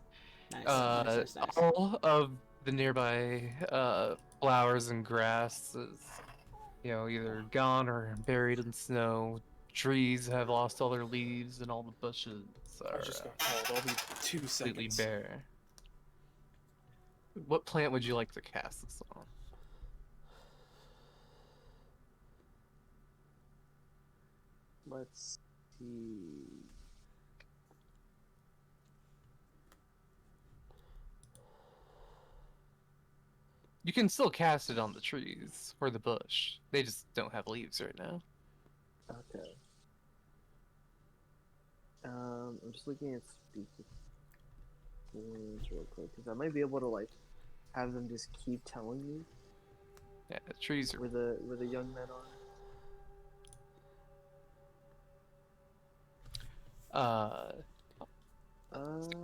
Nice, nice. all of the nearby flowers and grasses, either gone or buried in snow. Trees have lost all their leaves, and all the bushes I are just got called. I'll be 2 completely seconds. bare. What plant would you like to cast this on? Let's see. You can still cast it on the trees or the bush. They just don't have leaves right now. Okay. I'm just looking at Speak with Plants real quick, because I might be able to like have them just keep telling me Yeah, the trees are. where the young men are.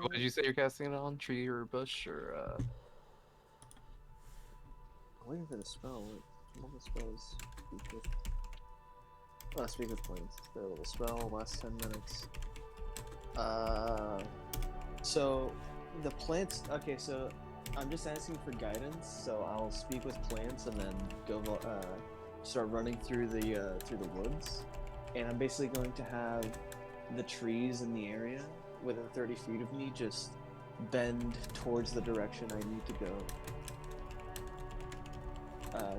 What did you say you're casting it on? Tree or bush or I'm waiting for the spell. All the spells. Speak with Plants. The little spell lasts 10 minutes. So the plants. Okay, so I'm just asking for guidance. So I'll speak with plants and then go start running through the woods, and I'm basically going to have the trees in the area within 30 feet of me just bend towards the direction I need to go.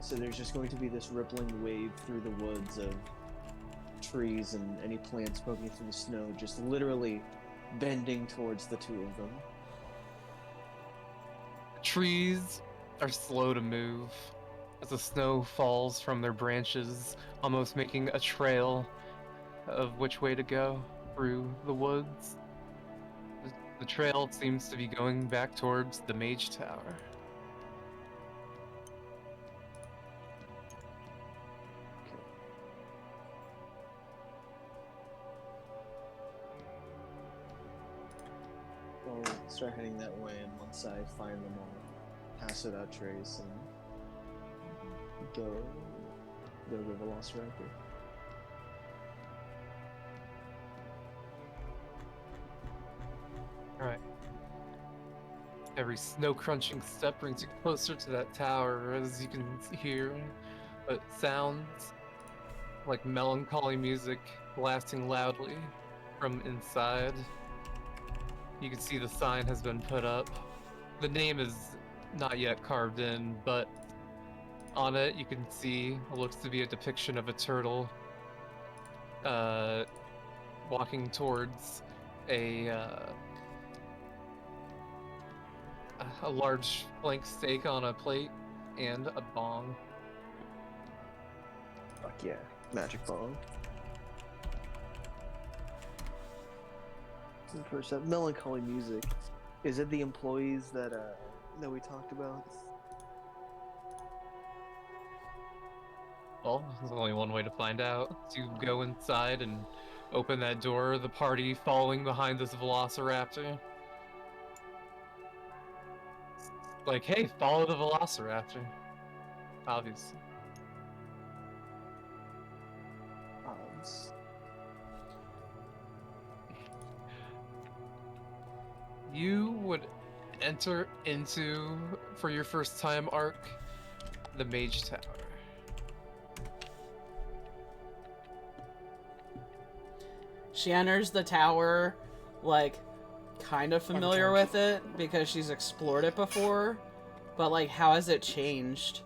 So there's just going to be this rippling wave through the woods of trees and any plants poking through the snow, just literally bending towards the two of them. trees are slow to move as the snow falls from their branches, almost making a trail of which way to go through the woods. The trail seems to be going back towards the Mage Tower. I'll start heading that way, and once I find them, I'll pass it out trace and go the Velociraptor. Alright. Every snow-crunching step brings you closer to that tower, as you can hear, but sounds like melancholy music blasting loudly from inside. You can see the sign has been put up. The name is not yet carved in, but on it you can see what looks to be a depiction of a turtle walking towards a large flank steak on a plate and a bong. Fuck yeah, magic bong. First up, melancholy music. Is it the employees that we talked about? Well, there's only one way to find out. To go inside and open that door, the party following behind this Velociraptor. Like, hey, follow the Velociraptor. Obviously. You would enter into, for your first time arc, the Mage Tower. She enters the tower, like, kind of familiar with it because she's explored it before, but, like, how has it changed?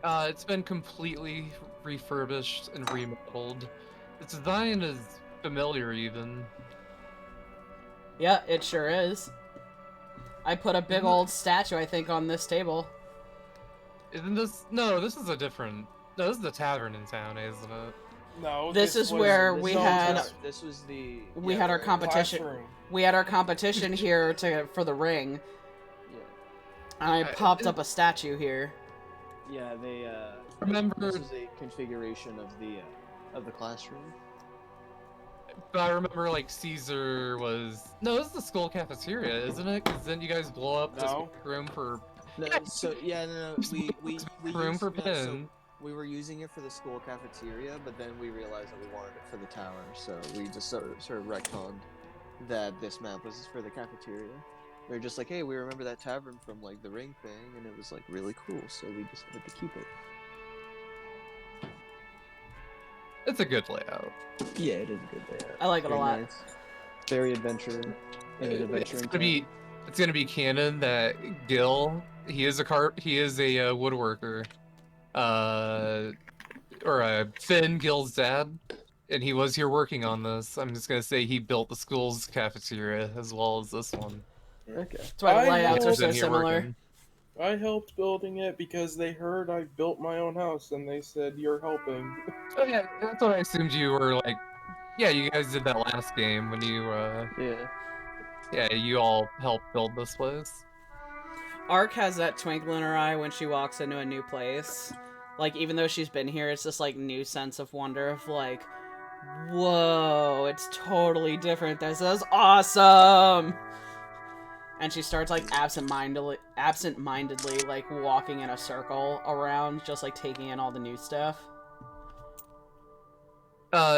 It's been completely refurbished and remodeled. Its design is familiar, even. Yeah, it sure is. I put a big old statue, I think, on this table. Isn't this... No, this is a different... No, this is the tavern in town, isn't it? No, this is where we had... This was the... We had our competition. Classroom. We had our competition here for the ring. Yeah. And I popped up a statue here. Yeah, they, Remember... This is a configuration of the classroom. But I remember, like, Caesar was... No, this is the school cafeteria, isn't it? Because then you guys blow up this room for... No, so, yeah, no, we room used, for no, Pin. we were using it for the school cafeteria, but then we realized that we wanted it for the tower, so we just sort of retconned that this map was for the cafeteria. We were just like, hey, we remember that tavern from like the ring thing, and it was like really cool, so we decided to keep it. It's a good layout. Yeah, it is a good layout. I like it a Very lot. nice. Very adventure in an adventuring town. It's gonna be canon that Gil, he is a woodworker, or Finn, Gil's dad, and he was here working on this. I'm just gonna say he built the school's cafeteria as well as this one. Okay. That's why the layouts are He's so been here similar. working. I helped building it because they heard I built my own house and they said you're helping. Oh yeah, that's what I assumed you were like. Yeah, you guys did that last game when you Yeah. you all helped build this place. Ark has that twinkle in her eye when she walks into a new place. Like, even though she's been here, it's this, like, new sense of wonder of, like, whoa, it's totally different. This is awesome! And she starts, like, absent-mindedly, like, walking in a circle around, just, like, taking in all the new stuff.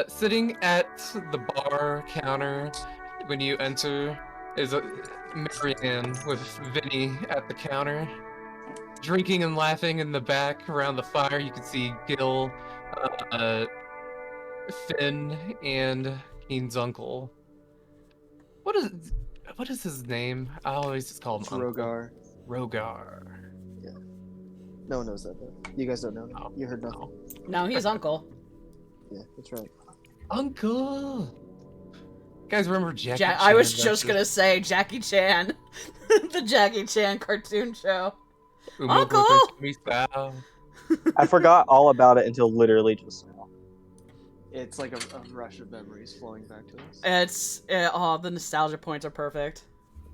Sitting at the bar counter when you enter is Marianne with Vinny at the counter. Drinking and laughing in the back around the fire, you can see Gil, Finn, and Keen's uncle. What is his name? I always just call him It's Uncle. Rogar. Rogar. Yeah. No one knows that though. You guys don't know. Oh, You heard nothing. No, he's Uncle. Yeah, that's right. Uncle. You guys remember Jackie? I was Chan just versus gonna say Jackie Chan. The Jackie Chan cartoon show. Uma Uncle! Versus Misao? I forgot all about it until literally just now. It's like a rush of memories flowing back to us. The nostalgia points are perfect.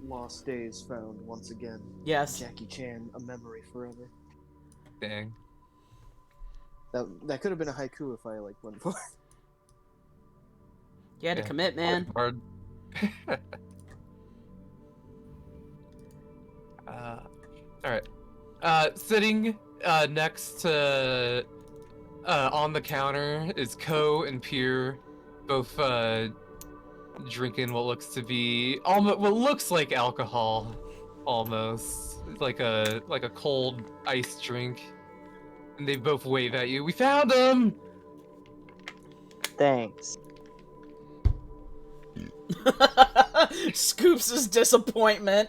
Lost days found once again. Yes. Jackie Chan, a memory forever. Dang. That could have been a haiku if I like went for it. You had to commit, man. Hard. Alright. Sitting next to on the counter is Ko and Pier, both drinking what looks to be what looks like alcohol, almost like a cold ice drink, and they both wave at you. We found him. Thanks. Scoops' disappointment.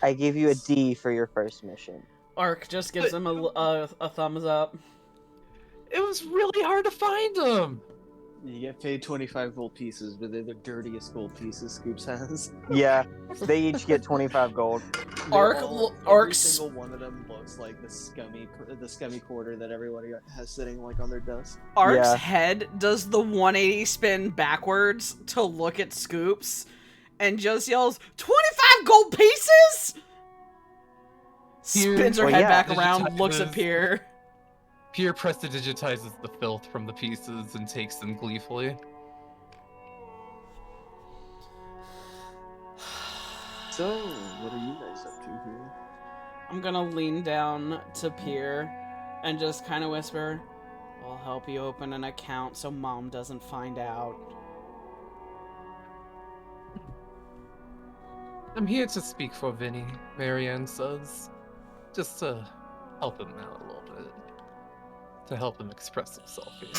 I gave you a D for your first mission. Ark just gives him a thumbs up. It was really hard to find him. You get paid 25 gold pieces, but they're the dirtiest gold pieces Scoops has. Yeah, they each get 25 gold. Every Ark's single one of them looks like the scummy quarter that everybody has sitting like on their desk. Ark's Yeah. head does the 180 spin backwards to look at Scoops and just yells, 25 gold pieces? Spins her Well, head yeah. back around, looks at Pier. Pier prestidigitizes the filth from the pieces and takes them gleefully. So, what are you guys up to here? I'm gonna lean down to Pier and just kind of whisper, I'll help you open an account so Mom doesn't find out. I'm here to speak for Vinny, Marianne says. Just to help him out a little bit. To help him express himself here.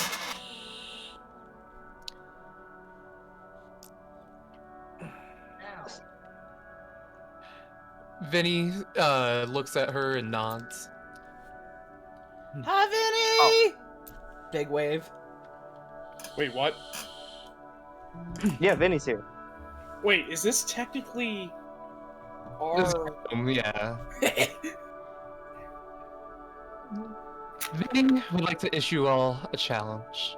Vinny looks at her and nods. Hi, Vinny! Big wave. Wait, what? Yeah, Vinny's here. Wait, is this technically our... Yeah. Vinny would like to issue all a challenge.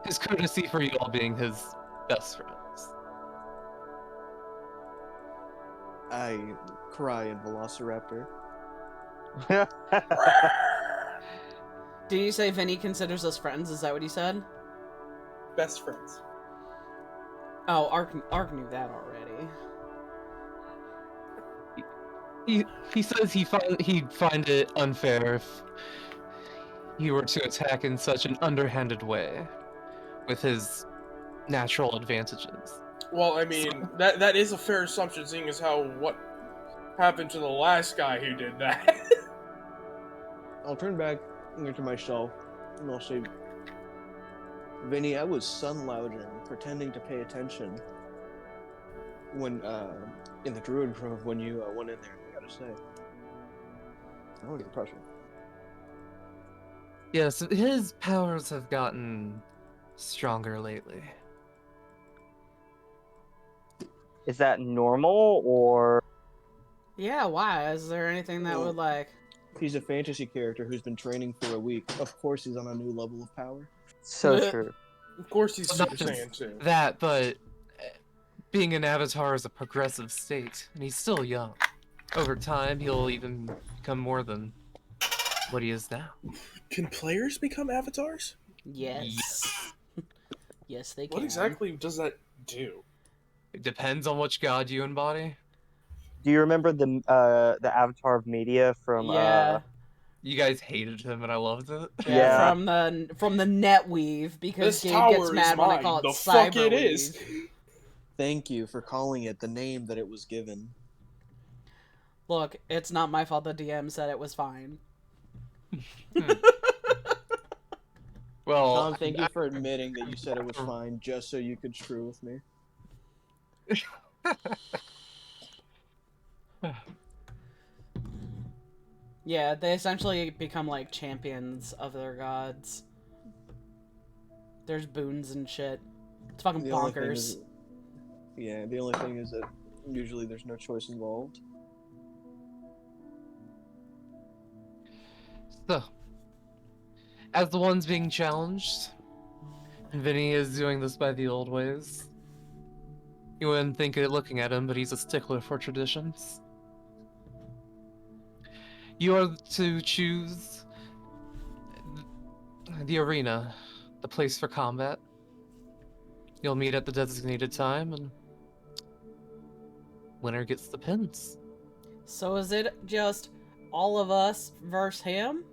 His courtesy for you all being his best friends. I cry in Velociraptor. Did you say Vinny considers us friends? Is that what he said? best friends? Oh, Ark knew that already. he says he'd find it unfair if he were to attack in such an underhanded way with his natural advantages. Well, I mean, that is a fair assumption, seeing as how what happened to the last guy who did that. I'll turn back into myself and I'll say, Vinny, I was sun lounging, pretending to pay attention when in the Druid Grove when you went in there. I gotta say, I don't get pressure. Yes, his powers have gotten stronger lately. Is that normal or? Yeah, why? Is there anything that would like? He's a fantasy character who's been training for a week. Of course, he's on a new level of power. So true. Of course, he's Well, Super not just Saiyan too. that, but being an avatar is a progressive state, and he's still young. Over time, he'll even become more than what he is now. Can players become avatars? Yes. Yes, they can. What exactly does that do? It depends on which god you embody. Do you remember the avatar of media from? Yeah. You guys hated him, and I loved it. Yeah. From the net weave because This Gabe tower gets is mad when I mine. call it The cyber fuck it is. weave. Thank you for calling it the name that it was given. Look, it's not my fault the DM said it was fine. Well, Tom, thank you for admitting that you said it was fine just so you could screw with me. Yeah, they essentially become like champions of their gods. There's boons and shit. It's fucking The only thing bonkers. is- yeah, the only thing is that usually there's no choice involved. So, as the ones being challenged, Vinny is doing this by the old ways. You wouldn't think it looking at him, but he's a stickler for traditions. You are to choose the arena, the place for combat. You'll meet at the designated time, and winner gets the pins. So is it just all of us versus him?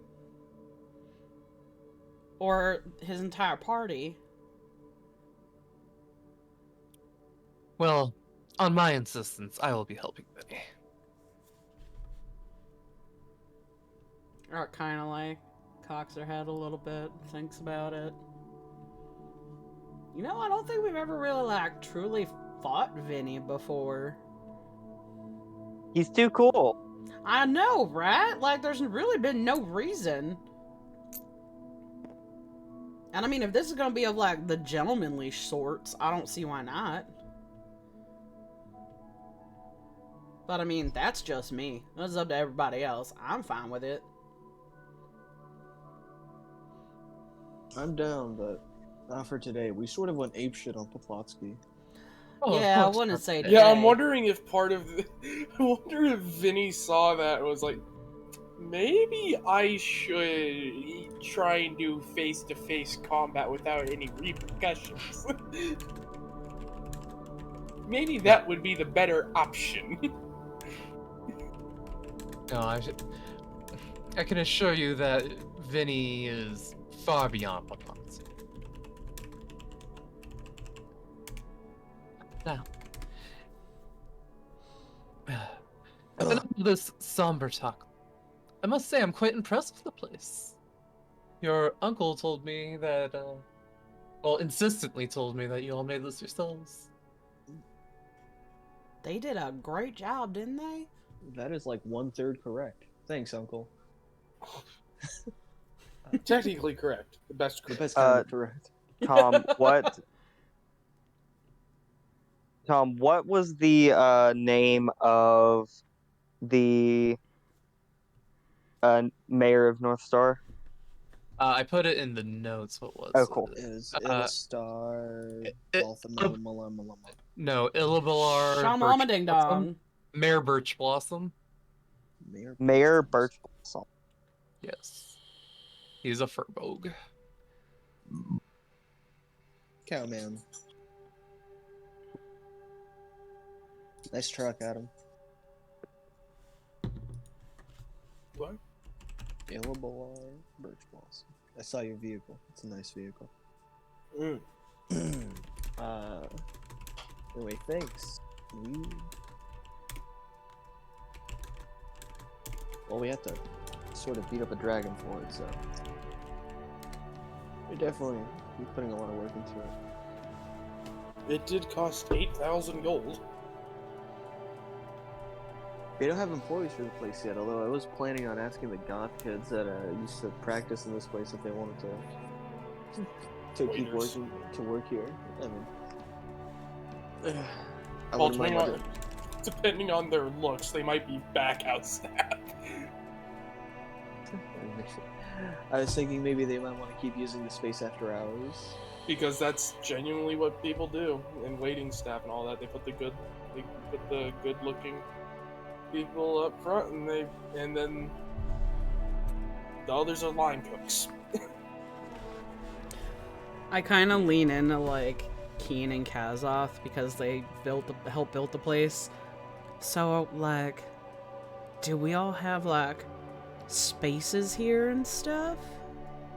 Or his entire party? Well, on my insistence, I will be helping Vinny. Or kind of like cocks her head a little bit, thinks about it. You know, I don't think we've ever really like truly fought Vinny before. He's too cool. I know, right? Like, there's really been no reason. And I mean, if this is gonna be of like the gentlemanly sorts, I don't see why not. But I mean, that's just me. That's up to everybody else. I'm fine with it. I'm down, but not for today. We sort of went apeshit on Poplotsky. Oh, of Yeah, I course wouldn't not. say Yeah, I'm today. wondering if part of the... I wonder if Vinny saw that and was like, maybe I should try and do face-to-face combat without any repercussions. Maybe that would be the better option. No, I can assure you that Vinny is far beyond what Poplotsky. Now, enough of this somber talk. I must say, I'm quite impressed with the place. Your uncle told me that, well, insistently told me that you all made this yourselves. They did a great job, didn't they? That is like 1/3 correct. Thanks, Uncle. Technically correct. The best The correct. best kind of correct. Tom, what? Tom, what was the name of the mayor of Northstar? I put it in the notes. What was Oh, cool. it? It is Uh, Illistar, it- Balthamar, No, Illabalar. Shama ding dong. Mayor Birch Blossom. Mayor Birch Blossom. Yes. He's a Furbolg. Cowman. Nice truck, Adam. what? Available are birch balls. I saw your vehicle. It's a nice vehicle. Mm. Anyway, thanks. We have to sort of beat up a dragon for it, so we definitely be putting a lot of work into it. It did cost 8,000 gold. We don't have employees for the place yet, although I was planning on asking the goth kids that used to practice in this place if they wanted to keep Waiters. working to work here. I mean, I Well, wouldn't mind depending on their looks, they might be back out staff. I was thinking maybe they might want to keep using the space after hours. Because that's genuinely what people do in waiting staff and all that. They put the good looking people up front, and then the others are line cooks. I kind of lean into like Keen and Kazoth because they helped build the place. So like, do we all have like spaces here and stuff?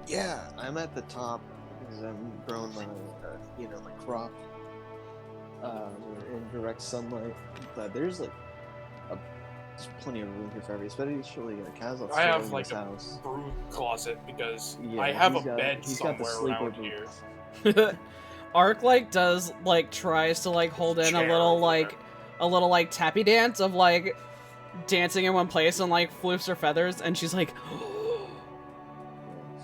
Yeah, I'm at the top because I'm growing my, my crop in direct sunlight. But there's plenty of room here for everybody, especially Kazoth's I have in like his a house. brood closet because Yeah, I have a he's got- bed he's got the somewhere around sleepover here. Ark like does like tries to like hold in a Chair little over like tappy dance of like dancing in one place and like floofs her feathers, and she's like,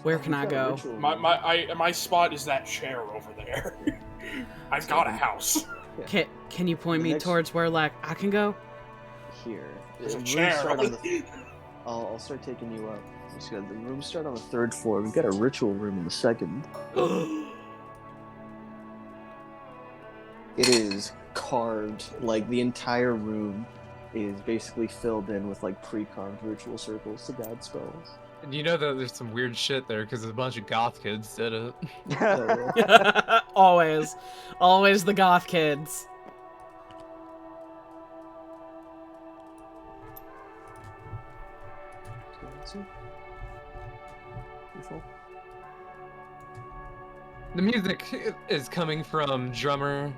where can I go? My spot is that chair over there. I've got a house. Can you point The me next- towards where like I can go? Here. There's a Rooms chair. start on the- I'll start taking you up. The rooms start on the 3rd floor. We've got a ritual room in the 2nd. It is carved, like the entire room is basically filled in with like pre-carved ritual circles to guide spells. And you know that there's some weird shit there because a bunch of goth kids did it. Always the goth kids. The music is coming from drummer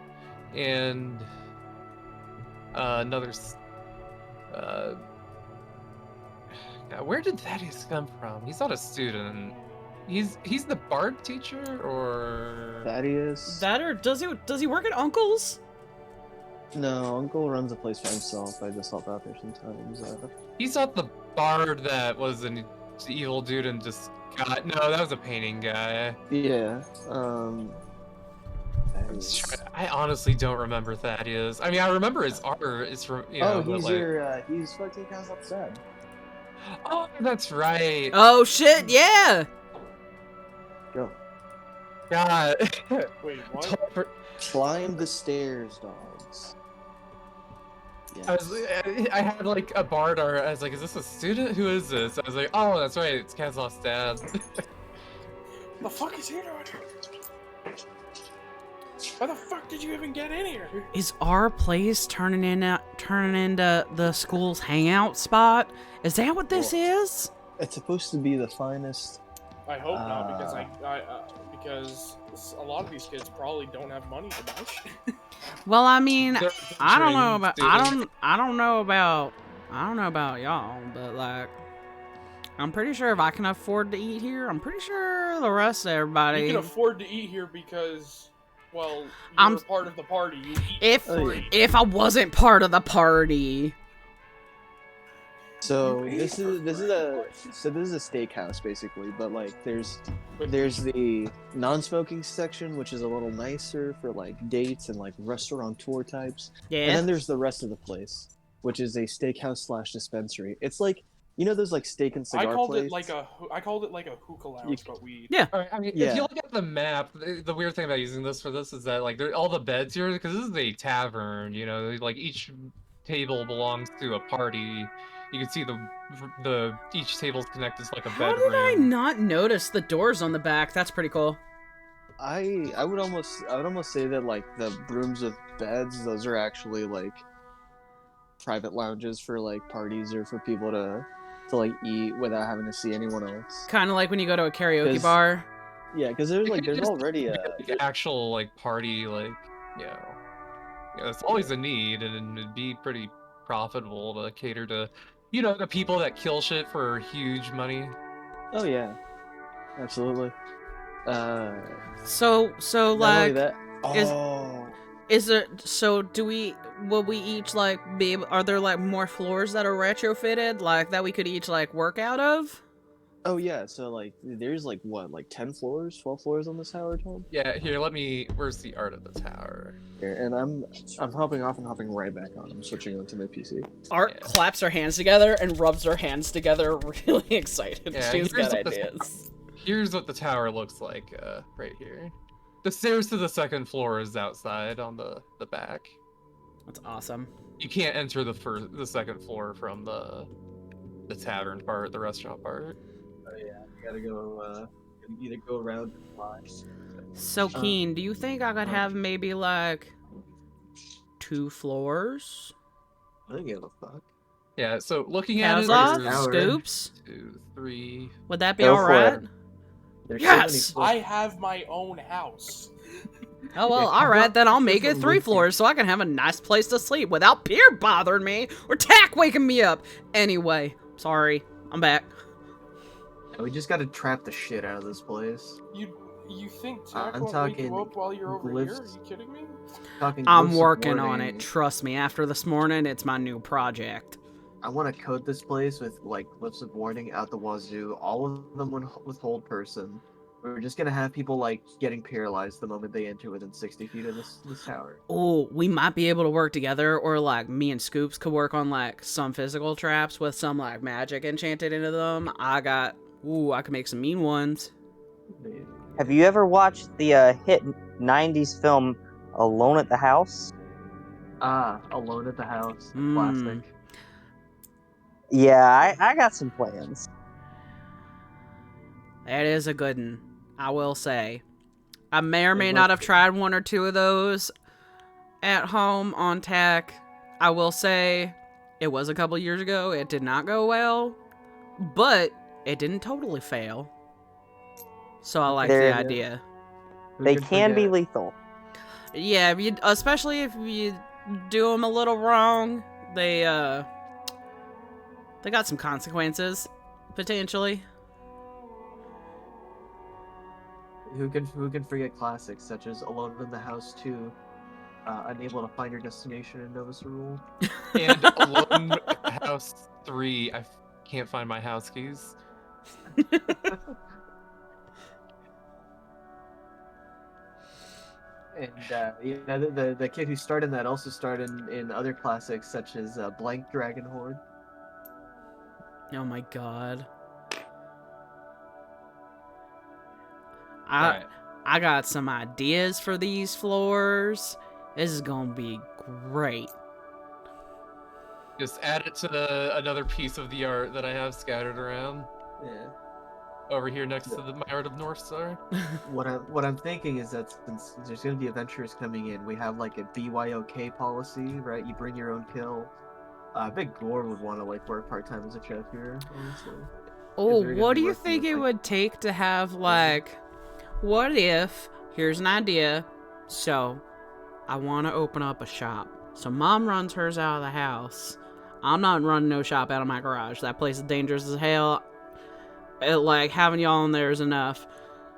and where did Thaddeus come from? He's not a student. He's the bard teacher, or Thaddeus? That or does he work at Uncle's? No, Uncle runs a place for himself. I just help out there sometimes. he's not the bard that was an evil dude and just got. No, that was a painting guy. Yeah. I honestly don't remember Thaddeus. I mean, I remember his art is from. You know, but, like... he's fucking Kazoth's dad. Oh, that's right. Oh shit, yeah. Go. God. Wait, what? Climb the stairs, dogs. I had like a bard art. I was like, is this a student? Who is this? I was like, oh, that's right. It's Kazoth's dad. The fuck is he doing here? How the fuck did you even get in here? Is our place turning into the school's hangout spot? Is that what this is? It's supposed to be the finest. I hope not, because because a lot of these kids probably don't have money to buy shit. Well, I mean, They're I don't know about students. I don't know about y'all, but like, I'm pretty sure if I can afford to eat here, I'm pretty sure the rest of everybody. You can afford to eat here because, well, I'm- you're part of the party. You eat for free. If I wasn't part of the party. So this is a steakhouse basically, but like there's the non-smoking section, which is a little nicer for like dates and like restaurateur types. And Yeah. then there's the rest of the place, which is a steakhouse / dispensary. It's like, you know those like steak and cigar I called places? it like a hookah lounge, but we. Yeah. Alright, I mean, Yeah. if you look at the map, the weird thing about using this for this is that like all the beds here, because this is a tavern, you know, like each table belongs to a party. You can see the each table's connected to like a How bedroom. did I not notice the doors on the back? That's pretty cool. I would almost say that like the rooms with beds, those are actually like private lounges for like parties or for people to to like eat without having to see anyone else. Kind of like when you go to a karaoke 'Cause- bar. Yeah, because there's It like could there's just already a be like, actual like party, like it's always a need, and it'd be pretty profitable to cater to, the people that kill shit for huge money. oh yeah, absolutely. So Not only like, that. is- Oh. is there? So will we each like be able? Are there like more floors that are retrofitted, like that we could each like work out of? Oh yeah, so like there's like what, like 10 floors, 12 floors on this tower, Tom? Yeah, here, where's the art of the tower? Here, and I'm hopping off and hopping right back on. I'm switching onto my PC. Art Yeah. claps her hands together and rubs her hands together, really excited. Yeah, She's here's got what the- ideas. Here's what the tower looks like, right here. The stairs to the second floor is outside on the back. That's awesome. You can't enter the second floor from the tavern part, the restaurant part. Oh yeah, you gotta go. Either go around and fly. So Keen, do you think I could have maybe like 2 floors? I don't give a fuck. Yeah, so looking at it, Kazza? there's Tower. Scoops? 2, 3. Would that be Go for alright? it. There's Yes! so many I have my own house. Oh well, Yeah, alright, then I'll make it Kazza 3 lives floors so I can have a nice place to sleep without Pierre bothering me or Tack waking me up. Anyway, sorry, I'm back. We just gotta trap the shit out of this place. You think Tack I'm won't wake you talking up while you're over here? Are glyphs. you kidding me? Talking I'm glyphs of working on it, warning. trust me. After this morning, it's my new project. I want to code this place with like glyphs of warning out the wazoo. All of them with hold person. We're just gonna have people like getting paralyzed the moment they enter within 60 feet of this tower. Oh, we might be able to work together, or like me and Scoops could work on like some physical traps with some like magic enchanted into them. I could make some mean ones. Have you ever watched the hit 90s film Alone at the House? Alone at the house. Hmm. Classic. Yeah, I got some plans. That is a good one, I will say. I may or may It not must have tried 1 or 2 of those at home on Tack. I will say it was a couple years ago. It did not go well, but it didn't totally fail. So I like the They're- idea. Who They could can be forget? lethal. Yeah, especially if you do them a little wrong, they got some consequences, potentially. Who can forget classics such as Alone in the House 2, Unable to Find Your Destination in Nova Schooooool. And Alone at the House 3, I can't find my house keys. And the kid who starred in that also starred in other classics such as Blank Dragon Horde. Oh my god. Alright. I got some ideas for these floors. This is gonna be great. Just add it to another piece of the art that I have scattered around Yeah. over here next to my art of Northstar. What I'm thinking is that since there's gonna be adventurers coming in, we have like a BYOK policy, right? You bring your own kill. Big Gore would want to like work part time as a chef here, honestly. Oh, they're gonna what be do you working think with, it like- would take to have, like, what if, here's an idea, so, I want to open up a shop. So Mom runs hers out of the house. I'm not running no shop out of my garage. That place is dangerous as hell. Like, having y'all in there is enough.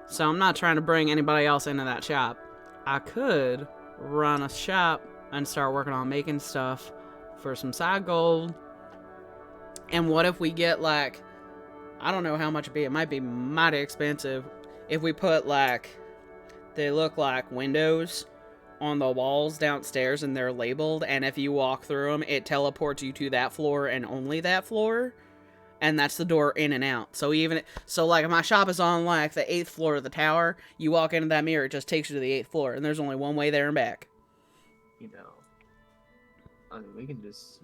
So I'm not trying to bring anybody else into that shop. I could run a shop and start working on making stuff for some side gold. And what if we get, like, I don't know how much it'd be. It might be mighty expensive. If we put, like, they look like windows on the walls downstairs and they're labeled. And if you walk through them, it teleports you to that floor and only that floor. And that's the door in and out. So like, if my shop is on, like, the 8th floor of the tower, you walk into that mirror, it just takes you to the 8th floor. And there's only one way there and back. You know, I mean, we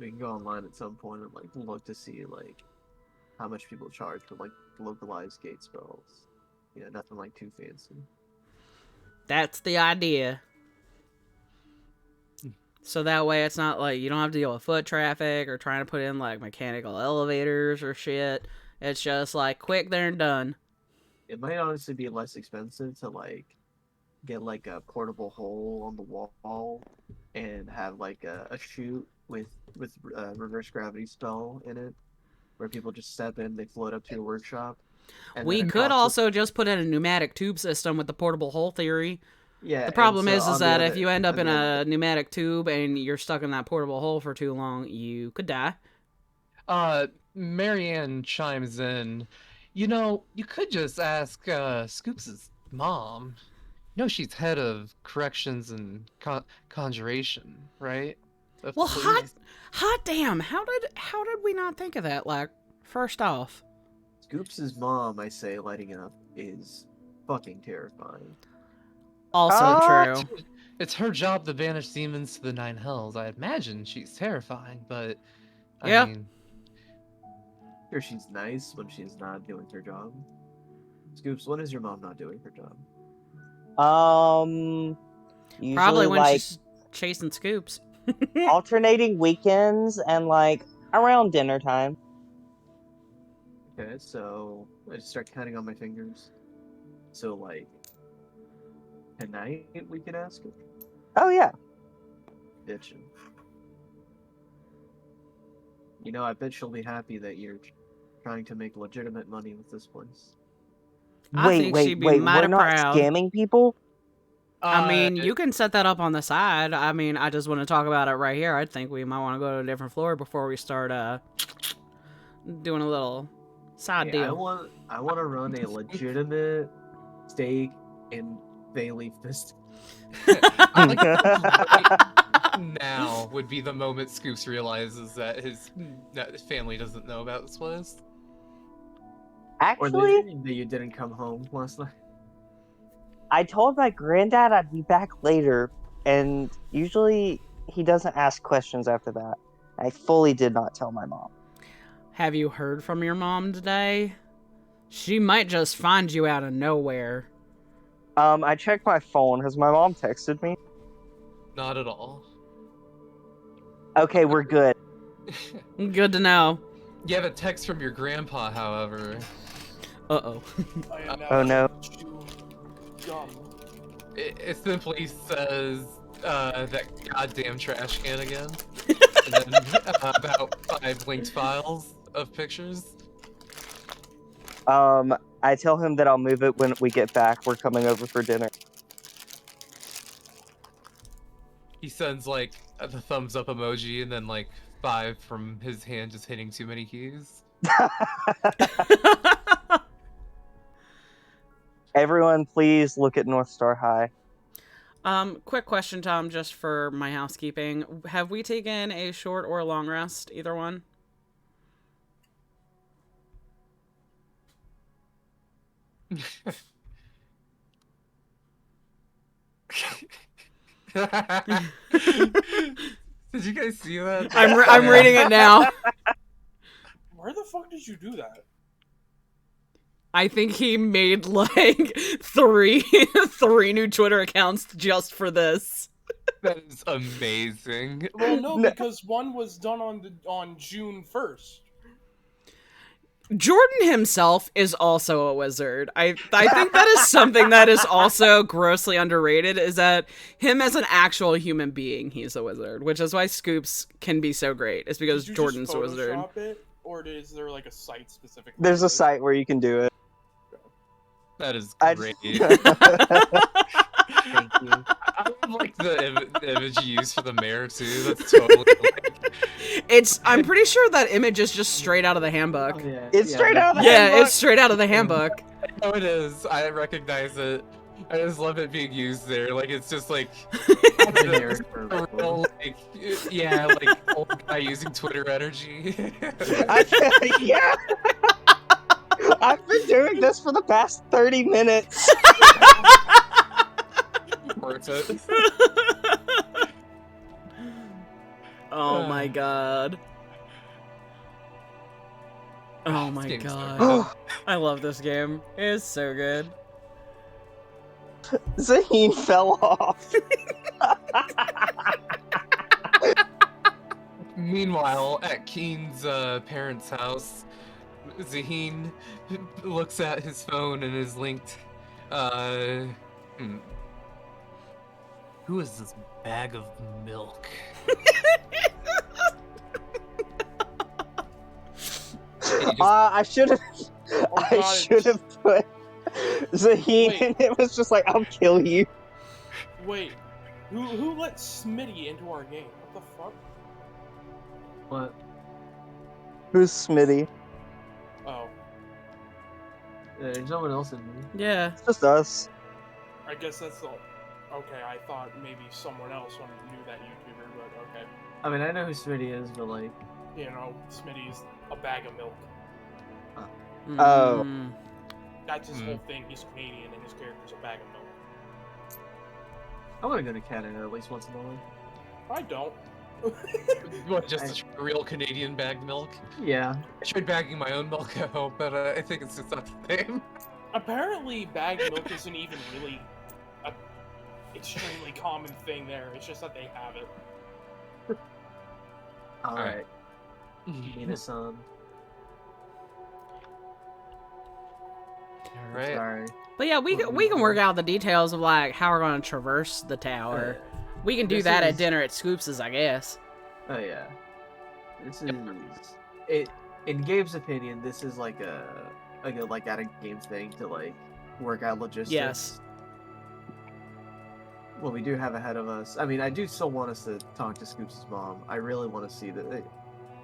can go online at some point and like look to see like how much people charge for like localized gate spells. You know, nothing like too fancy. That's the idea. So that way it's not like you don't have to deal with foot traffic or trying to put in like mechanical elevators or shit. It's just like quick there and done. It might honestly be less expensive to like get like a portable hole on the wall and have like a chute with reverse gravity spell in it, where people just step in, they float up to your workshop. And We then could across also just put in a pneumatic tube system with the portable hole theory. yeah. The problem and is so on the that other- if you end up on in the a other- pneumatic tube and you're stuck in that portable hole for too long, you could die. Marianne chimes in. You know, you could just ask Scoops' mom. You know, she's head of corrections and conjuration, right? Of Well, police. hot damn! How did we not think of that? Like, first off, Scoops' mom, I say, lighting up is fucking terrifying. also true. It's her job to banish demons to the Nine Hells. I imagine she's terrifying, but Yeah. I mean, Sure, she's nice when she's not doing her job. Scoops, when is your mom not doing her job? Usually Probably when like she's chasing Scoops. alternating weekends and like around dinner time. Okay, so I just start counting on my fingers. So like tonight we can ask her. Oh yeah. Bitchin'. You know, I bet she'll be happy that you're trying to make legitimate money with this place. I think she'd be mighty we're not proud. scamming people? I mean, you can set that up on the side. I mean, I just want to talk about it right here. I think we might want to go to a different floor before we start doing a little side Hey, deal. I want to run a legitimate steak and bay leaf fist. I like right now would be the moment Scoops realizes that his family doesn't know about this place. Or Actually, that you didn't come home last night. I told my granddad I'd be back later, and usually he doesn't ask questions after that. I fully did not tell my mom. Have you heard from your mom today? She might just find you out of nowhere. I checked my phone. Has my mom texted me? Not at all. Okay, we're good. Good to know. You have a text from your grandpa, however. Uh-oh. I am now Oh, no. Dumb. It simply says that goddamn trash can again. And then about 5 linked files of pictures. I tell him that I'll move it when we get back. We're coming over for dinner. He sends like the thumbs up emoji and then like 5 from his hand just hitting too many keys. Everyone, please look at Northstar High. Quick question, Tom, just for my housekeeping. Have we taken a short or a long rest? Either one? Did you guys see that? I'm reading it now. Where the fuck did you do that? I think he made like three new Twitter accounts just for this. That is amazing. Well, no, because one was done on June 1st. Jordan himself is also a wizard. I think that is something that is also grossly underrated, is that him as an actual human being, he's a wizard, which is why Scoops can be so great. It's because Did you Jordan's just a wizard. Photoshop it, or is there like a site specific? There's a site where you can do it. That is I- great. Thank you. I would like the image you use for the mayor too. That's totally like, I'm pretty sure that image is just straight out of the handbook. Oh, yeah, It's straight out of the Yeah, handbook. it's straight out of the handbook. oh, it is. I recognize it. I just love it being used there. Like it's just like Generic for a real, like yeah, like old guy using Twitter energy. Yeah. I've been doing this for the past 30 minutes. Worth it. Oh my god. Oh This my game's so god. good. I love this game. It's so good. Zaheen fell off. Meanwhile, at Keen's parents' house, Zaheen looks at his phone and is linked. Hmm. Who is this bag of milk? I should have. I God, should have put Zaheen, Wait. and it was just like, I'll kill you. Wait, who let Smitty into our game? What the fuck? What? Who's Smitty? Oh, There's no one else in here. Yeah. It's just us. I guess that's all. Okay, I thought maybe someone else knew that YouTuber, but okay. I mean, I know who Smitty is, but like, You know, Smitty's a bag of milk. Oh. Mm. That's his whole thing. He's Canadian and his character's a bag of milk. I want to go to Canada at least once in a while. I don't. What, just a real Canadian bagged milk? Yeah. I tried bagging my own milk at home, but I think it's just not the same. Apparently, bagged milk isn't even really a extremely common thing there. It's just that they have it. All right. Mina-san. Alright. Sorry. But yeah, we can work out the details of like how we're gonna traverse the tower. We can do This that at is- dinner at Scoops's, I guess. Oh yeah. This is it. In Gabe's opinion, this is like a like at a game thing to like work out logistics. Yes. What we do have ahead of us. I mean, I do still want us to talk to Scoops' mom. I really want to see that.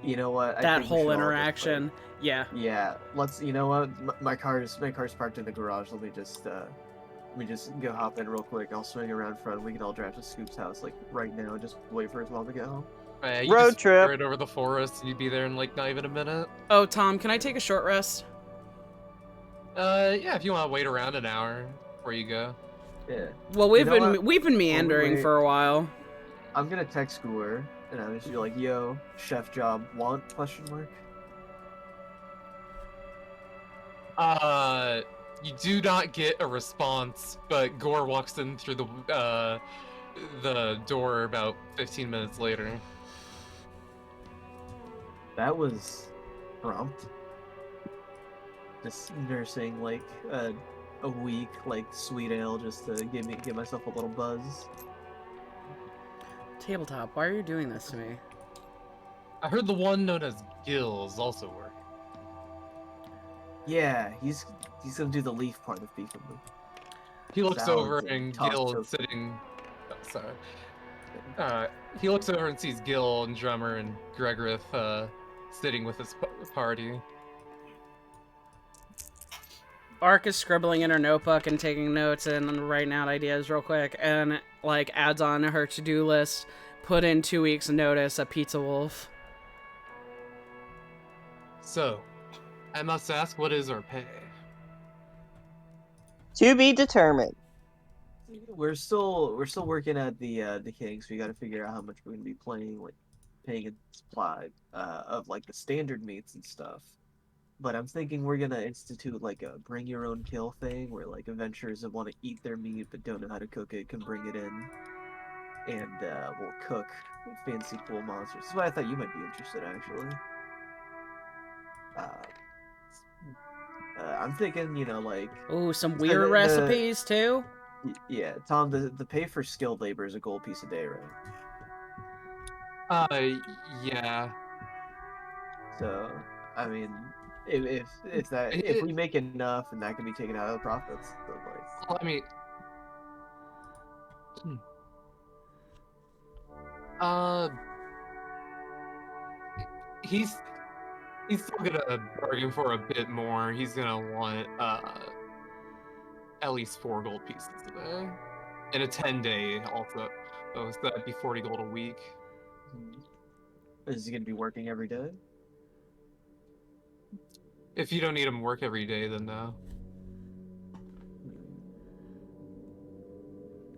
You know what? I That think we whole should all just, interaction. like, Yeah. yeah. Let's. You know what? My car's parked in the garage. Let me just go hop in real quick. I'll swing around front. We can all drive to Scoop's house like right now. And just wait for his mom to get home. You Road just trip. Right over the forest, and you'd be there in like not even a minute. Oh, Tom, can I take a short rest? Yeah, if you want to wait around an hour before you go. Yeah. Well, we've know been what? we've been meandering wait. for a while. I'm gonna text Schooler and I'm just be like, "Yo, chef job want?" ? You do not get a response, but Gore walks in through the door about 15 minutes later. That was prompt. Just nursing like a week like sweet ale just to give myself a little buzz. Tabletop, why are you doing this to me? I heard the one known as Gills also work. Yeah, he's gonna do the leaf part of beefing them. He looks Salads over and and tossed Gil tofu. sitting. Oh, sorry. He looks over and sees Gil and Drummer and Gregorith sitting with his party. Ark is scribbling in her notebook and taking notes and writing out ideas real quick, and like adds on her to-do list. Put in 2 weeks' notice at Pizza Wolf. So, I must ask, what is our pay? To be determined. We're still working at the Kings. We got to figure out how much we're gonna be paying in supply of like the standard meats and stuff. But I'm thinking we're gonna institute like a bring your own kill thing, where like adventurers that want to eat their meat but don't know how to cook it can bring it in, and we'll cook fancy cool monsters. This is why I thought you might be interested, actually. I'm thinking, like Ooh, some So weird the- recipes too. yeah, Tom. The pay for skilled labor is a gold piece a day, right? Yeah. So, I mean, if we make enough and that can be taken out of the profits, then like, Well, I mean, he's still gonna bargain for a bit more. He's gonna want at least 4 gold pieces a day, and a 10-day also. So that'd be 40 gold a week. is he gonna be working every day? If you don't need him to work every day, then no.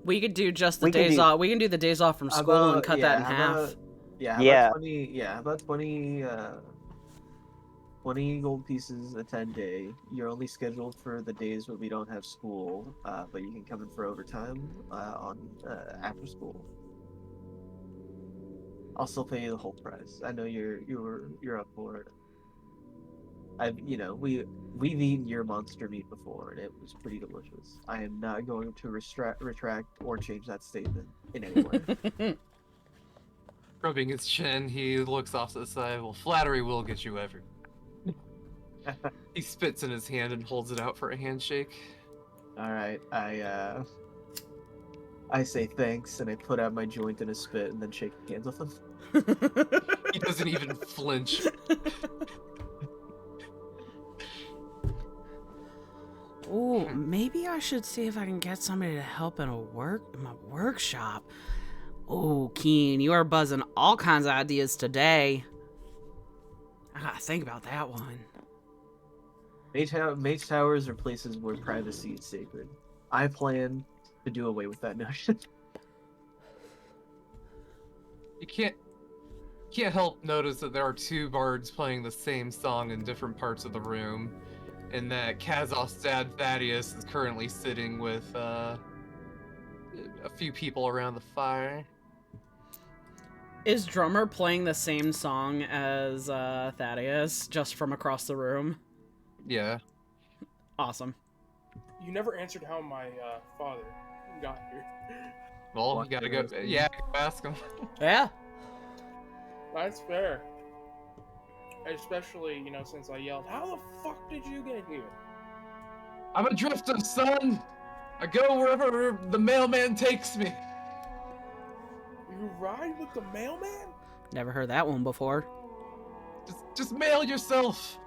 We could do just the We can days do- off. We can do the days off from How school and about- cut yeah, that in how half. about- how Yeah. about 20? Yeah, how about 20? 20 gold pieces a 10-day. You're only scheduled for the days when we don't have school, but you can come in for overtime on after school. I'll still pay you the whole price. I know you're up for it. We've eaten your monster meat before, and it was pretty delicious. I am not going to retract or change that statement in any way. Rubbing his chin, he looks off to the side. Well, flattery will get you every. He spits in his hand and holds it out for a handshake. All right, I say thanks, and I put out my joint in a spit, and then shake hands with him. He doesn't even flinch. Ooh, maybe I should see if I can get somebody to help in my workshop. Ooh, Keen, you are buzzing all kinds of ideas today. I gotta think about that one. Mage towers are places where privacy is sacred. I plan to do away with that notion. You can't help notice that there are two bards playing the same song in different parts of the room, and that Kazoth's dad Thaddeus is currently sitting with a few people around the fire. Is Drummer playing the same song as Thaddeus, just from across the room? Yeah. Awesome. You never answered how my father got here. Well, you gotta go. Yeah, go ask him. Yeah. That's fair. Especially, since I yelled, "How the fuck did you get here?" I'm a drifter, son. I go wherever the mailman takes me. You ride with the mailman? Never heard that one before. Just mail yourself.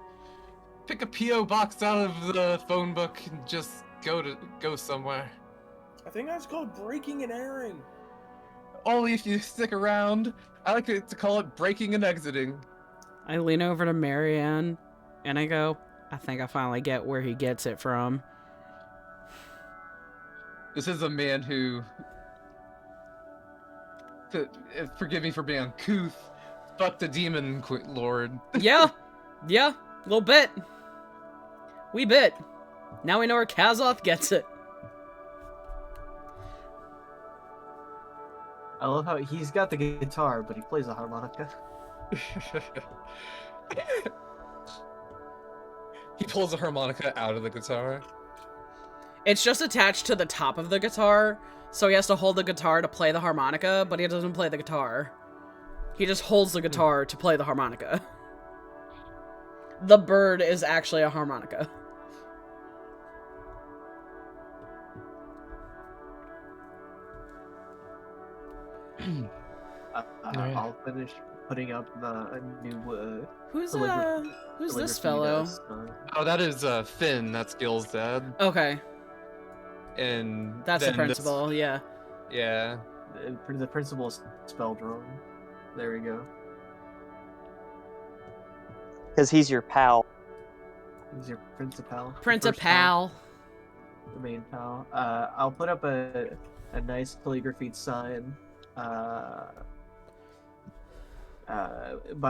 Pick a PO box out of the phone book and just go somewhere. I think that's called breaking and entering. Only if you stick around. I like to call it breaking and exiting. I lean over to Marianne, and I go, I think I finally get where he gets it from. This is a man who, forgive me for being uncouth, fucked the demon lord. Yeah, a little bit. Wee bit. Now we know where Kazoth gets it. I love how he's got the guitar, but he plays the harmonica. He pulls a harmonica out of the guitar. It's just attached to the top of the guitar, so he has to hold the guitar to play the harmonica, but he doesn't play the guitar. He just holds the guitar to play the harmonica. The bird is actually a harmonica. I'll finish putting up a new. Who's deliver this for you fellow? guys, Oh, that is Finn. That's Gil's dad. Okay, And that's the then this- principal. Yeah. Yeah. The principal's spelled wrong. There we go. Because he's your pal. He's your principal. the first Principal. pal, The main pal. I'll put up a nice calligraphied sign by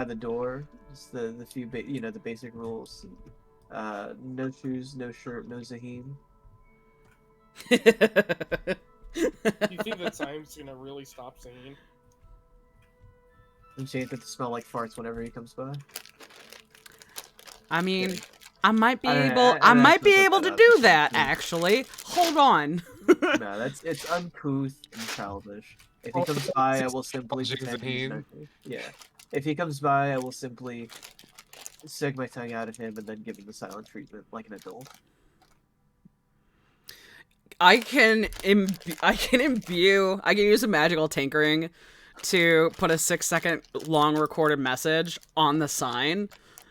the door. Just the few the basic rules. No shoes, no shirt, no Zaheen. Do you think that sign's gonna really stop singing? Enchanted to smell like farts whenever he comes by. I mean, I might be I- able. I- I I might be actually able looked to that do up. that. Actually, hold on. No, it's uncouth and childish. If he comes by, I will simply Jig's pretend he's Zaheen. not- Yeah. If he comes by, I will simply stick my tongue out at him and then give him the silent treatment like an adult. I can use a magical tinkering to put a 6-second long recorded message on the sign.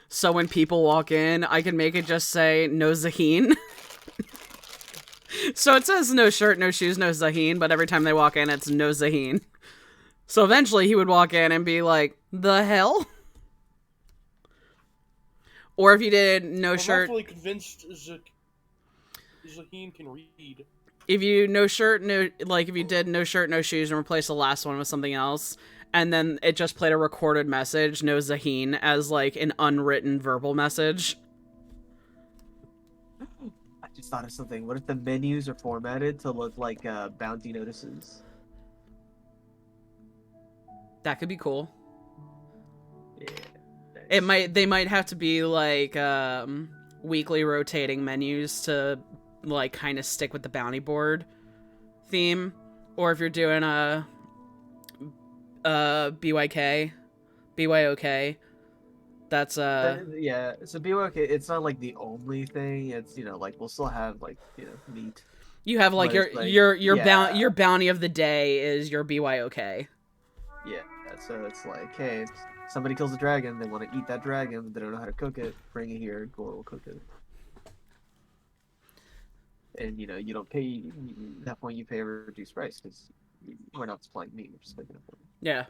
So when people walk in, I can make it just say no Zaheen. So it says no shirt, no shoes, no Zaheen, but every time they walk in, it's no Zaheen. So eventually he would walk in and be like, the hell? Or if you did no I'm shirt, awfully convinced Zaheen can read. if you no shirt, no, like if you did no shirt, no shoes and replace the last one with something else, and then it just played a recorded message, no Zaheen, as like an unwritten verbal message. I just thought of something. What if the menus are formatted to look like bounty notices? That could be cool. They might have to be like weekly rotating menus to like kind of stick with the bounty board theme, or if you're doing a BYOK, that's Yeah, so BYK, it's not like the only thing. It's like we'll still have like meat, you have like but it's like yeah, your bounty of the day is your BYOK. yeah. So it's like, hey, somebody kills a dragon, they want to eat that dragon, but they don't know how to cook it. Bring it here, Gore will cook it. And you don't pay at that point. You pay a reduced price because we're not supplying meat; we're just cooking it for you. Yeah.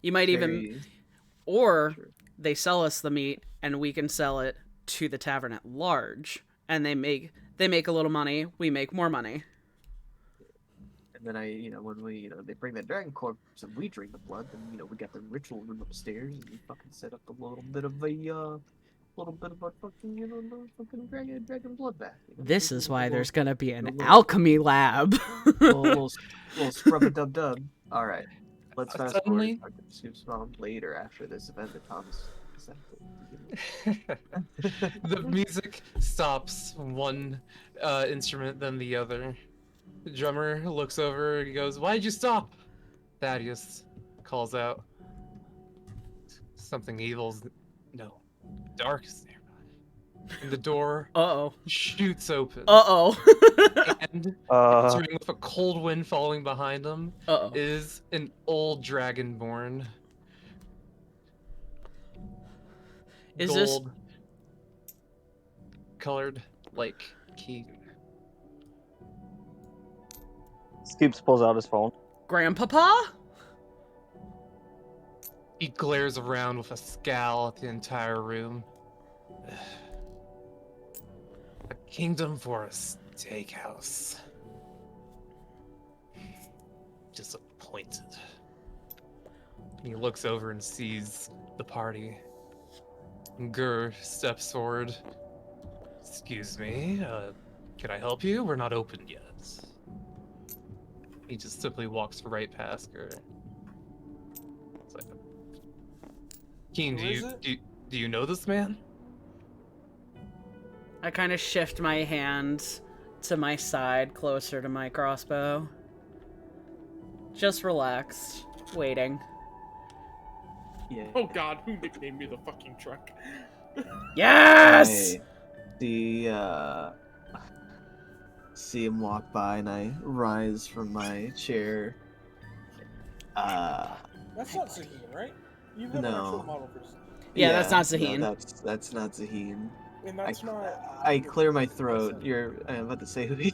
You might Very or true. they sell us the meat and we can sell it to the tavern at large, and they make a little money, we make more money. And then when we, they bring that dragon corpse and we drink the blood, then we got the ritual room upstairs and we fucking set up a little bit of a fucking the fucking dragon blood bath. This is why there's little, gonna be an little, alchemy lab. little scrub a dub dub. All right, let's fast Suddenly- forward to Scoop's mom later after this event that Thomas. The music stops one instrument then the other. The drummer looks over and goes, "Why'd you stop?" Thaddeus calls out, "Something evil's no, dark is nearby." And the door Uh-oh. shoots open. Uh-oh. And Uh, turning with a cold wind falling behind them Uh-oh. is an old dragonborn. Is Gold colored like Keegan. Scoops pulls out his phone. Grandpapa? He glares around with a scowl at the entire room. A kingdom for a steakhouse. Disappointed. He looks over and sees the party. Gur steps forward. "Excuse me, can I help you? We're not open yet." He just simply walks right past Gur. It's like, Keen, Who is it? do you know this man? I kind of shift my hand to my side, closer to my crossbow. Just relaxed, waiting. Yeah. Oh god, who nicknamed me the fucking truck? Yes! I see him walk by, and I rise from my chair. That's not Zaheen, right? You've never No. actual model person. Yeah, that's not Zaheen. No, that's not Zaheen. And that's not. I clear my throat. I'm about to say who he.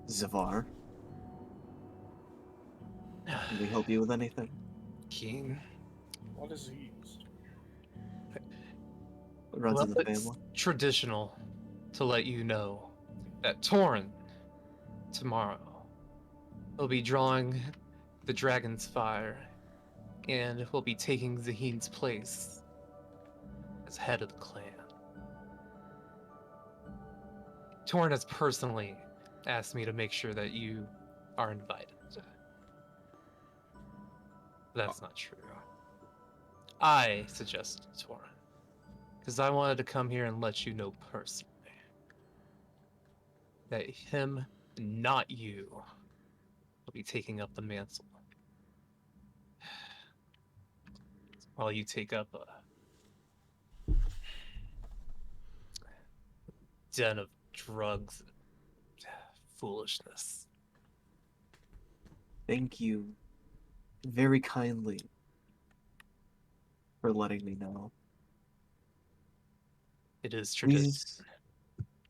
Zavar. Can we help you with anything? Keen. What is he use? It runs in the It's family. traditional to let you know that Torin, tomorrow, will be drawing the dragon's fire and will be taking Zaheen's place as head of the clan. Torin has personally asked me to make sure that you are invited. That's not true. I suggested Torin, because I wanted to come here and let you know personally that him, not you, will be taking up the mantle. While you take up a den of drugs and foolishness. Thank you very kindly for letting me know. It is tradition.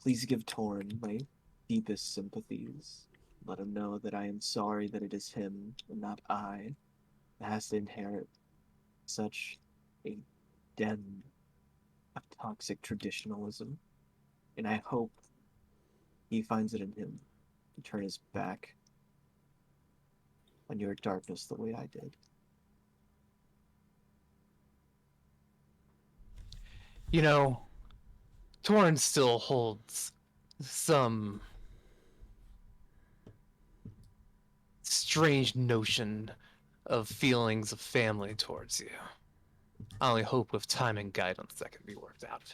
Please give Torn my deepest sympathies. Let him know that I am sorry that it is him and not I that has to inherit such a den of toxic traditionalism. And I hope he finds it in him to turn his back on your darkness the way I did. You know, Torn still holds some strange notion of feelings of family towards you. I only hope with time and guidance that can be worked out.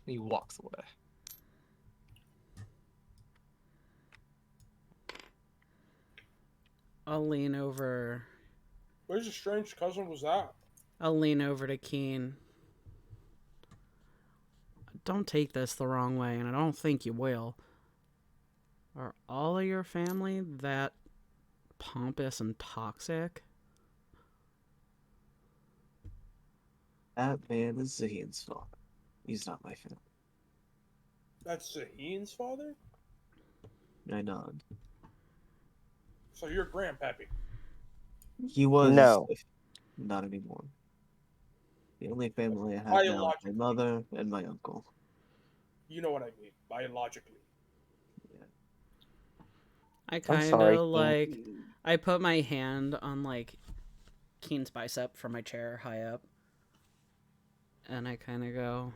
He walks away. I'll lean over. Where's a strange cousin was that? I'll lean over to Keen. Don't take this the wrong way, and I don't think you will. Are all of your family that pompous and toxic? That man is Zahin's father. He's not my family. That's Zaheen's father? I nod. So you're grandpappy. He was. No. Not anymore. The only family I have now is my Biologically. mother and my uncle. You know what I mean, biologically. I I'm sorry, kind of Keen. like. I put my hand on like Keen's bicep from my chair high up, and I kind of go,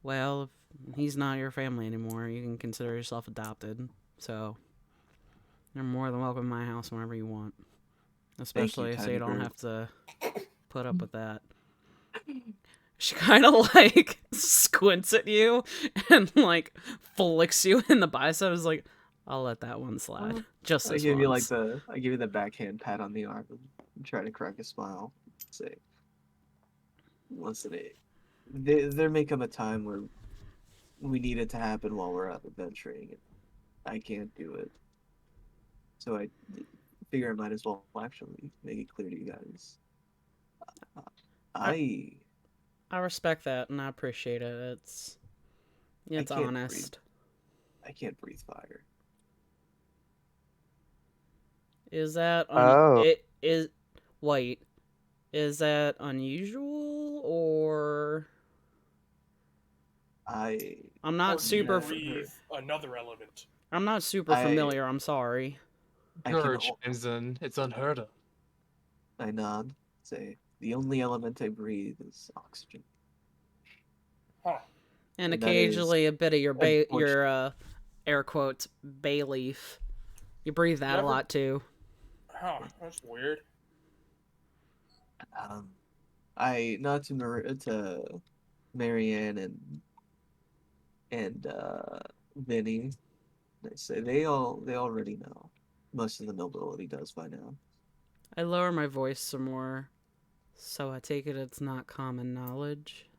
"Well, if he's not your family anymore, you can consider yourself adopted. So you're more than welcome in my house whenever you want, especially so you don't have to put up with that." She kind of like squints at you and like flicks you in the bicep. Is like, I'll let that one slide. Just I this give once. I give you the backhand pat on the arm and try to crack a smile. Say, listen, there may come a time where we need it to happen while we're out adventuring, and I can't do it. So I figure I might as well actually make it clear to you guys. I respect that and I appreciate it. It's can't honest. I can't breathe fire. Is that Oh. wait, is that unusual or I'm not Or super do you breathe another element. I'm not super familiar. I'm sorry. I can Courage, Crimson. It's unheard of. I nod. Say, the only element I breathe is oxygen. Huh. And And that is occasionally a bit of your unfortunate. air quotes bay leaf. You breathe that a Never- lot too. Huh, that's weird. I not to Marianne and Vinny. They say they already know. Most of the nobility does by now. I lower my voice some more. So I take it it's not common knowledge.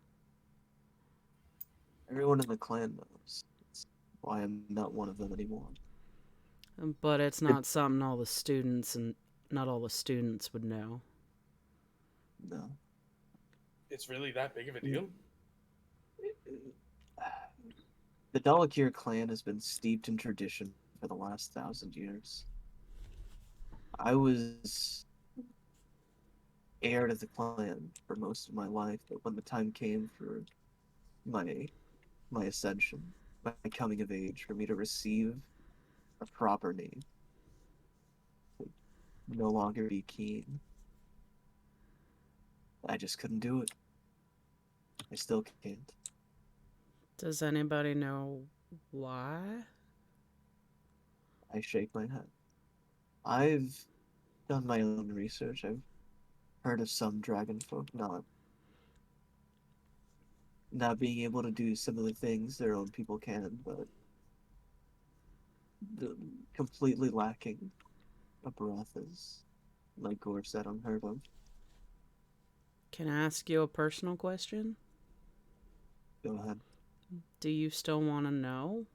Everyone in the clan knows. That's why I'm not one of them anymore. But it's not something not all the students would know. No. It's really that big of a deal? The Dalakir clan has been steeped in tradition for the last 1,000 years. I was heir to the clan for most of my life, but when the time came for my ascension, my coming of age, for me to receive a proper name, no longer be Keen, I just couldn't do it. I still can't. Does anybody know why? I shake my head. I've done my own research. I've heard of some dragon folk not being able to do some of the things their own people can, but completely lacking a breath is, like Gore said, unheard of. Can I ask you a personal question? Go ahead. Do you still want to know?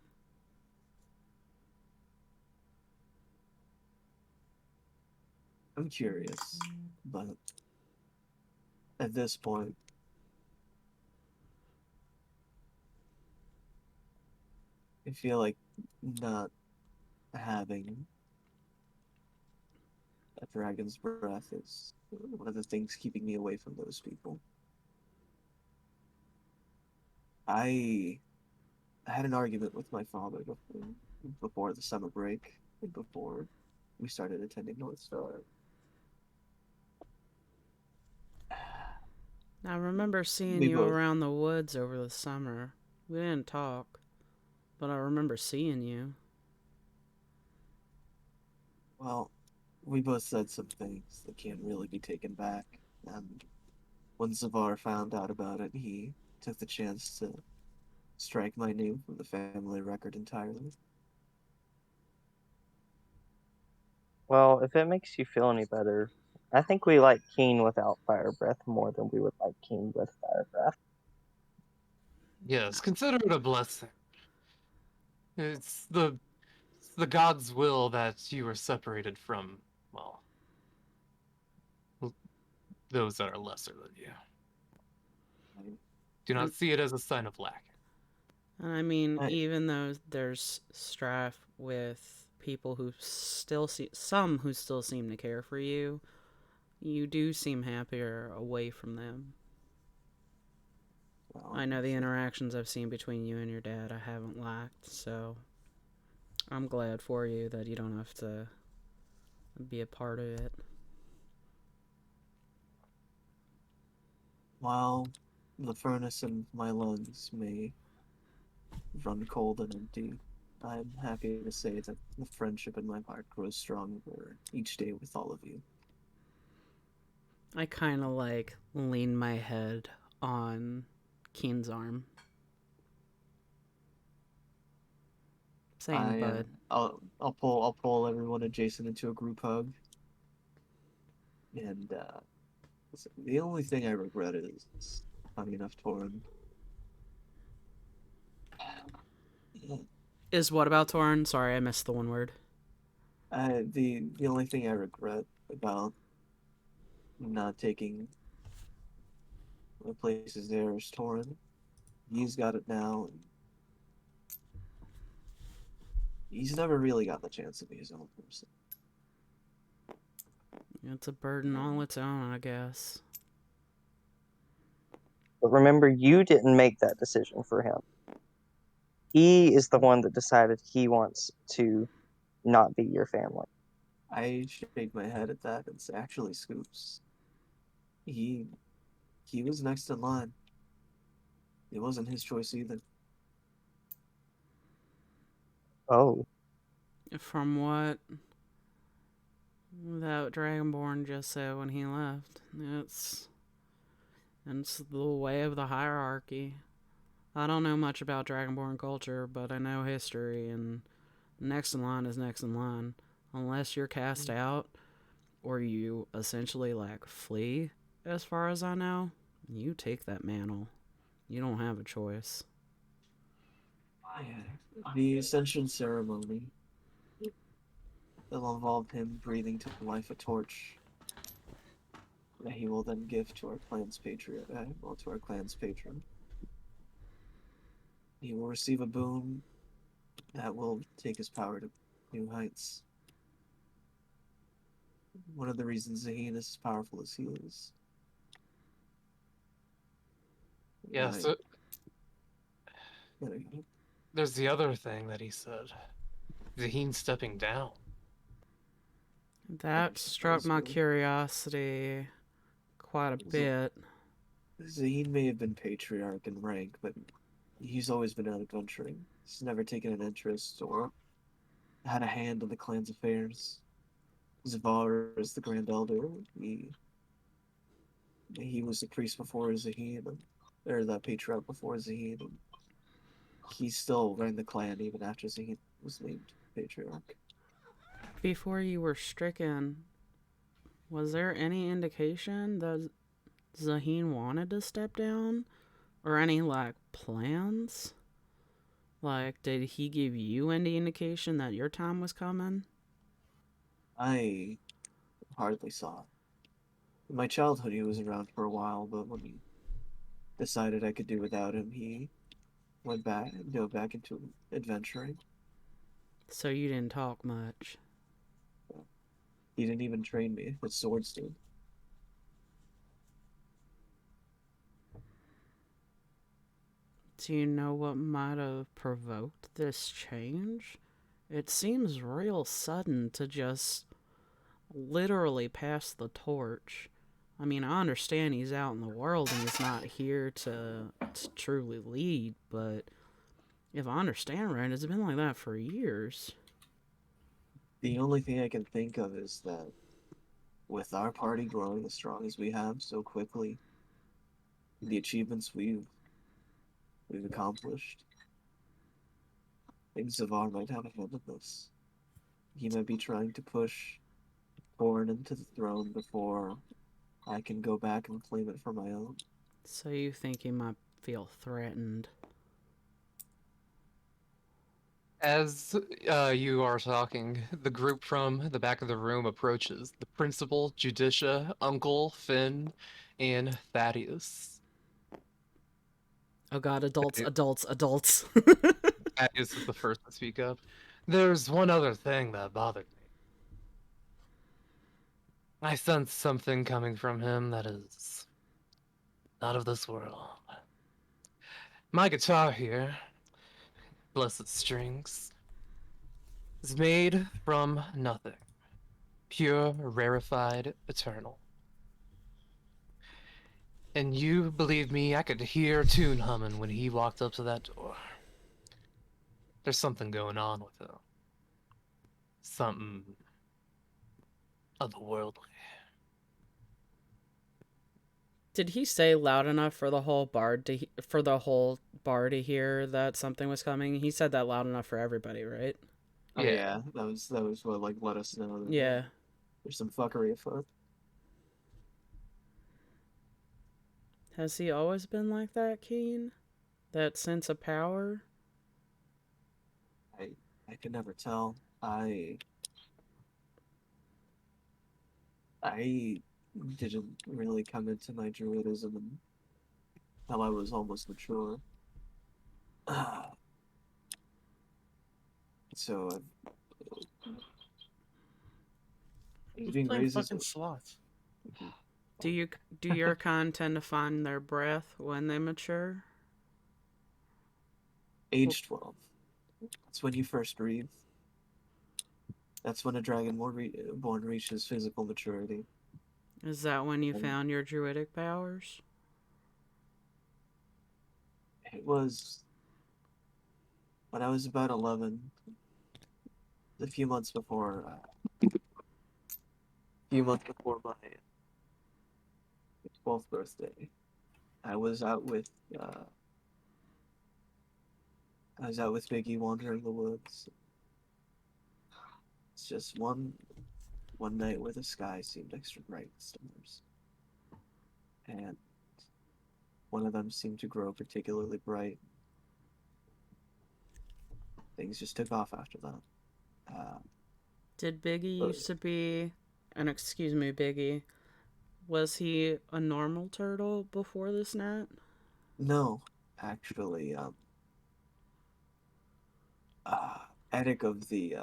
I'm curious, but at this point, I feel like not having a dragon's breath is one of the things keeping me away from those people. I had an argument with my father before the summer break, and before we started attending Northstar. I remember seeing We you both- around the woods over the summer. We didn't talk, but I remember seeing you. Well, we both said some things that can't really be taken back, and when Zavar found out about it, he took the chance to strike my name from the family record entirely. Well, if it makes you feel any better, I think we like Keen without fire breath more than we would like Keen with fire breath. Yes, consider it a blessing. It's the God's will that you are separated from, well, those that are lesser than you. Do not see it as a sign of lack. I mean, I, even though there's strife with people who still some who still seem to care for you, you do seem happier away from them. well, I know the interactions I've seen between you and your dad I haven't liked, so I'm glad for you that you don't have to be a part of it. while the furnace in my lungs may run cold and empty, I'm happy to say that the friendship in my heart grows stronger each day with all of you. I kind of like lean my head on Keen's arm. Same, bud. I'll pull everyone adjacent into a group hug, and the only thing I regret is, funny enough, Torin. Is what about Torn? Sorry, I missed the one word. The only thing I regret about not taking the places there is Torin. He's got it now, and he's never really got the chance to be his own person. It's a burden all its own, I guess. But remember, you didn't make that decision for him. He is the one that decided he wants to not be your family. I shake my head at that and say, actually, Scoops, he he was next in line. It wasn't his choice either. Oh, From what that Dragonborn just said when he left, it's the way of the hierarchy. I don't know much about Dragonborn culture, but I know history, and next in line is next in line. Unless you're cast out, or you essentially, like, flee, as far as I know, you take that mantle. You don't have a choice. Yeah. The Ascension ceremony will involve him breathing to life a torch that he will then give to our clan's to our clan's patron. He will receive a boon that will take his power to new heights. One of the reasons Zaheen is as powerful as he is. Yeah, so there's the other thing that he said. Zaheen stepping down. That struck my curiosity quite a bit. Zaheen may have been patriarch in rank, but he's always been out adventuring. He's never taken an interest or had a hand in the clan's affairs. Zavar is the Grand Elder. He was the priest before Zaheen, or the patriarch before Zaheen. And he still ran the clan even after Zaheen was named patriarch. Before you were stricken, was there any indication that Zaheen wanted to step down? Or any, like, plans? Like, did he give you any indication that your time was coming? I hardly saw it. In my childhood, he was around for a while, but when he decided I could do without him, he went back into adventuring. So you didn't talk much. He didn't even train me. His swords did. Do you know what might have provoked this change? It seems real sudden to just literally pass the torch. I mean, I understand he's out in the world and he's not here to truly lead, but if I understand right, it's been like that for years. The only thing I can think of is that with our party growing as strong as we have so quickly, the achievements we've accomplished, things Zavar might have ahead of us. He might be trying to push Born into the throne before I can go back and claim it for my own. So you think he might feel threatened? As you are talking, the group from the back of the room approaches. The principal, Judicia, Uncle, Finn, and Thaddeus. Oh god, adults, adults, adults. Thaddeus is the first to speak up. There's one other thing that bothered me. I sense something coming from him that is not of this world. My guitar here, bless its strings, is made from nothing. Pure, rarefied, eternal. And you believe me, I could hear a tune humming when he walked up to that door. There's something going on with him. Something otherworldly. Did he say loud enough for the whole bar to hear that something was coming? He said that loud enough for everybody, right? Oh Yeah. yeah, that was what like let us know that Yeah. there's some fuckery afoot. Has he always been like that, Keen? That sense of power? I can never tell. I didn't really come into my druidism until I was almost mature. So Who's being playing raised as a fucking slots? Do your kind tend to find their breath when they mature? age 12. That's when you first breathe. That's when a born reaches physical maturity. Is that when you And found your druidic powers? it was when I was about 11, a few months before my 12th birthday. I was out with uh, I was out with Biggie wandering the woods. It's just one night where the sky seemed extra bright with stars, and one of them seemed to grow particularly bright. Things just took off after that. Did Biggie But used to be, and excuse me, Biggie, was he a normal turtle before this night? no, actually, uh, Attic of the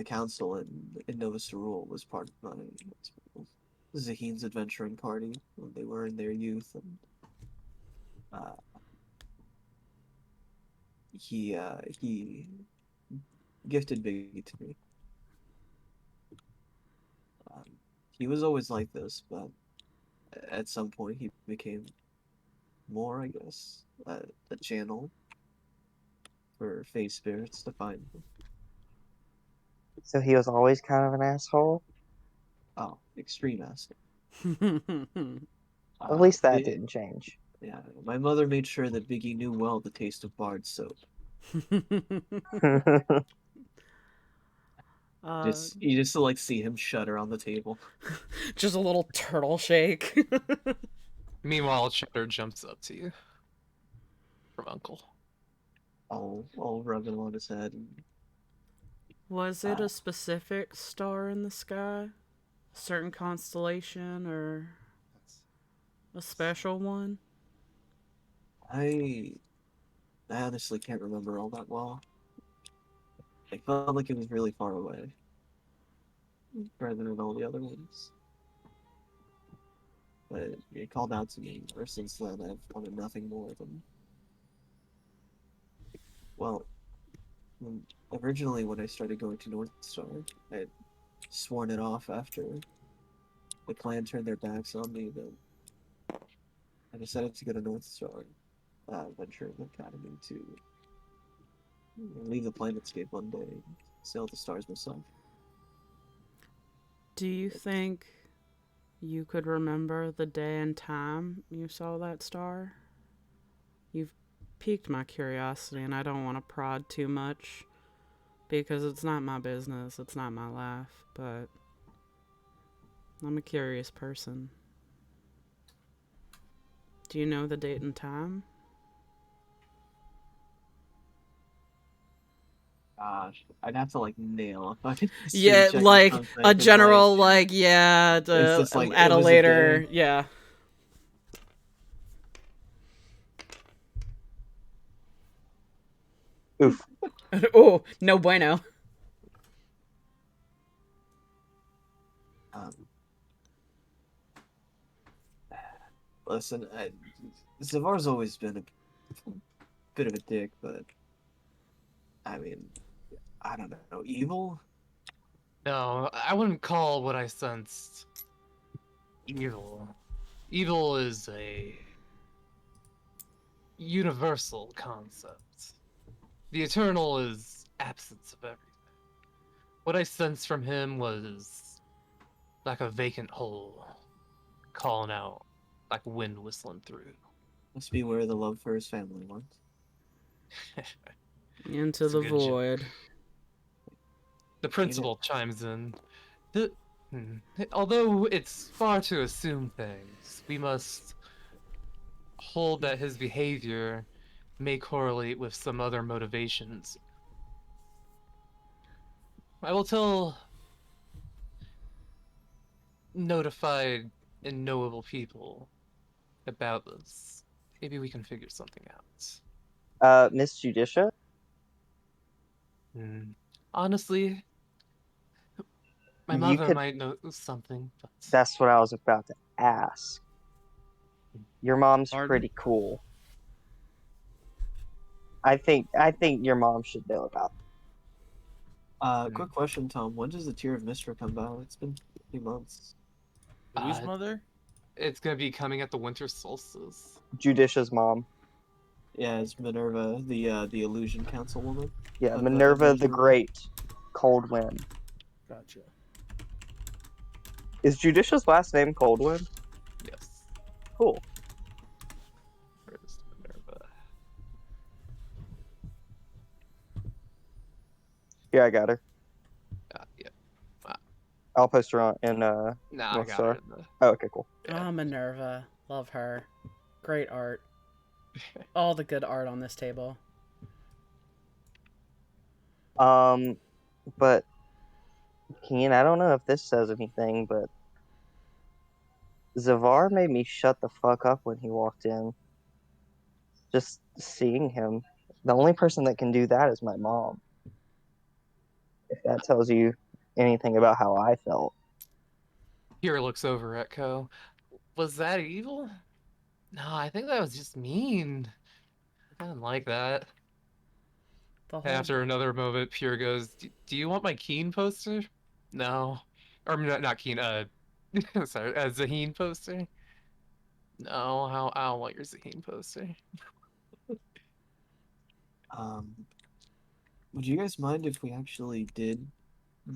council in Nova Schooooool was part of my Zaheen's adventuring party when they were in their youth, and uh, he gifted Biggie to me. Um, he was always like this, but at some point he became more, I guess, a channel for face spirits to find him. So he was always kind of an asshole. Oh, extreme acid. At least that It, didn't change. yeah, my mother made sure that Biggie knew well the taste of Bard soap. You just like see him shudder on the table. Just a little turtle shake. Meanwhile, Cheddar jumps up to you from Uncle. All rubbing on his head. And, Was it a specific star in the sky? A certain constellation or a special one? I honestly can't remember all that well. I felt like it was really far away, rather than all the other ones. But it called out to me. Ever since then, I've wanted nothing more than. Well, originally when I started going to Northstar, I had sworn it off after the clan turned their backs on me. But I decided to go to Northstar, Venturing Academy to leave the planetscape one day and sail the stars myself. Do you think you could remember the day and time you saw that star? You've piqued my curiosity, and I don't want to prod too much because it's not my business, it's not my life, but I'm a curious person. Do you know the date and time? Gosh, I'd have to like nail a fucking history Yeah, check or like something, a 'cause, like, general, like, yeah, it's just like at it a was a later, day. yeah. Oof. Oh, no bueno. Um, listen, Zavar's always been a bit of a dick, but I mean, I don't know, evil. No, I wouldn't call what I sensed evil. Evil is a universal concept. The eternal is absence of everything. What I sensed from him was like a vacant hole, calling out like wind whistling through. Must be where the love for his family went. Into It's a the good joke. void. The You know, principal chimes in. The, although it's far to assume things, we must hold that his behavior may correlate with some other motivations. I will tell notified and knowable people about this. Maybe we can figure something out. Miss Judicia, Hmm. Honestly, my you mother could. might know something, but That's what I was about to ask. Your mom's Pardon? pretty cool. I think your mom should know about. quick question, Tom. When does the Tear of Mistral come out? It's been a few months. Whose uh, mother? it's gonna be coming at the winter solstice. Judicia's mom. Yeah, it's Minerva, the Illusion Councilwoman Yeah, of Minerva the Illusion Realm. Great. Coldwind. Gotcha. Is Judicia's last name Coldwind? Yes. Cool. Where's Minerva? Yeah, I got her. Yeah. I'll post her on in Nah, I got her Northstar. in the. Oh, okay, cool. Yeah. Oh, Minerva. Love her. Great art. All the good art on this table. But Keen, I don't know if this says anything, but Zavar made me shut the fuck up when he walked in. Just seeing him. The only person that can do that is my mom. If that tells you anything about how I felt. Kira looks over at Ko. Was that evil? No, I think that was just mean. I didn't like that. The whole After another moment, Pure goes, Do you want my Keen poster? No. Or not Keen, sorry, a Zaheen poster? No, I don't want your Zaheen poster. Um, would you guys mind if we actually did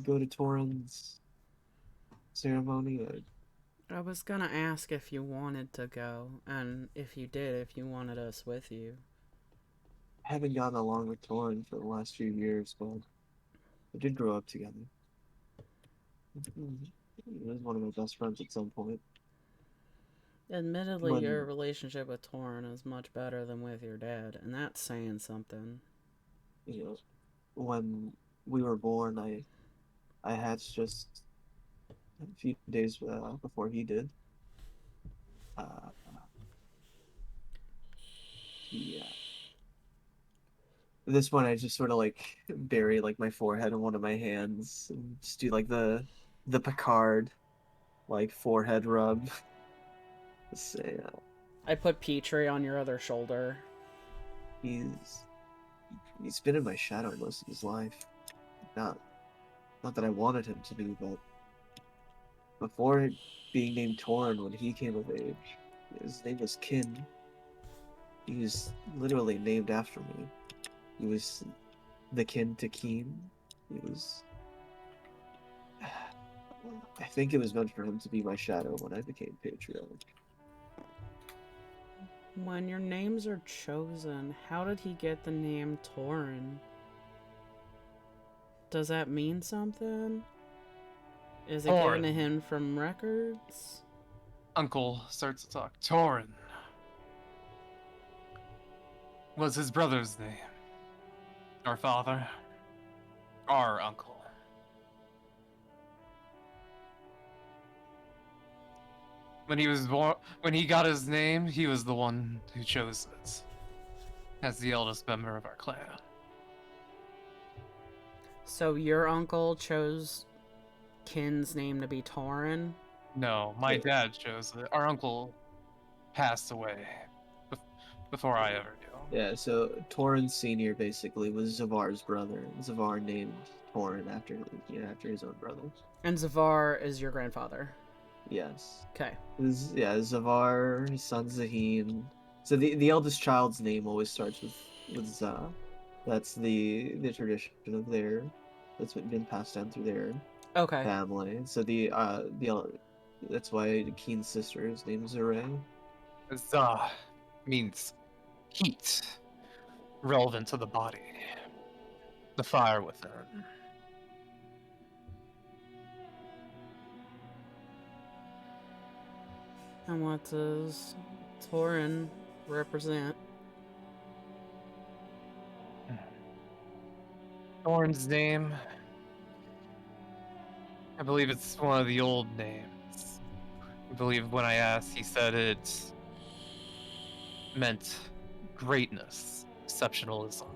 go to Torin's ceremony? I was gonna ask if you wanted to go, and if you did, if you wanted us with you. I haven't gotten along with Torin for the last few years, but we did grow up together. He was one of my best friends at some point. Admittedly, your When relationship with Torrin is much better than with your dad, and that's saying something. you know, when we were born, I hatched just a few days before he did. Uh, yeah. At this point, I just sort of like bury like my forehead in one of my hands and just do like the Picard like forehead rub. Say I put Petrie on your other shoulder. he's he's been in my shadow most of his life. Not not that I wanted him to be, but before being named Torin, when he came of age, his name was Kin. He was literally named after me. He was the kin to Keen. He was I think it was meant for him to be my shadow when I became patriarch. When your names are chosen, how did he get the name Torin? Does that mean something? Is it given to Torin. him from records? Uncle starts to talk. Torin was his brother's name. Our father. Our uncle. When he was born, when he got his name, he was the one who chose it. As the eldest member of our clan. So your uncle chose Kin's name to be Torin? No, my dad chose it. Our uncle passed away before I ever knew. Yeah, so Torin Senior basically was Zavar's brother. Zavar named Torin after his own brother. And Zavar is your grandfather. Yes. Okay. Zavar, his son Zaheen. So the eldest child's name always starts with Za. That's the tradition of that's been passed down through their Okay. family. So that's why Keen's sister is named Zaray. Za means heat, relevant to the body, the fire within. And what does Torin represent? Thorn's name, I believe it's one of the old names. I believe when I asked, he said it meant greatness, exceptionalism,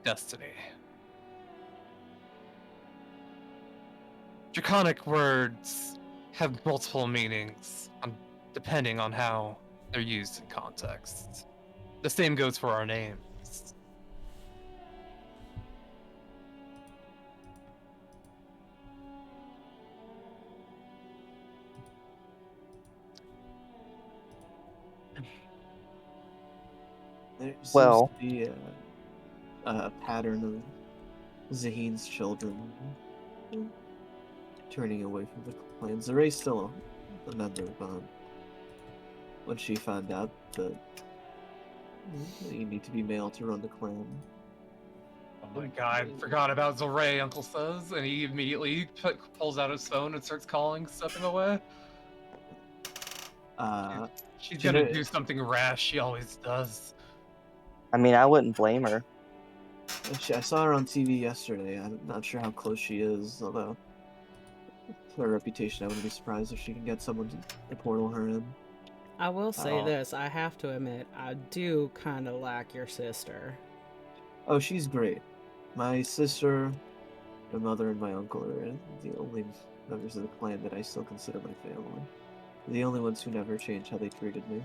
destiny. Draconic words have multiple meanings, depending on how they're used in context. The same goes for our names. There seems Well- to be a pattern of Zaheen's children turning away from the clan. Zaray's still a member, but when she found out that you need to be male to run the clan. Oh my god, I forgot about Zoray, Uncle says, and he immediately pulls out his phone and starts calling, stepping away. She's gonna do something rash, she always does. I mean, I wouldn't blame her. I saw her on TV yesterday. I'm not sure how close she is, although her reputation, I wouldn't be surprised if she can get someone to portal her in. I will say this, I have to admit, I do kind of like your sister. Oh, she's great. My sister, my mother, and my uncle are the only members of the clan that I still consider my family. The only ones who never changed how they treated me.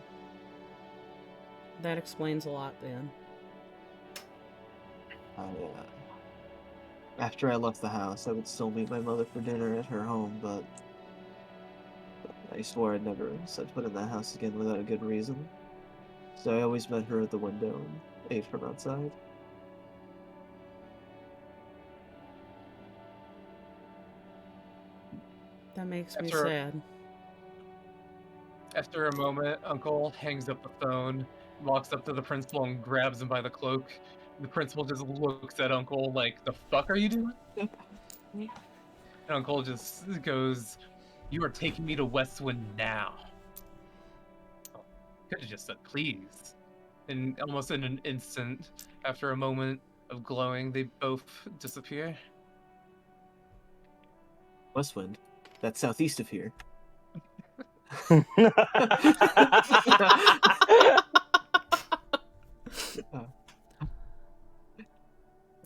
That explains a lot then. After I left the house, I would still meet my mother for dinner at her home, but I swore I'd never set foot in that house again without a good reason. So I always met her at the window and ate from outside. That makes me sad. After a moment, Uncle hangs up the phone, walks up to the principal and grabs him by the cloak. The principal just looks at Uncle like, the fuck are you doing? And Uncle just goes, you are taking me to Westwind now. Oh, could have just said please. And almost in an instant, after a moment of glowing, they both disappear. Westwind? That's southeast of here.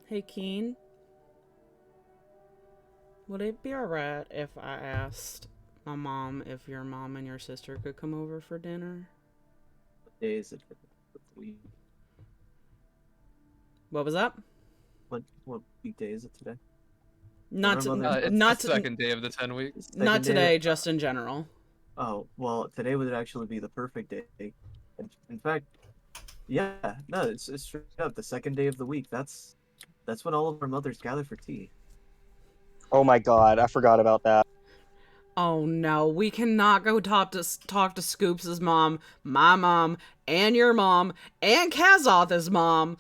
Hey, Keen. Would it be alright if I asked my mom if your mom and your sister could come over for dinner? What day is it for the week? What was that? What weekday is it today? Not it's not the second day of the 10 week. Not today, just in general. Oh, well, today would actually be the perfect day. In fact, yeah, no, it's straight up the second day of the week. That's when all of our mothers gather for tea. Oh my god, I forgot about that. Oh no, we cannot go talk to Scoops' mom, my mom, and your mom, and Kazoth's mom.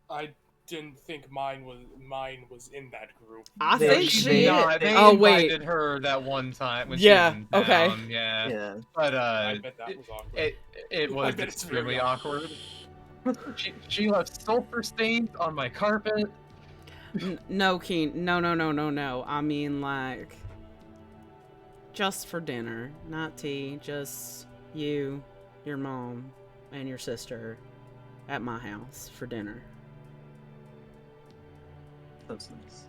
I didn't think mine was in that group. I They- think she's she. not. They Oh wait. invited her that one time when Yeah, she was in okay. town. Yeah. Yeah. But I bet that was awkward. it I was bet it's very extremely awkward. She left sulfur stains on my carpet. No, Keen. No. I mean, like, just for dinner, not tea. Just you, your mom, and your sister at my house for dinner. That's nice.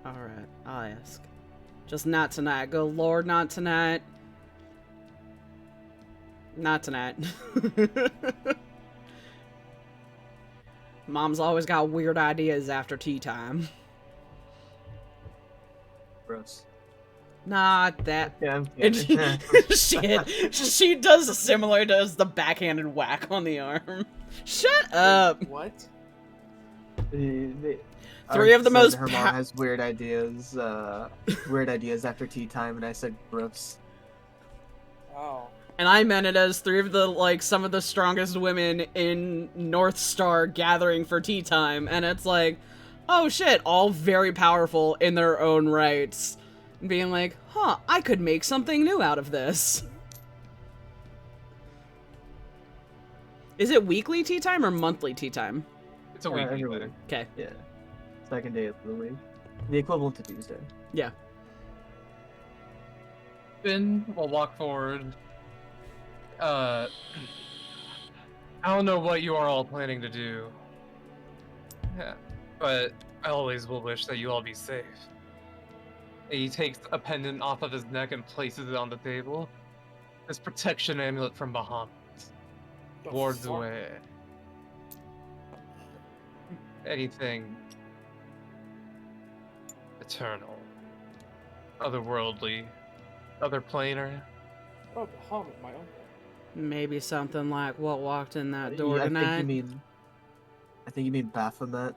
All right, I'll ask. Just not tonight. Good Lord, not tonight. Not tonight. Mom's always got weird ideas after tea time. Gross. Not that. Yeah, I'm And kidding. shit, she does similar does the backhanded whack on the arm. Shut up. What? Three of the most Her mom has weird ideas after tea time, and I said gross. Oh. And I meant it as three of the, like, some of the strongest women in Northstar gathering for tea time. And it's like, oh shit, all very powerful in their own rights. And being like, huh, I could make something new out of this. Is it weekly tea time or monthly tea time? It's a week. every week. Okay. Yeah. Second day of the week. The equivalent to Tuesday. Yeah. Finn will walk forward. I don't know what you are all planning to do. Yeah, but I always will wish that you all be safe. He takes a pendant off of his neck and places it on the table. This protection amulet from Bahamut. The Wards fuck? away anything eternal, otherworldly, otherplanar. Oh, Bahamut, my uncle. Maybe something like what walked in that door I tonight. think you mean Baphomet,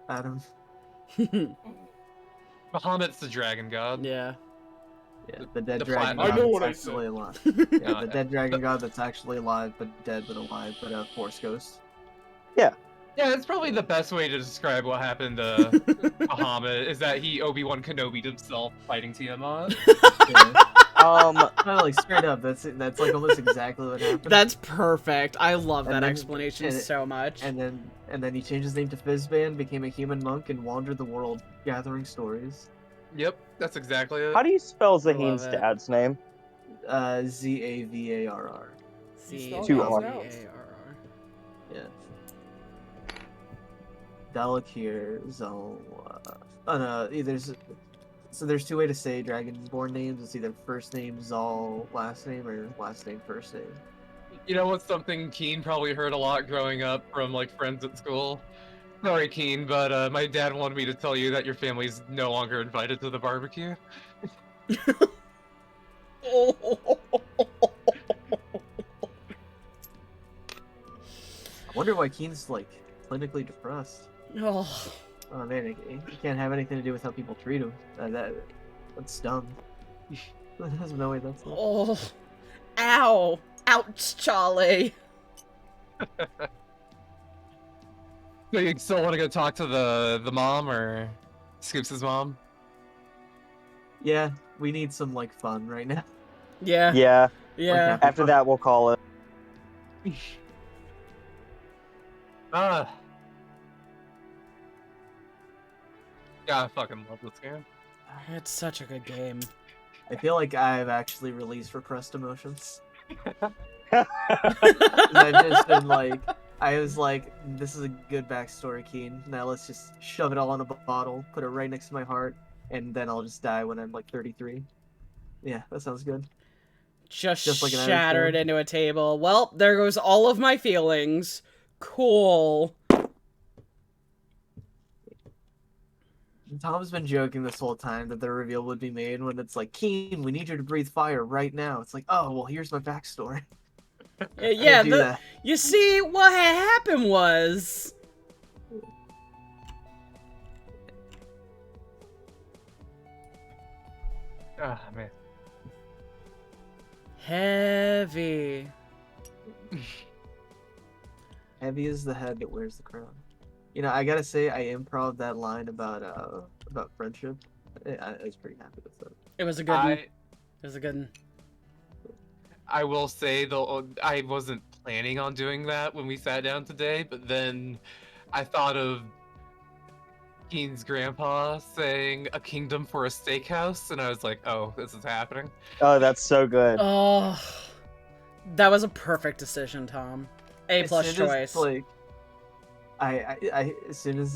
Adam. Bahamut's the dragon god. Yeah. Yeah, the dead the dragon flat- I god know what I that's said. actually alive. Yeah, Yeah, the dead dragon god that's actually alive, but dead but alive, but a force ghost. Yeah, it's probably the best way to describe what happened to Bahamut is that he Obi-Wan Kenobi'd himself fighting Tiamat. Yeah. No, like straight up, that's like almost exactly what happened. That's perfect. I love And that then- explanation and- so much. And then he changed his name to Fizzban, became a human monk, and wandered the world gathering stories. Yep, that's exactly it. How do you spell love Zaheen's it. dad's name? Zavarr. Two R. Z-A-V-A-R-R. Yeah. Dalakir, Zal. Oh no, there's two ways to say Dragonborn names. It's either first name Zal, last name, or last name first name. You know what's something Keen probably heard a lot growing up from like friends at school? Sorry, Keen, but my dad wanted me to tell you that your family's no longer invited to the barbecue. I wonder why Keen's like clinically depressed. Oh. Oh man, he can't have anything to do with how people treat him. That's dumb. There's no way that's not. Oh. Ow. Ouch, Charlie. So you still want to go talk to the mom or Scoops' mom? Yeah, we need some like fun right now. Yeah. Yeah. Yeah. After that, we'll call it. Ah. Yeah, I fucking love this game. It's such a good game. I feel like I've actually released repressed emotions. I've just been like, I was like, this is a good backstory, Keen. Now let's just shove it all in a bottle, put it right next to my heart, and then I'll just die when I'm like 33. Yeah, that sounds good. Just like an Irish shattered film. into a table. Well, there goes all of my feelings. Cool. Tom's been joking this whole time that the reveal would be made when it's like, Keen, we need you to breathe fire right now. It's like, oh, well, here's my backstory. Yeah, do that. you see, what had happened was... Ah, man. Heavy. Heavy is the head that wears the crown. You know, I gotta say, I improv that line about friendship. I was pretty happy with that. It was a good one. It was a good one. I will say though, I wasn't planning on doing that when we sat down today, but then I thought of Keen's grandpa saying a kingdom for a steakhouse, and I was like, oh, this is happening. Oh, that's so good. Oh, that was a perfect decision, Tom. A+ As soon as, choice. like, as soon as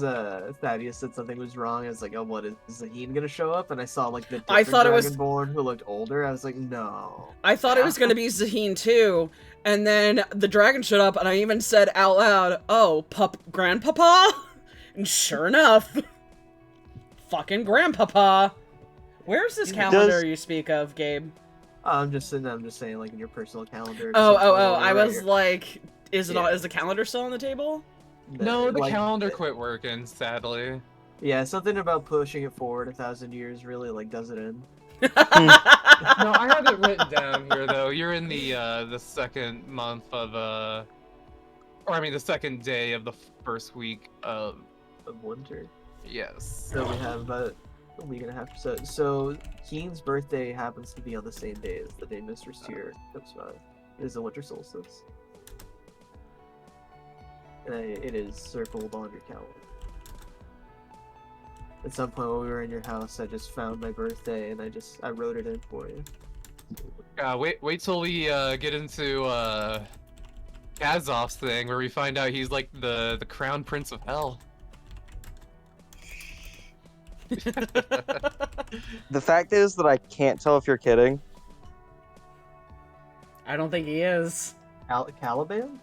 Thaddeus said something was wrong, I was like, oh, what is Zaheen gonna show up? And I saw like the I different thought it was- Dragonborn who looked older. I was like, no. I thought it was gonna be Zaheen too, and then the dragon showed up, and I even said out loud, "Oh, grandpapa," and sure enough, fucking grandpapa. Where's this calendar you speak of, Gabe? I'm just saying, like in your personal calendar. Oh, right I was here. like, is it Yeah. is the calendar still on the table? No, the Like, calendar quit working, sadly. Yeah, something about pushing it forward 1,000 years really like does it in. No, I have it written down here though. You're in the second month of or I mean the second day of the first week of winter. Yes. So we have about a week and a half. So Keen's birthday happens to be on the same day as the day Mistress Tyr comes by. It is the winter solstice. And it is circled on your calendar. At some point when we were in your house, I just found my birthday and I wrote it in for you. Wait till we get into Kazov's thing where we find out he's like the crown prince of hell. The fact is that I can't tell if you're kidding. I don't think he is. Caliban?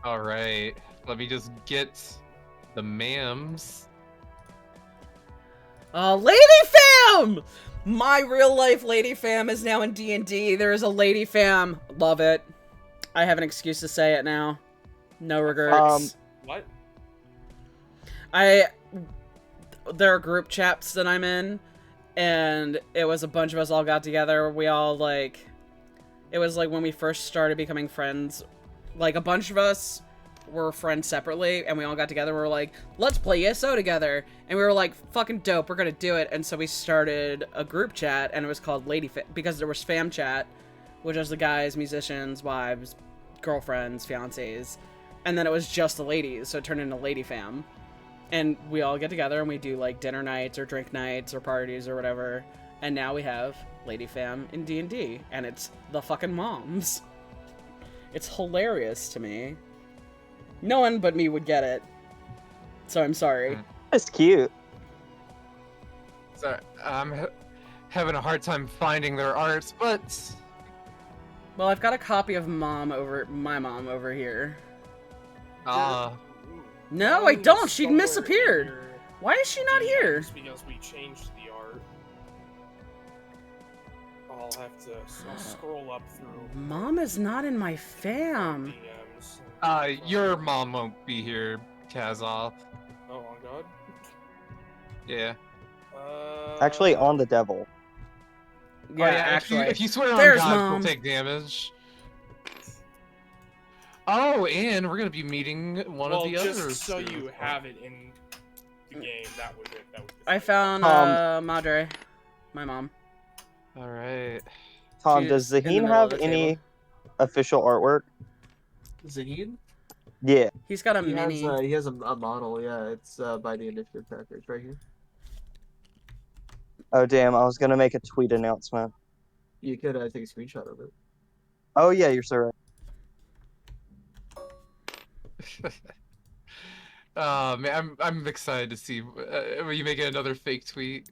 All right, let me just get the mams. Lady Fam! My real life Lady Fam is now in D&D. There is a Lady Fam. Love it. I have an excuse to say it now. No regrets. What? There are group chats that I'm in, and it was a bunch of us all got together. We all, like, it was like when we first started becoming friends, like a bunch of us were friends separately, and we all got together. We were like, let's play ESO together, and we were like, fucking dope, we're gonna do it. And so we started a group chat, and it was called Lady Fam, because there was Fam Chat, which was the guys, musicians, wives, girlfriends, fiancés, and then it was just the ladies, so it turned into Lady Fam. And we all get together and we do like dinner nights or drink nights or parties or whatever. And now we have Lady Fam in D&D, and it's the fucking moms. It's hilarious to me. No one but me would get it. So I'm sorry. It's cute. So I'm having a hard time finding their art, but Well, I've got a copy of my mom over here. No, I don't. She Somewhere disappeared. in your Why is she not here? DMs because we changed the art. I'll have to scroll up through Mom is not in my fam. DMs. your mom won't be here, Kazov. Oh, on God. Yeah. Actually, on the devil. Yeah, Oh, actually. if you swear on There's God, Mom. we'll take damage. Oh, and we're gonna be meeting one of the just others. so you have it in the game, that was it. That was the I thing. found Madre, my mom. All right. Tom, She's does in the Zaheen middle have of the any table. official artwork? Zaheen? Yeah. He's got a He mini. has a model, yeah. It's by the initiative trackers right here. Oh, damn. I was going to make a tweet announcement. You could take a screenshot of it. Oh, yeah, you're so right. Man, I'm excited to see. Are you making another fake tweet?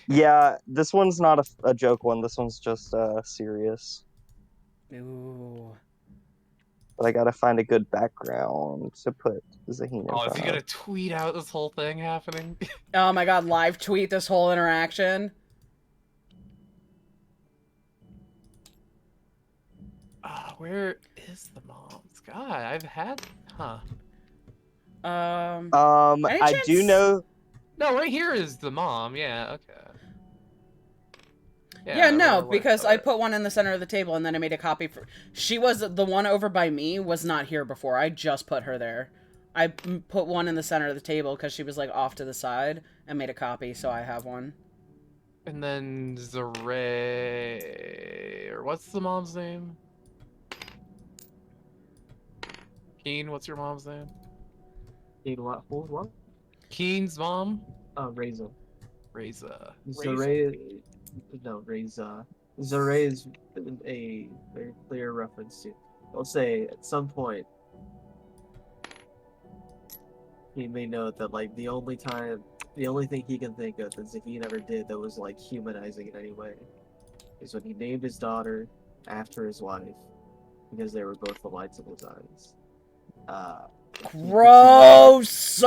Yeah, this one's not a joke one. This one's just serious. Ooh. But I gotta find a good background to put Zaheen in Oh, is front he of. gonna tweet out this whole thing happening? Oh my god, live tweet this whole interaction. Where is the moms? God, I've had, huh? Any I do chance- know No, right here is the mom. Yeah, okay. Yeah, no, what- because I put one in the center of the table and then I made a copy for... She was... The one over by me was not here before. I just put her there. I put one in the center of the table because she was, like, off to the side and made a copy, so I have one. And then Zaray... Or what's the mom's name? Keen, what's your mom's name? Need what? Hold what? Keen's mom? Reza. Reza. Zaray. No, Reza. Zaray is a very clear reference to. I'll say at some point he may note that like the only thing he can think of that Zaheen ever did that was like humanizing in any way is when he named his daughter after his wife because they were both the lights of his eyes. Gross!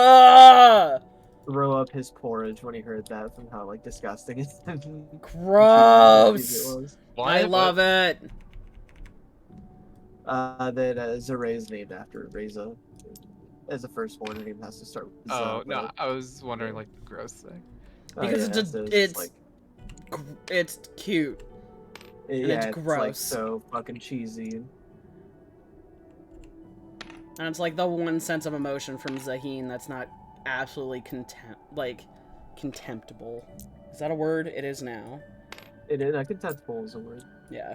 Throw up his porridge when he heard that from how like disgusting it Gross! was. I love it. That Zaray is named after Reza. As a firstborn, her name has to start with Z. Oh, no, I was wondering, like, the gross thing. Because it's cute. And yeah, it's it's gross. like so fucking cheesy. And it's like the one sense of emotion from Zaheen that's not absolutely contemptible. Is that a word? It is now. It is. Contemptible is a word. Yeah.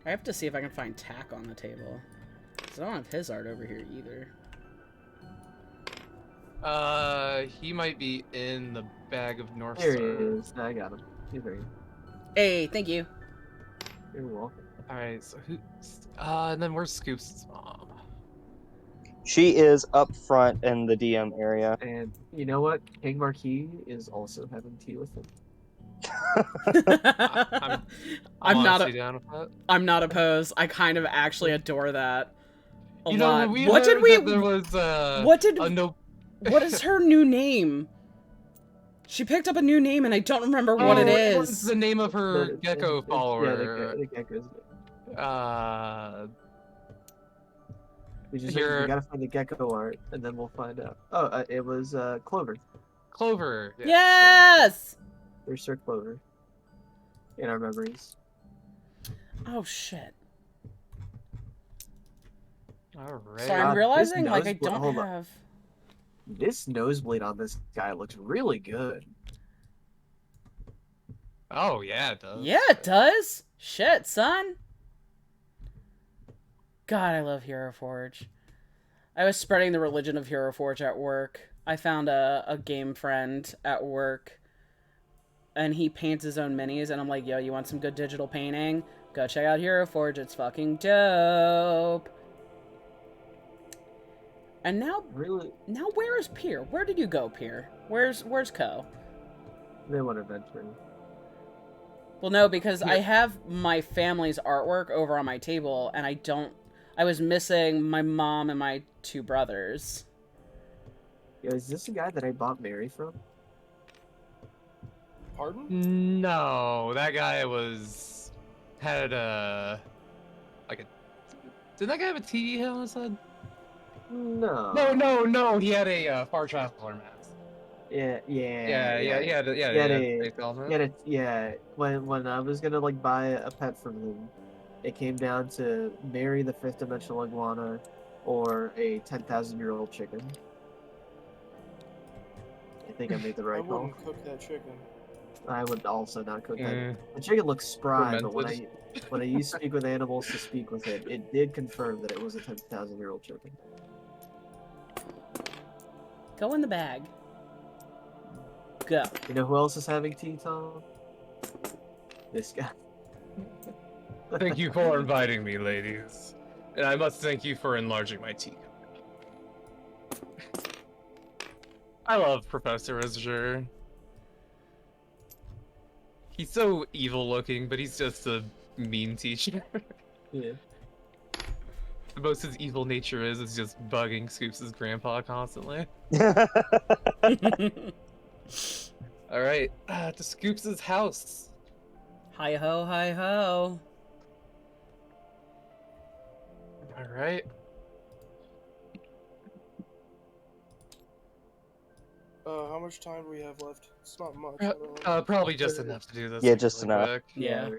I have to see if I can find tack on the table. Because I don't have his art over here either. He might be in the bag of Northstar. There he is. I got him. He's very. Hey, thank you. You're welcome. Alright, so who... and then where's Scoops' mom? She is up front in the DM area. And you know what? King Marquis is also having tea with him. I'm not down with that. I'm not opposed. I kind of actually adore that a You lot. know, we What heard did we? that there was What is her new name? She picked up a new name and I don't remember what it is. What's the name of her gecko follower? Yeah, the gecko's. We gotta find the gecko art, and then we'll find out. Oh, it was Clover. Clover. Yeah. Yes. There's Sir Clover. In our memories. Oh shit. All right. So I'm realizing like I nosebleed- don't hold on. have. This nosebleed on this guy looks really good. Oh yeah, it does. Yeah, it does. Shit, son. God, I love Hero Forge. I was spreading the religion of Hero Forge at work. I found a game friend at work, and he paints his own minis, and I'm like, yo, you want some good digital painting? Go check out Hero Forge, it's fucking dope. And now, now where is Pier? Where did you go, Pier? Where's Co? They want to venture. Well, no, because I have my family's artwork over on my table, and I was missing my mom and my two brothers. Yo, is this the guy that I bought Mary from? Pardon? No, that guy had did that guy have a TV head on his head? No. No, he had a Far Traveler mask. Yeah. When I was gonna like buy a pet from him, it came down to marry the fifth dimensional iguana or a 10,000-year-old chicken. I think I made the right I call. wouldn't cook that chicken. I would also not cook that. The chicken looks spry, but when I used to speak with animals to speak with it, it did confirm that it was a 10,000-year-old chicken. Go in the bag. Go. You know who else is having tea, Tom? This guy. Thank you for inviting me, ladies. And I must thank you for enlarging my tea. I love Professor Azure. He's so evil looking, but he's just a mean teacher. Yeah. The most his evil nature is just bugging Scoops' grandpa constantly. Alright, to Scoops' house. Hi ho, hi ho. Alright. How much time do we have left? It's not much. I don't know. Probably just enough to do this. Yeah, thing just really enough. quick. Yeah.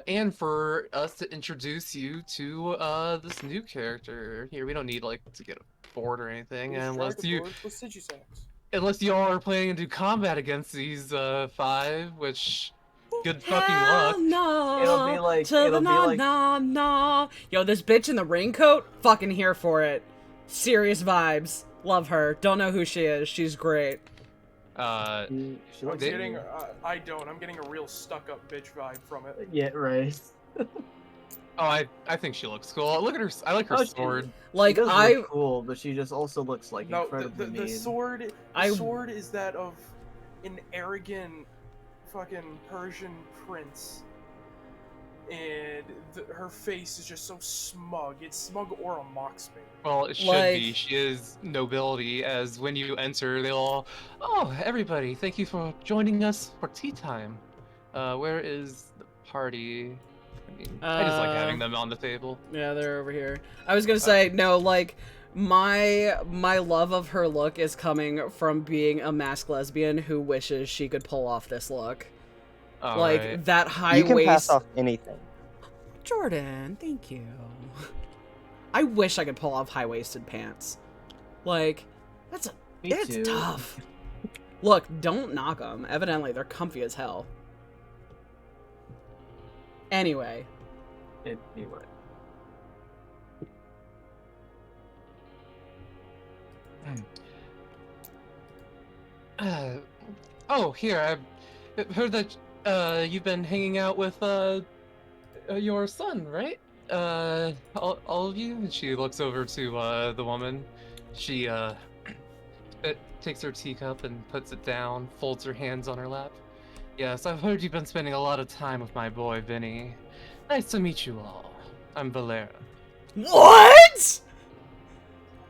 And for us to introduce you to this new character here, we don't need like to get a board or anything, Let's unless strike a you board with Sigusacks. unless y'all are planning to do combat against these 5, which good fucking luck. No, It'll be like- to it'll the be no, like- no, no. Yo, this bitch in the raincoat, fucking here for it. Serious vibes. Love her. Don't know who she is. She's great. She I'm looks getting. good. I don't. I'm getting a real stuck-up bitch vibe from it. Yeah, right. Oh, I think she looks cool. Look at her. I like her Oh, she- sword. Like, she does I look cool, but she just also looks like No, incredibly the mean. sword. I- The sword is that of an arrogant, fucking Persian prince, and her face is just so smug. It's smug Aura mocks me. Well, it should Like- be. She is nobility, as when you enter, they'll all, oh, everybody, thank you for joining us for tea time. Where is the party? I mean, I just like having them on the table. Yeah, they're over here. I was gonna say, no, like, my love of her look is coming from being a masked lesbian who wishes she could pull off this look. Like, Alright. that high You can waist... pass off anything. Jordan, thank you. I wish I could pull off high-waisted pants. Like, Me it's too. tough. Look, don't knock them. Evidently, they're comfy as hell. Anyway. Anyway. Oh, here, I've heard that you've been hanging out with your son, right? All of you? And she looks over to the woman. She takes her teacup and puts it down, folds her hands on her lap. Yes, I've heard you've been spending a lot of time with my boy, Vinny. Nice to meet you all. I'm Valera. What?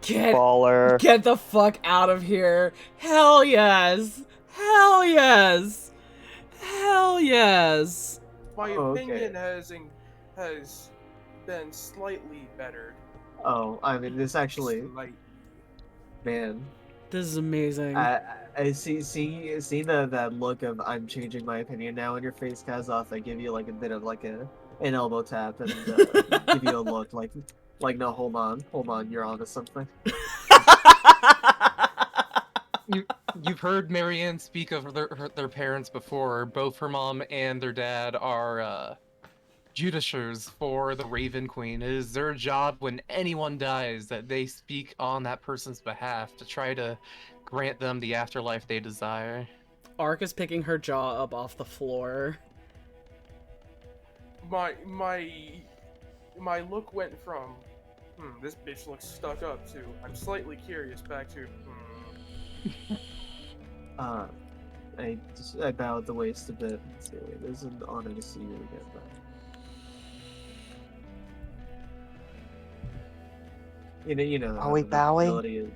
Baller. Get the fuck out of here. Hell yes. Hell yes. Hell yes. My Oh, okay. opinion has been slightly bettered. Oh, I mean, this actually, Slight. man. This is amazing. I see that look of I'm changing my opinion now on your face, Kazoth. I give you like a bit of like an elbow tap and give you a look like no, hold on, you're onto something. You've heard Marianne speak of their parents before. Both her mom and their dad are judiciaries for the Raven Queen. It is their job when anyone dies that they speak on that person's behalf to try to grant them the afterlife they desire. Ark is picking her jaw up off the floor. My look went from this bitch looks stuck up to I'm slightly curious back to I bowed the waist a bit. It is an honor to see you again, but you know. Are we the bowing? ability is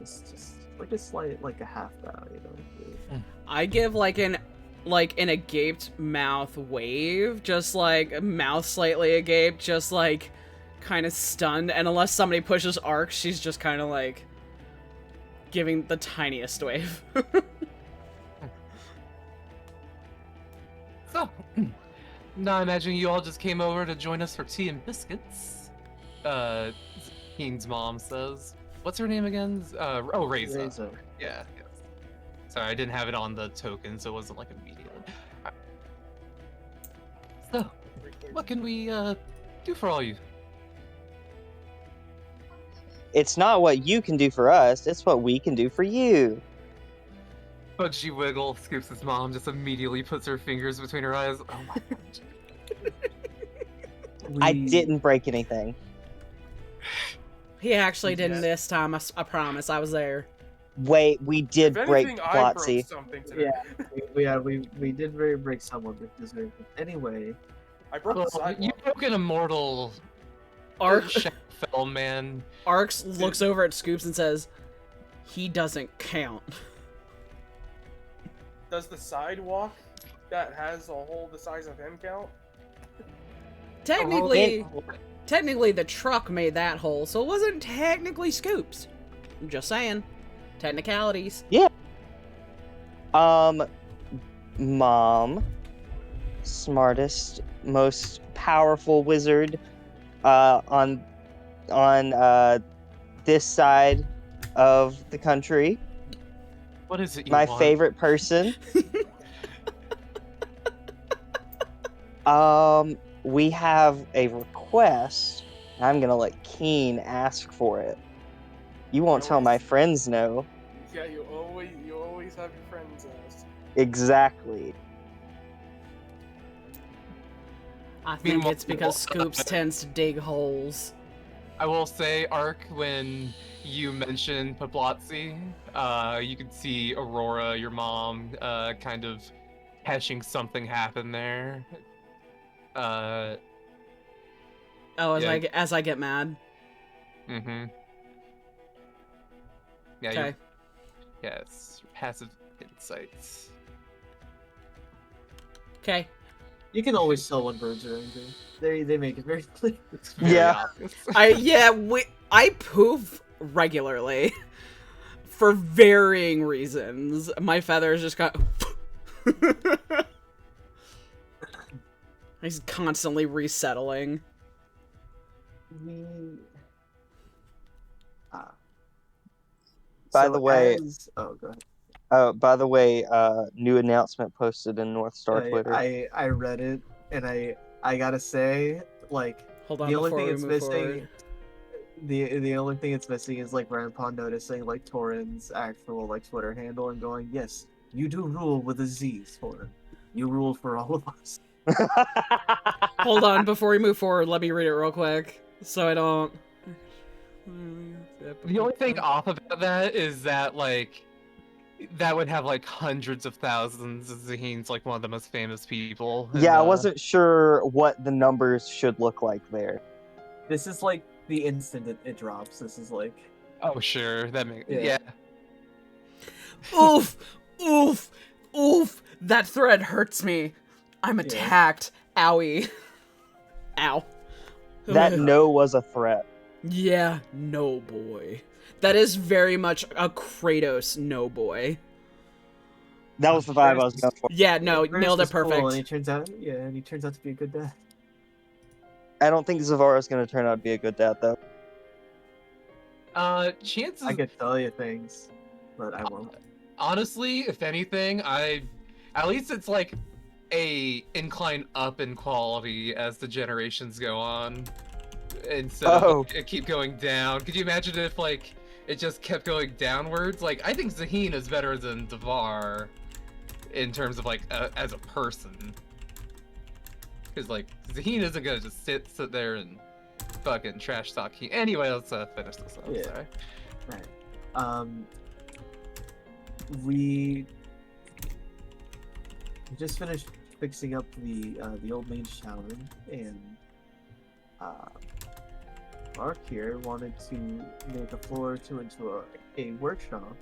it's just like a slight, like a half bow, you know. I give like an agaped mouth wave, just like mouth slightly agape, just like kind of stunned, and unless somebody pushes Ark, she's just kind of like giving the tiniest wave. So, now I imagine you all just came over to join us for tea and biscuits. Keen's mom says. What's her name again? Reza. Reza. Yeah, yes. Sorry, I didn't have it on the token, so it wasn't like immediate. So, what can we do for all you? It's not what you can do for us, it's what we can do for you. Bugsy Wiggle, Scoops' mom, just immediately puts her fingers between her eyes. Oh my god. I didn't break anything. He actually didn't Yes. this time, I promise, I was there. Wait, we did if break anything, I broke Plotsy. something today. we did very break someone that deserved it. Anyway, I broke the Well, sidewalk. you broke an immortal Ark fell man. Arks looks over at Scoops and says, "He doesn't count." Does the sidewalk that has a hole the size of him count? Technically the truck made that hole, so it wasn't technically Scoops. I'm just saying. Technicalities. Yeah. Mom, smartest, most powerful wizard on this side of the country. What is it you My want? favorite person. We have a request. I'm gonna let Keen ask for it. You won't tell my friends no. Yeah, you always have your friends ask. Exactly. I think Meanwhile- it's because Scoops tends to dig holes. I will say, Ark, when you mentioned Pablotzi, you could see Aurora, your mom, kind of catching something happen there. Oh, Yeah. as I get mad. Mm-hmm. Yeah, Okay. yes, passive insights. Okay. You can always tell when birds are angry. They make it very clear. It's very Yeah. obvious. I poof regularly for varying reasons. My feathers just got. He's constantly resettling. By the way, oh, go ahead. By the way, new announcement posted in Northstar Twitter. I read it, and I gotta say, like, Hold on the only before thing we it's move missing, forward. the only thing it's missing is like Grandpa noticing like Torin's actual like Twitter handle and going, yes, you do rule with a Z, Torin. You rule for all of us. Hold on before we move forward. Let me read it real quick so I don't. The only thing off about that is that, like, that would have, like, hundreds of thousands. Zaheen's, like, one of the most famous people. And, Yeah, I wasn't sure what the numbers should look like there. This is like the instant it drops. This is like. Oh, sure. That makes... Yeah. Oof! Oof! Oof! That thread hurts me. I'm attacked. Owie. Ow. That no was a threat. Yeah, no boy. That is very much a Kratos no boy. That was the vibe I was going for. Yeah, no, Kratos nailed it was cool, perfect. and he turns out to be a good dad. I don't think Zavara's going to turn out to be a good dad, though. Chances... I could tell you things, but I won't. Honestly, if anything, at least it's like a incline up in quality as the generations go on, instead of like, it keep going down. Could you imagine if like it just kept going downwards? Like, I think Zaheen is better than Devar in terms of like as a person, because like Zaheen isn't gonna just sit there and fucking trash talk. Anyway, let's finish this up. Yeah. Sorry. Right. We just finished fixing up the old main shower, and Mark here wanted to make a floor into a workshop,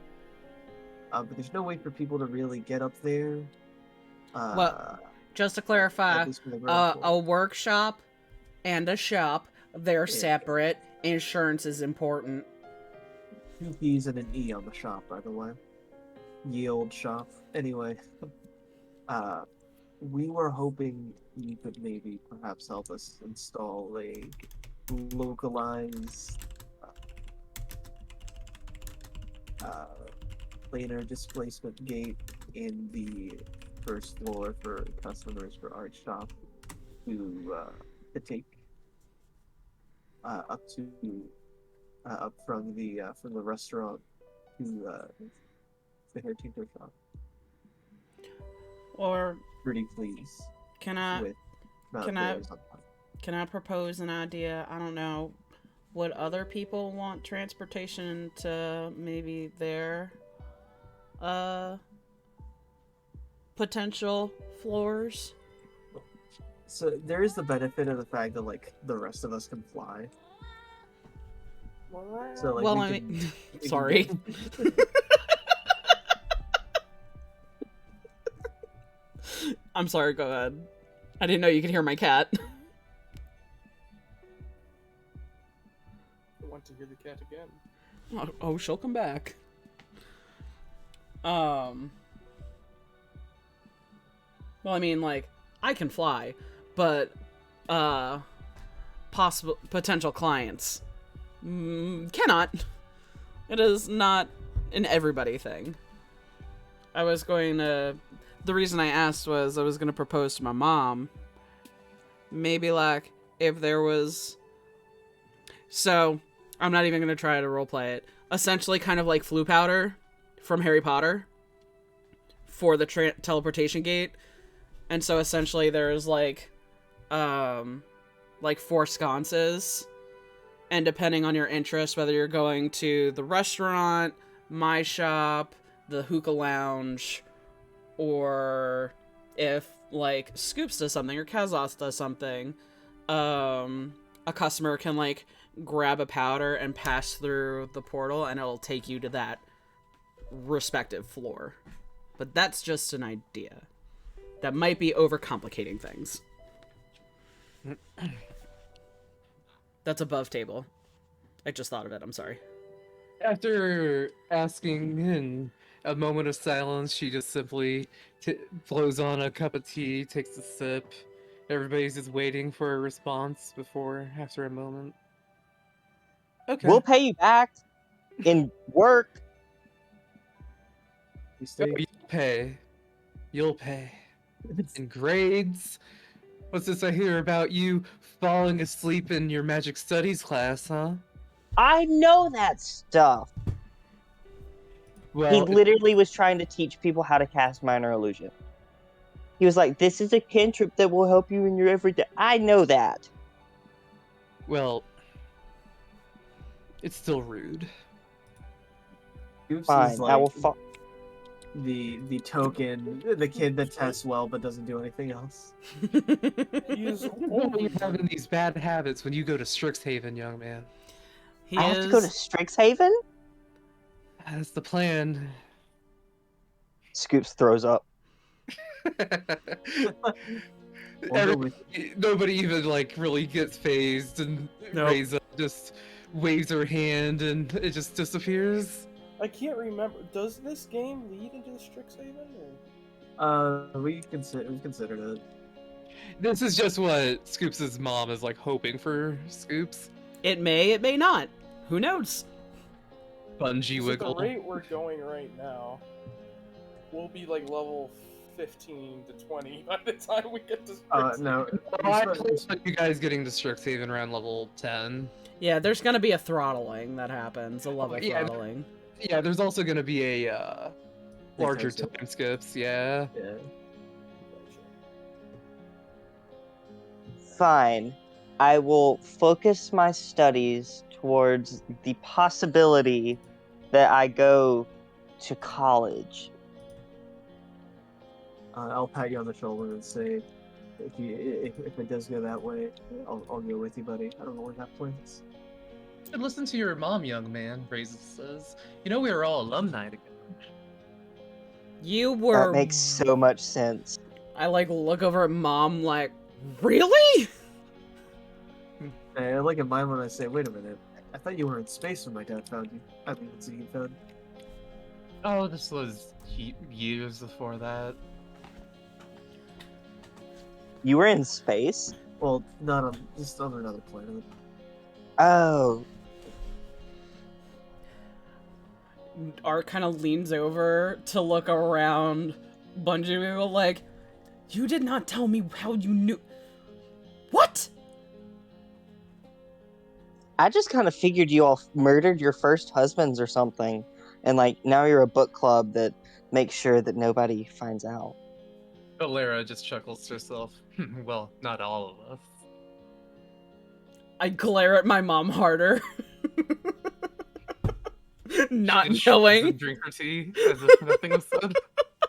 but there's no way for people to really get up there. Well, just to clarify, a workshop and a shop, they're separate. Insurance is important. 2 P's and an E on the shop, by the way. Ye old shop. Anyway, we were hoping you could maybe perhaps help us install a localized planar displacement gate in the first floor for customers for art shop to take up from the restaurant to the hair tinker shop. Or Pretty pleased. can I propose an idea? I don't know. Would other people want transportation to maybe their potential floors? So there is the benefit of the fact that like the rest of us can fly. So like, well, we I can- mean, we can sorry. I'm sorry, go ahead. I didn't know you could hear my cat. I want to hear the cat again. Oh, she'll come back. Well, I mean, like, I can fly, but, possible potential clients cannot. It is not an everybody thing. I was going to... The reason I asked was I was going to propose to my mom. Maybe, like, if there was... So, I'm not even going to try to roleplay it. Essentially kind of like flu powder from Harry Potter for the teleportation gate. And so essentially there's like 4 sconces. And depending on your interest, whether you're going to the restaurant, my shop, the hookah lounge, or if like Scoops does something or Kazos does something, a customer can like grab a powder and pass through the portal and it'll take you to that respective floor. But that's just an idea. That might be overcomplicating things. That's above table. I just thought of it, I'm sorry. After asking in a moment of silence, she just simply blows on a cup of tea, takes a sip. Everybody's just waiting for a response after a moment. Okay. We'll pay you back in work. You stay. You'll pay. In grades. What's this I hear about you falling asleep in your magic studies class, huh? I know that stuff. Well, He literally was trying to teach people how to cast minor illusion. He was like, this is a cantrip that will help you in your everyday. I know that. Well, it's still rude. Oops Fine, is I will the token, the kid that tests well but doesn't do anything else. He is What are you having these bad habits when you go to Strixhaven, young man? I have to go to Strixhaven? That's the plan. Scoops throws up. Nobody even like really gets phased and Reza just waves her hand and it just disappears. I can't remember. Does this game lead into the Strixhaven? Or... we considered it. This is just what Scoops' mom is like hoping for Scoops. It may not. Who knows? Bungee wiggle. At the rate we're going right now, we'll be like level 15 to 20 by the time we get to Strixhaven. No. I plan on you guys getting to Strixhaven around level 10. Yeah, there's gonna be a throttling that happens, a level throttling. Yeah, there's also gonna be a larger time skips, yeah. Fine. I will focus my studies towards the possibility that I go to college. I'll pat you on the shoulder and say, if it does go that way, I'll go with you, buddy. I don't know where that plans. You should listen to your mom, young man, Raises says. You know we were all alumni together. You were... That makes so much sense. I like look over at mom like, really? I look at mine when I say, wait a minute. I thought you were in space when my dad found you. I mean, he found you. Oh, this was years before that. You were in space? Well, not on, just on another planet. Oh. Art kind of leans over to look around Bungee Wiggle like, you did not tell me how you knew. What? I just kind of figured you all murdered your first husbands or something. And like, now you're a book club that makes sure that nobody finds out. Valera just chuckles to herself. Well, not all of us. I glare at my mom harder. Not knowing. Drink her tea as if nothing was said.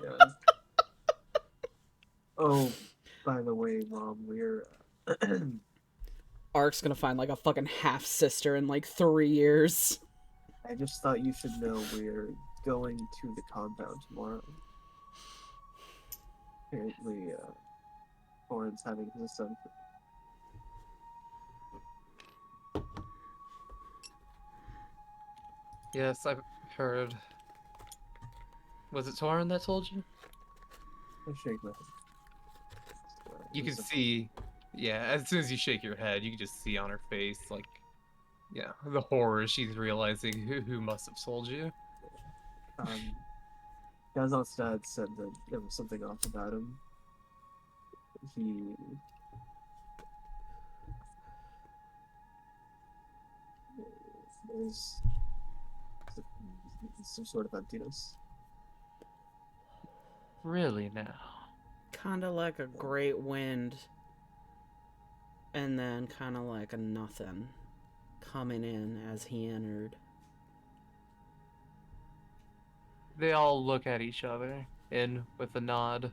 Yeah. Oh, by the way, Mom, we're... Ark's gonna find like a fucking half-sister in like 3 years. I just thought you should know we're going to the compound tomorrow. Apparently, Oren's having his son. Yes, I've heard. Was it Torin that told you? I shake my head. You can see, yeah, as soon as you shake your head, you can just see on her face, like, yeah, the horror she's realizing who must have told you. Gazon's dad said that there was something off about him. There's some sort of emptiness. Really now? Kinda like a great wind. And then kinda like a nothing coming in as he entered. They all look at each other, and with a nod,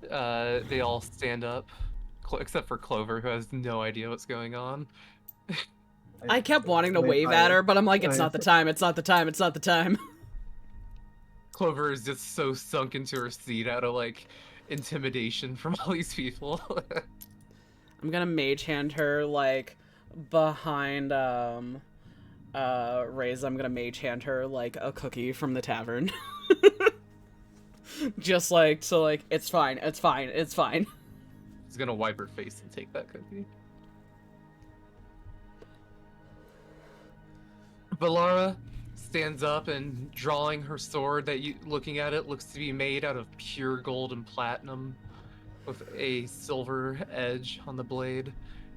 they all stand up, except for Clover, who has no idea what's going on. I kept wanting to wave at her, but I'm like, it's not the time, it's not the time, it's not the time. Clover is just so sunk into her seat out of, like, intimidation from all these people. I'm gonna mage hand her, like, behind, Ray's, I'm gonna mage hand her, like, a cookie from the tavern. Just, like, so, like, it's fine, it's fine, it's fine. She's gonna wipe her face and take that cookie. Valara stands up and drawing her sword that looking at it, looks to be made out of pure gold and platinum with a silver edge on the blade.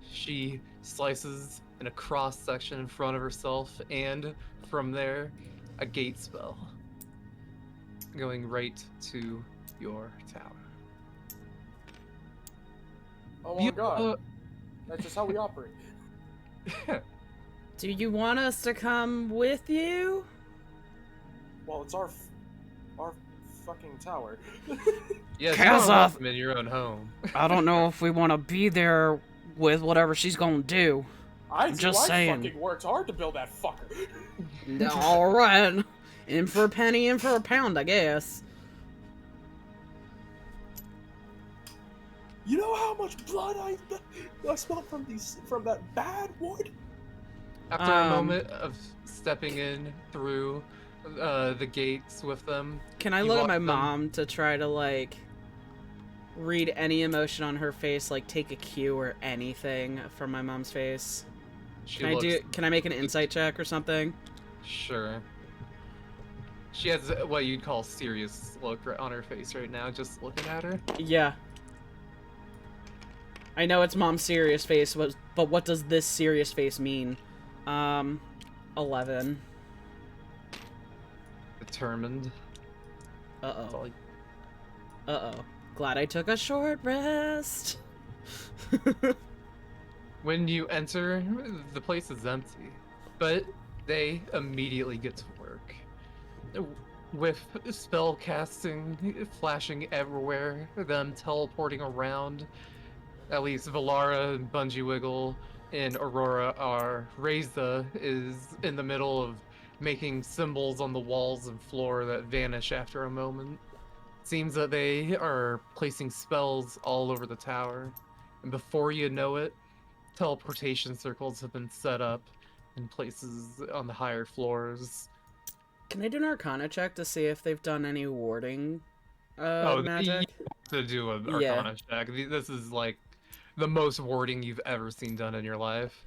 She slices in a cross section in front of herself, and from there, a gate spell going right to your tower. Oh my god. That's just how we operate. Do you want us to come with you? Well, it's our fucking tower. Yes, Kazza! you're welcome in your own home. I don't know if we want to be there with whatever she's gonna do. I just saying. fucking worked hard to build that fucker. Alright. In for a penny, in for a pound, I guess. You know how much blood I smelled from that bad wood? After a moment of stepping in through the gates with them, Can I look at my mom to try to, like, read any emotion on her face, like take a cue or anything from my mom's face? Can I make an insight check or something? Sure. She has what you'd call serious look on her face right now, just looking at her. Yeah. I know it's mom's serious face, but what does this serious face mean? 11. Determined. Uh-oh. Uh-oh. Glad I took a short rest. When you enter, the place is empty, but they immediately get to work. With spell casting flashing everywhere, them teleporting around, at least Valara and Bungee Wiggle and Aurora are. Reza is in the middle of making symbols on the walls and floor that vanish after a moment. Seems that they are placing spells all over the tower, and before you know it, teleportation circles have been set up in places on the higher floors. Can I do an Arcana check to see if they've done any warding magic? You have to do an Arcana check. This is like the most warding you've ever seen done in your life.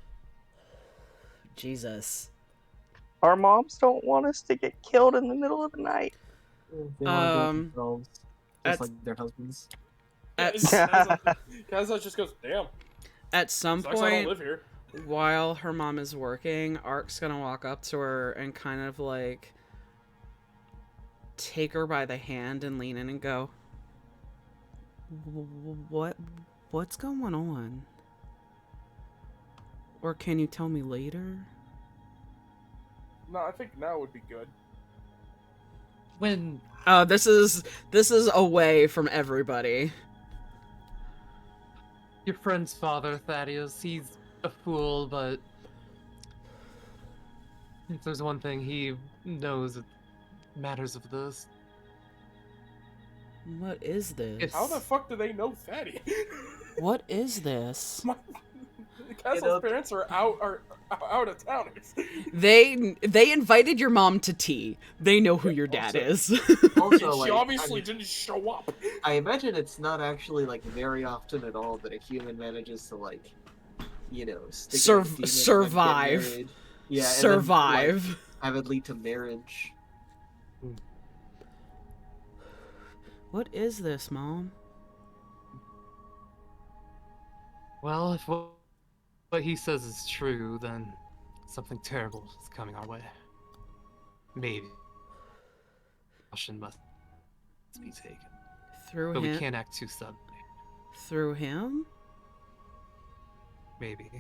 Jesus. Our moms don't want us to get killed in the middle of the night. They want to do it themselves, just like their husbands. Kazza just goes, damn. At some Sucks I don't point, live here. while her mom is working, Ark's gonna walk up to her and kind of like take her by the hand and lean in and go, what's going on? Or can you tell me later? No, I think now would be good. When This is away from everybody. your friend's father, Thaddeus, he's a fool, but if there's one thing he knows, it matters of this. What is this? How the fuck do they know Fatty? What is this? Castle's parents are out of towners. They invited your mom to tea. They know who your dad is. Also, She like, obviously I mean, didn't show up. I imagine it's not actually like very often at all that a human manages to like, you know, stick it out a demon and then get survive. married. Yeah, Survive. And then, like, have it lead to marriage. What is this, Mom? Well, if what he says is true, then something terrible is coming our way. Maybe caution must be taken. Through But him? we can't act too suddenly. Through him? Maybe.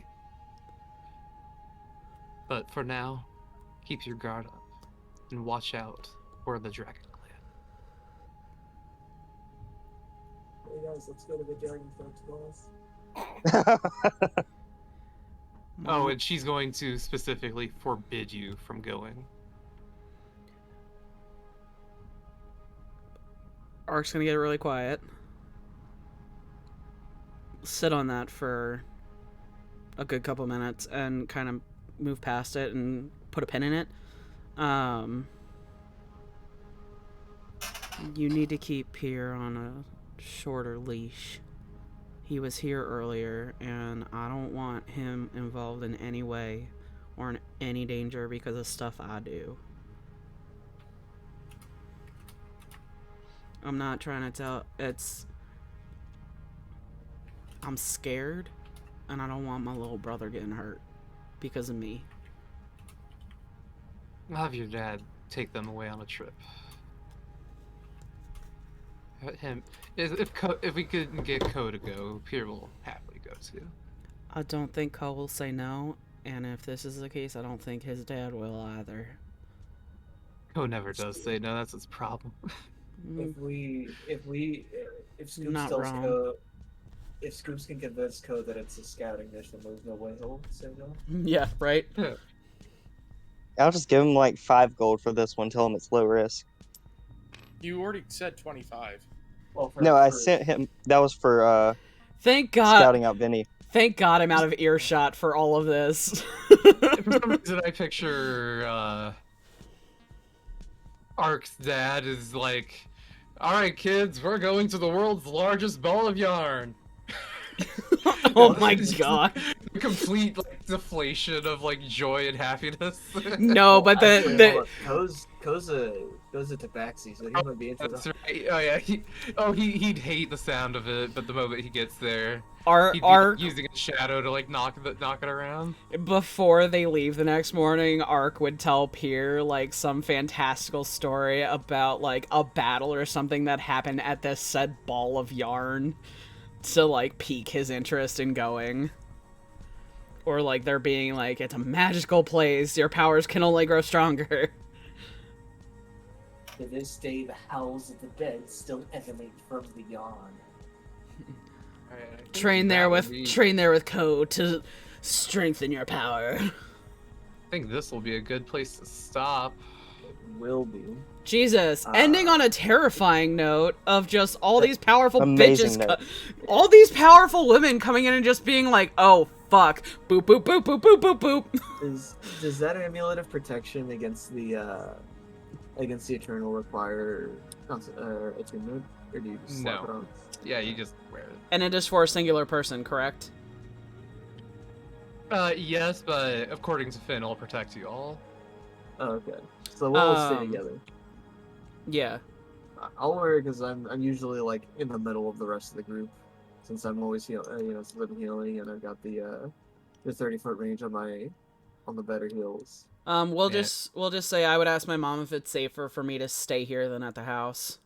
But for now, keep your guard up and watch out for the Dragon Clan. Hey guys, let's go to the Dragon Folks class. Oh, and she's going to specifically forbid you from going. Ark's gonna get really quiet. Sit on that for a good couple minutes and kind of move past it and put a pin in it. You need to keep Pierre on a shorter leash. He was here earlier, and I don't want him involved in any way or in any danger because of stuff I do. I'm not trying to tell. I'm scared, and I don't want my little brother getting hurt because of me. I'll have your dad take them away on a trip. If we could get Ko to go, Pierre will happily go too. I don't think Cole will say no, and if this is the case, I don't think his dad will either. Ko never does say no. That's his problem. If Scoops Not tells wrong. Ko, if Scoops can convince Ko that it's a scouting mission, there's no way he'll say no. Yeah, right? I'll just give him like 5 gold for this one. Tell him it's low risk. You already said 25. Well, No, I sent him. That was for Thank God. scouting out Vinny. Thank God I'm out of earshot for all of this. For some reason, I picture Ark's dad is like, "All right, kids, we're going to the world's largest ball of yarn." Oh my God. Complete like deflation of like joy and happiness. No, but Ko's a tabaxi, so he might be into That's that. right. Oh yeah. He'd hate the sound of it, but the moment he gets there, he'd be Ark, using a shadow to like knock it around. before they leave the next morning, Ark would tell Pierre like some fantastical story about like a battle or something that happened at this said ball of yarn to like pique his interest in going. Or like there being like, it's a magical place, your powers can only grow stronger. To this day, the howls of the dead still emanate from the yarn. Alright, I think Train there that will be- with Ko to strengthen your power. I think this will be a good place to stop. It will be. Jesus, ending on a terrifying note of just all these powerful Amazing bitches, note. all these powerful women coming in and just being like, oh fuck, boop boop boop boop boop boop boop. Does that amulet of protection against the eternal require attunement, or do you just slap No. it on? Yeah, you just wear it. And it is for a singular person, correct? Yes, but according to Finn, it'll protect you all. Oh, okay. So we'll all stay together. Yeah. I'll wear it because I'm usually like in the middle of the rest of the group, since I'm always since I'm healing and I've got the 30-foot range on the better heals. We'll Yeah. just say I would ask my mom if it's safer for me to stay here than at the house.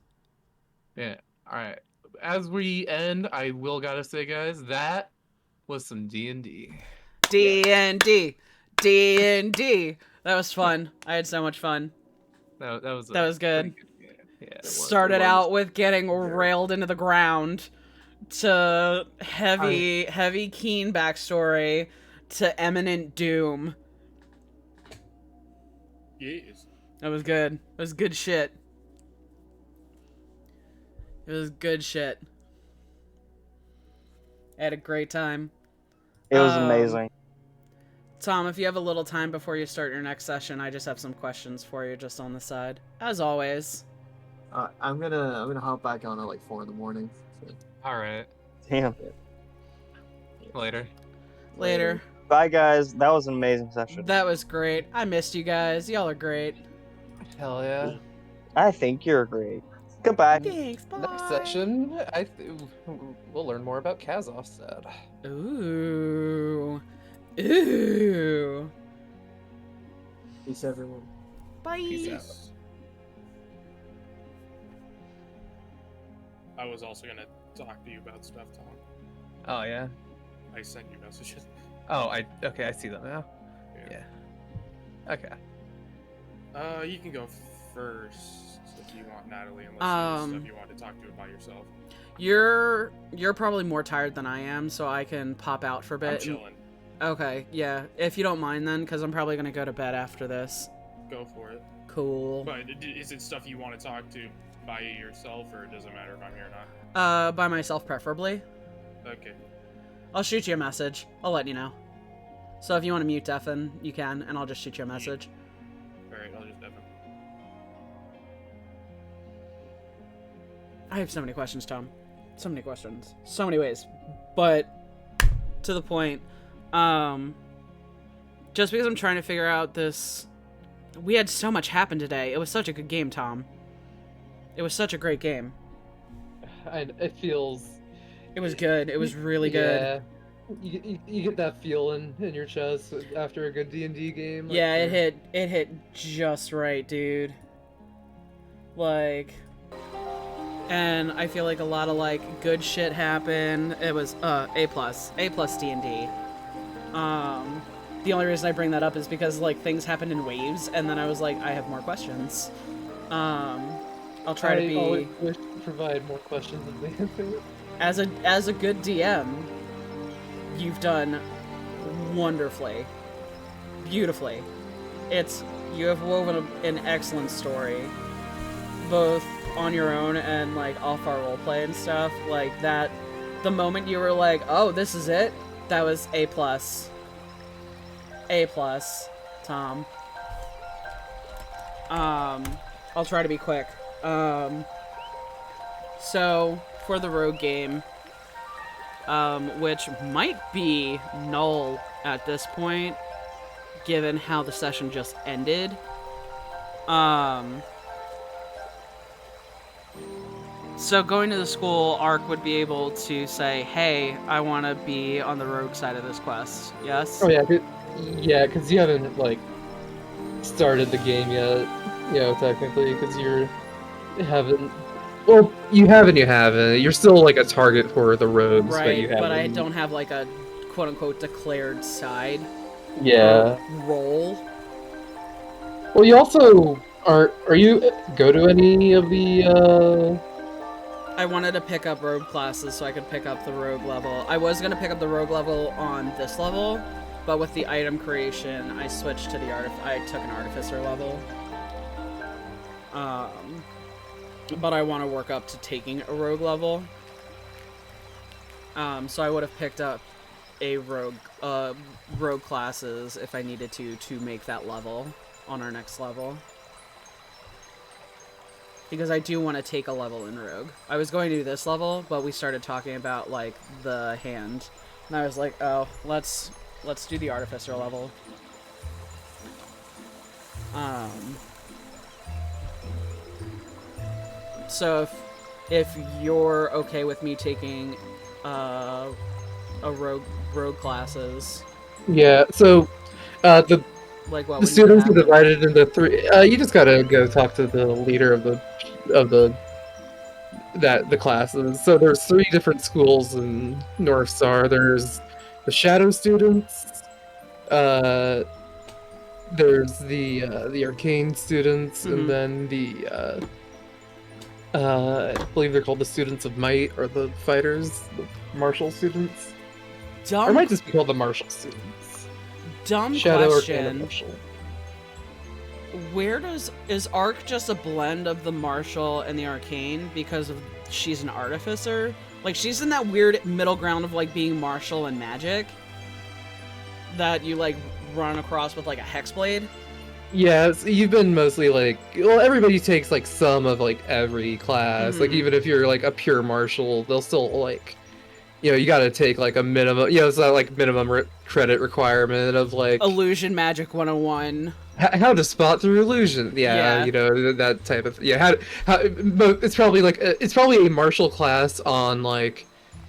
Yeah. All right. As we end, I will gotta say, guys, that was some D&D. D&D. D&D. That was fun. I had so much fun. That was good. pretty game. Yeah. Started out with getting railed into the ground to heavy Keen backstory to imminent doom. Yes. That was good. It was good shit. It was good shit. I had a great time. It was amazing. Tom, if you have a little time before you start your next session, I just have some questions for you just on the side. As always. I'm gonna hop back on at like 4 in the morning. So. All right. Damn. Later. Later. Bye, guys. That was an amazing session. That was great. I missed you guys. Y'all are great. Hell yeah. I think you're great. Goodbye. Thanks, bye. Next session, we'll learn more about Kazov's dad. Ooh. Ooh. Peace, everyone. Bye. Peace out. I was also gonna talk to you about stuff, Tom. Oh yeah. I sent you messages. Oh, okay, I see them now. Yeah. Okay. You can go first if you want, Natalie, unless there's stuff you want to talk to about yourself. You're probably more tired than I am, so I can pop out for a bit. I'm chilling. Okay, yeah. If you don't mind then, because I'm probably gonna go to bed after this. Go for it. Cool. But is it stuff you want to talk to by yourself, or it doesn't matter if I'm here or not? By myself preferably. Okay. I'll shoot you a message. I'll let you know. So if you want to mute deafen, you can, and I'll just shoot you a message. Alright, I'll just deafen. I have so many questions, Tom. So many questions. So many ways. But to the point, just because I'm trying to figure out this... We had so much happen today. It was such a good game, Tom. It was such a great game. It feels... It was good. It was really good. Yeah. You get that feeling in your chest after a good D&D game. Yeah, it hit just right, dude. Like... And I feel like a lot of, like, good shit happened. It was, A+. A+ D&D. The only reason I bring that up is because, like, things happened in waves, and then I was like, I have more questions. I'll try to be... I always wish to provide more questions than answers. As a good DM, you've done wonderfully. Beautifully. You have woven an excellent story. Both on your own and, like, off our roleplay and stuff. Like, that... The moment you were like, oh, this is it, that was A+. A+, Tom. I'll try to be quick. So, for the rogue game, which might be null at this point, given how the session just ended, so going to the school, Ark would be able to say, hey, I want to be on the rogue side of this quest, yes? Oh yeah, because you haven't, like, started the game yet, technically, because you haven't... Well, you haven't. You're still, like, a target for the rogues, right, but I don't have, like, a quote-unquote declared side role. Well, you also... Are you go to any of the, I wanted to pick up rogue classes so I could pick up the rogue level. I was going to pick up the rogue level on this level, but with the item creation, I switched to I took an artificer level. But I want to work up to taking a rogue level. So I would have picked up a rogue classes if I needed to make that level on our next level. Because I do want to take a level in rogue. I was going to do this level, but we started talking about, like, the hand. And I was like, oh, let's do the artificer level. So if you're okay with me taking a rogue classes. Yeah, so the like what the students are divided into 3. You just gotta go talk to the leader of the classes. So there's 3 different schools in Northstar. There's the Shadow students. There's the Arcane students, and then the I believe they're called the Students of Might, or the Fighters, the Martial students. Or it might just be called the Martial students. Dumb Shadow, question. Arcane, Martial. Is Arc just a blend of the Martial and the Arcane because of she's an artificer? Like, she's in that weird middle ground of, like, being martial and magic that you, like, run across with like a hex blade. Yeah, you've been mostly like, well, everybody takes like some of like every class. Like Mhm. even if you're like a pure martial, they'll still like, you gotta take like a minimum. It's not like minimum credit requirement of like Illusion Magic 101. how to spot through illusion. Yeah, Yeah. that type of how it's probably like it's probably a martial class on like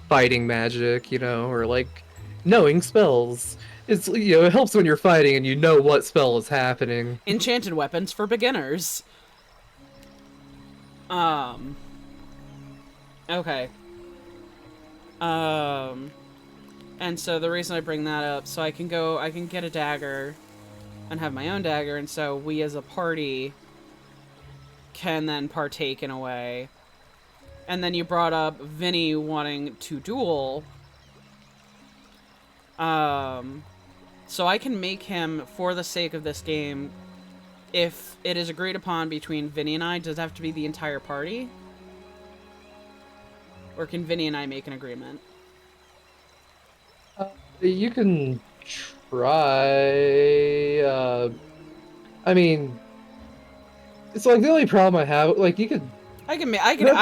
fighting magic, or like knowing spells. It's it helps when you're fighting and you know what spell is happening. Enchanted weapons for beginners. Okay. And so the reason I bring that up, so I can get a dagger and have my own dagger, and so we as a party can then partake in a way. And then you brought up Vinny wanting to duel. So I can make him, for the sake of this game, if it is agreed upon between Vinny and I, does it have to be the entire party? Or can Vinny and I make an agreement? You can try. I mean, it's like the only problem I have. Like you could. I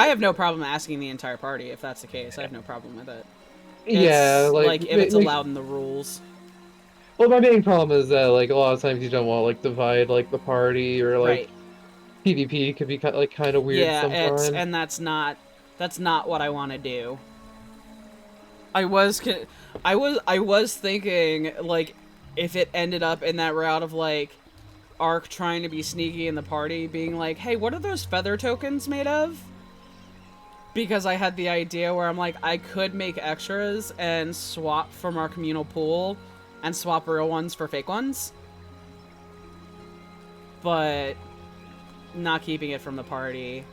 have no problem asking the entire party if that's the case. I have no problem with it. Yeah, like if it's allowed in the rules. Well, my main problem is that like a lot of times you don't want to like divide like the party or like Right. PvP could be kind of weird sometimes. And that's not what I want to do. I was thinking like if it ended up in that route of like Ark trying to be sneaky in the party, being like, "Hey, what are those feather tokens made of?" Because I had the idea where I'm like, I could make extras and swap from our communal pool and swap real ones for fake ones. But not keeping it from the party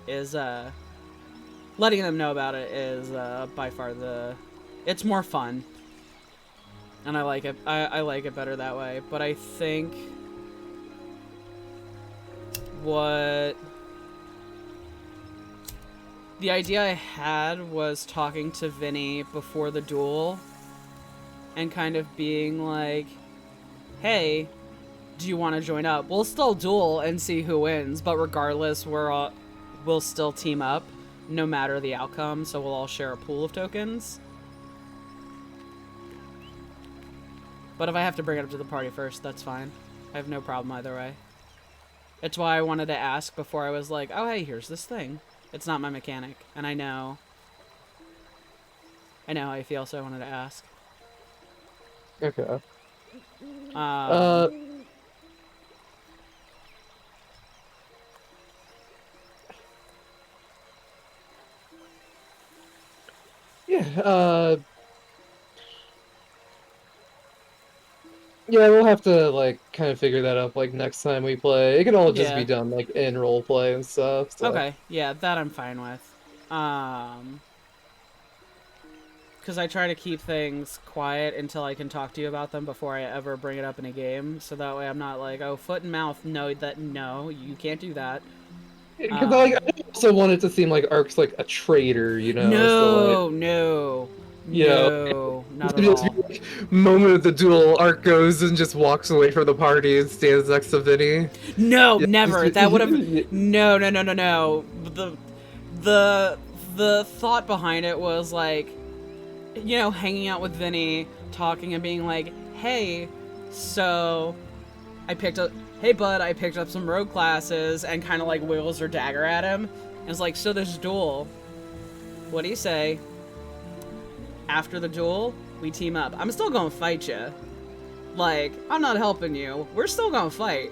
is, letting them know about it is, by far it's more fun. And I like it. I like it better that way. But I think the idea I had was talking to Vinny before the duel and kind of being like, hey, do you want to join up? We'll still duel and see who wins, but regardless, we'll still team up no matter the outcome, so we'll all share a pool of tokens. But if I have to bring it up to the party first, that's fine. I have no problem either way. It's why I wanted to ask before I was like, oh, hey, here's this thing. It's not my mechanic, and I know how I feel, so I wanted to ask. Okay. Yeah, yeah, we'll have to, like, kind of figure that out, like, next time we play. It can all just be done, like, in roleplay and stuff, so. Okay, yeah, that I'm fine with. Because I try to keep things quiet until I can talk to you about them before I ever bring it up in a game, so that way I'm not like, oh, foot and mouth, no, you can't do that. Because I also want it to seem like Ark's, like, a traitor, No, so, like, no, not at just all. be, like, moment of the duel, Ark goes and just walks away from the party and stands next to Vinny. No, Yeah. never. That would have no. The thought behind it was like, hanging out with Vinny, talking and being like, hey, so hey bud, I picked up some rogue classes, and kind of like wiggles her dagger at him. And it's like, so there's a duel. What do you say? After the duel, we team up. I'm still gonna fight you. Like, I'm not helping you. We're still gonna fight.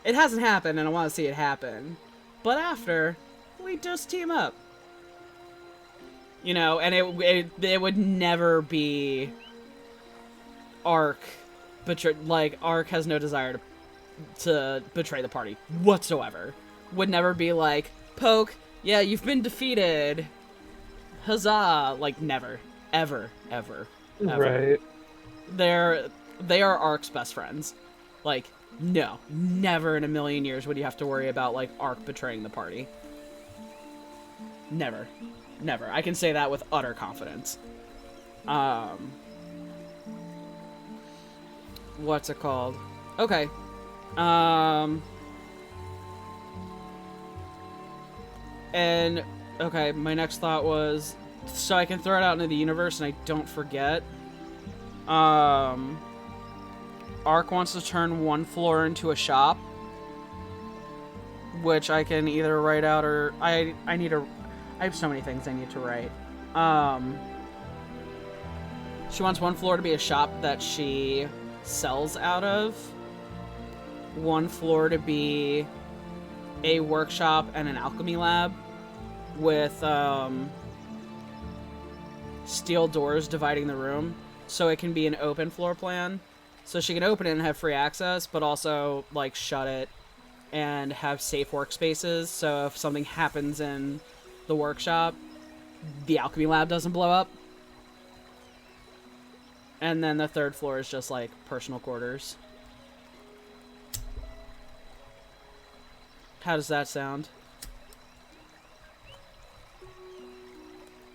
It hasn't happened, and I want to see it happen. But after, we just team up. And it would never be Ark Ark has no desire to betray the party whatsoever. Would never be like, Poke, yeah, you've been defeated. Huzzah! Like, never. Ever. Right. They are Ark's best friends. Like, no. Never in a million years would you have to worry about, like, Ark betraying the party. Never. I can say that with utter confidence. what's it called? Okay. And okay, my next thought was so I can throw it out into the universe and I don't forget. Ark wants to turn one floor into a shop, which I can either write out or I have so many things I need to write. She wants one floor to be a shop that she sells out of. One floor to be a workshop and an alchemy lab with steel doors dividing the room, so it can be an open floor plan. So she can open it and have free access, but also like shut it and have safe workspaces. So if something happens in the workshop, the alchemy lab doesn't blow up. And then the third floor is just like personal quarters. How does that sound?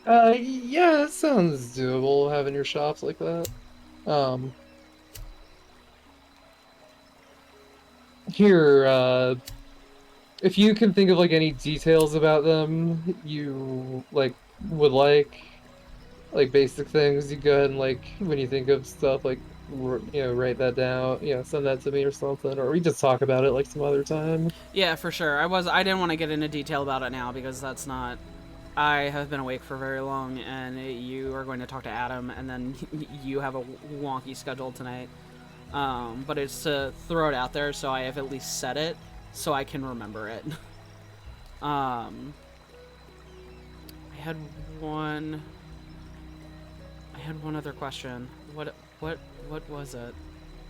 Yeah, it sounds doable having your shops like that. Here, if you can think of like any details about them you would like basic things, you go ahead and like when you think of stuff like write that down, send that to me or something, or we just talk about it like some other time. Yeah, for sure. I didn't want to get into detail about it now because that's not. I have been awake for very long, and you are going to talk to Adam, and then you have a wonky schedule tonight. But it's to throw it out there so I have at least said it so I can remember it. I had one other question. What was it?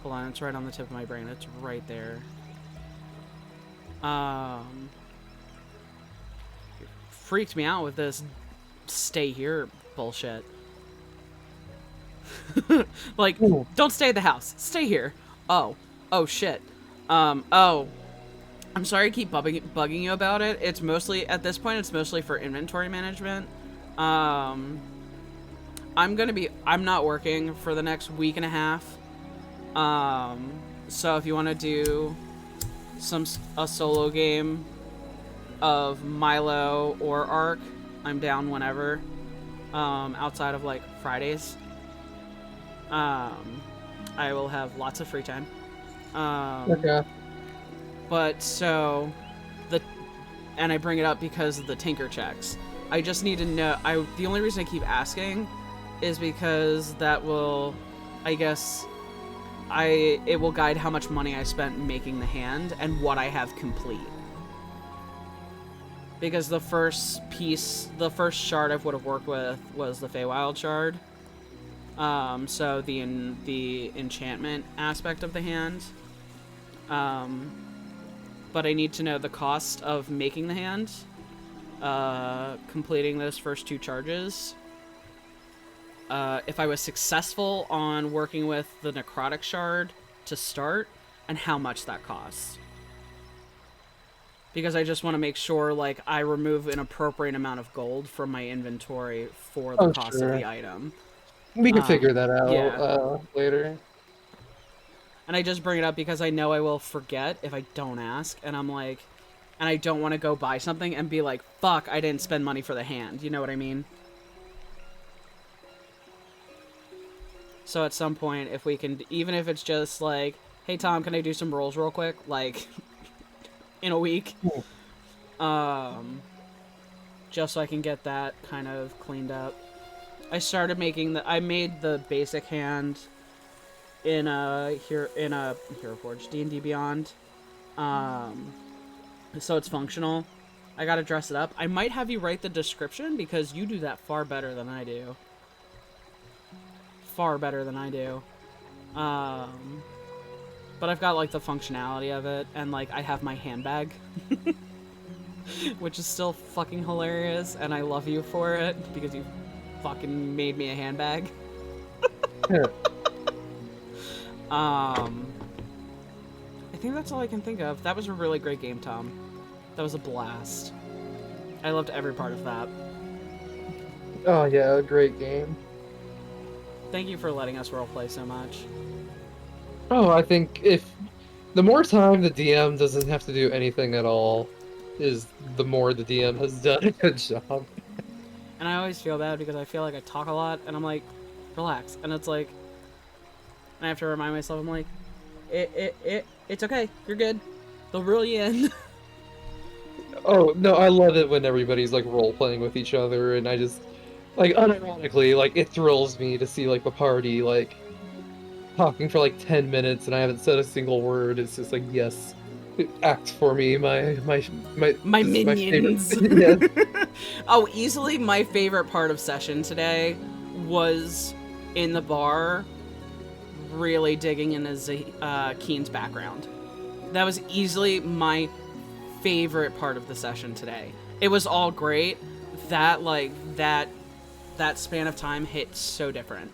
Hold on, it's right on the tip of my brain. It's right there. Freaked me out with this stay here bullshit. Like, don't stay at the house. Stay here. Oh shit. I'm sorry I keep bugging you about it. It's mostly, at this point, it's mostly for inventory management. I'm not working for the next week and a half. So if you want to do a solo game of Milo or Ark, I'm down whenever. Outside of like Fridays. I will have lots of free time. Okay. But so and I bring it up because of the tinker checks. I just need to know. The only reason I keep asking is because that will, I guess, it will guide how much money I spent making the hand and what I have complete. Because the first shard I would have worked with was the Feywild shard. So the enchantment aspect of the hand. But I need to know the cost of making the hand, completing those first 2 charges. If I was successful on working with the necrotic shard to start, and how much that costs. Because I just want to make sure, like, I remove an appropriate amount of gold from my inventory for the cost of the item. We can figure that out later. And I just bring it up because I know I will forget if I don't ask, and I'm like, and I don't want to go buy something and be like, fuck, I didn't spend money for the hand. You know what I mean? So at some point, if we can, even if it's just like, hey Tom, can I do some rolls real quick? Like, in a week. Just so I can get that kind of cleaned up. I made the basic hand in a Hero Forge, D&D Beyond. So it's functional. I gotta dress it up. I might have you write the description because you do that far better than I do. Far better than I do. But I've got like the functionality of it, and like I have my handbag. Which is still fucking hilarious, and I love you for it because you fucking made me a handbag. I think that's all I can think of. That was a really great game, Tom. That was a blast. I loved every part of that. Oh yeah, great game. Thank you for letting us roleplay so much. Oh, I think if the more time the DM doesn't have to do anything at all, is the more the DM has done a good job. And I always feel bad because I feel like I talk a lot, and I'm like, relax. And it's like, I have to remind myself, I'm like, it's okay. You're good. They'll reel you in. Oh, no, I love it when everybody's, like, role-playing with each other, and I just, like, unironically, like, it thrills me to see, like, the party, like, talking for, like, 10 minutes, and I haven't said a single word. It's just like, yes, act for me, My this is my favorite. minions. Yes. Oh, easily my favorite part of session today was in the bar, really digging into Keen's background. That was easily my favorite part of the session today. It was all great. That span of time hit so different.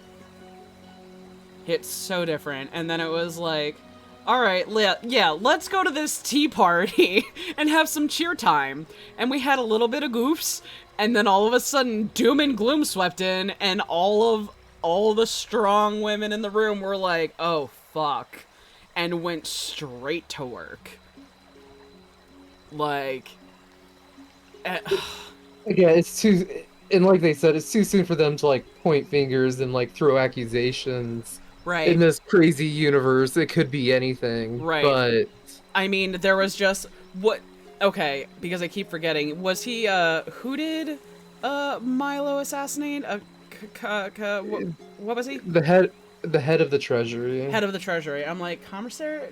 And then it was like, all right, yeah, let's go to this tea party and have some cheer time. And we had a little bit of goofs, and then all of a sudden, doom and gloom swept in, and all the strong women in the room were like, oh, fuck, and went straight to work. Like, Yeah, it's too, and like they said, it's too soon for them to, like, point fingers and, like, throw accusations. right. In this crazy universe, it could be anything. Right. But I mean, there was just okay, because I keep forgetting. Was he who did Milo assassinate? What was he? the head of the treasury. Head of the treasury. I'm like, commissary?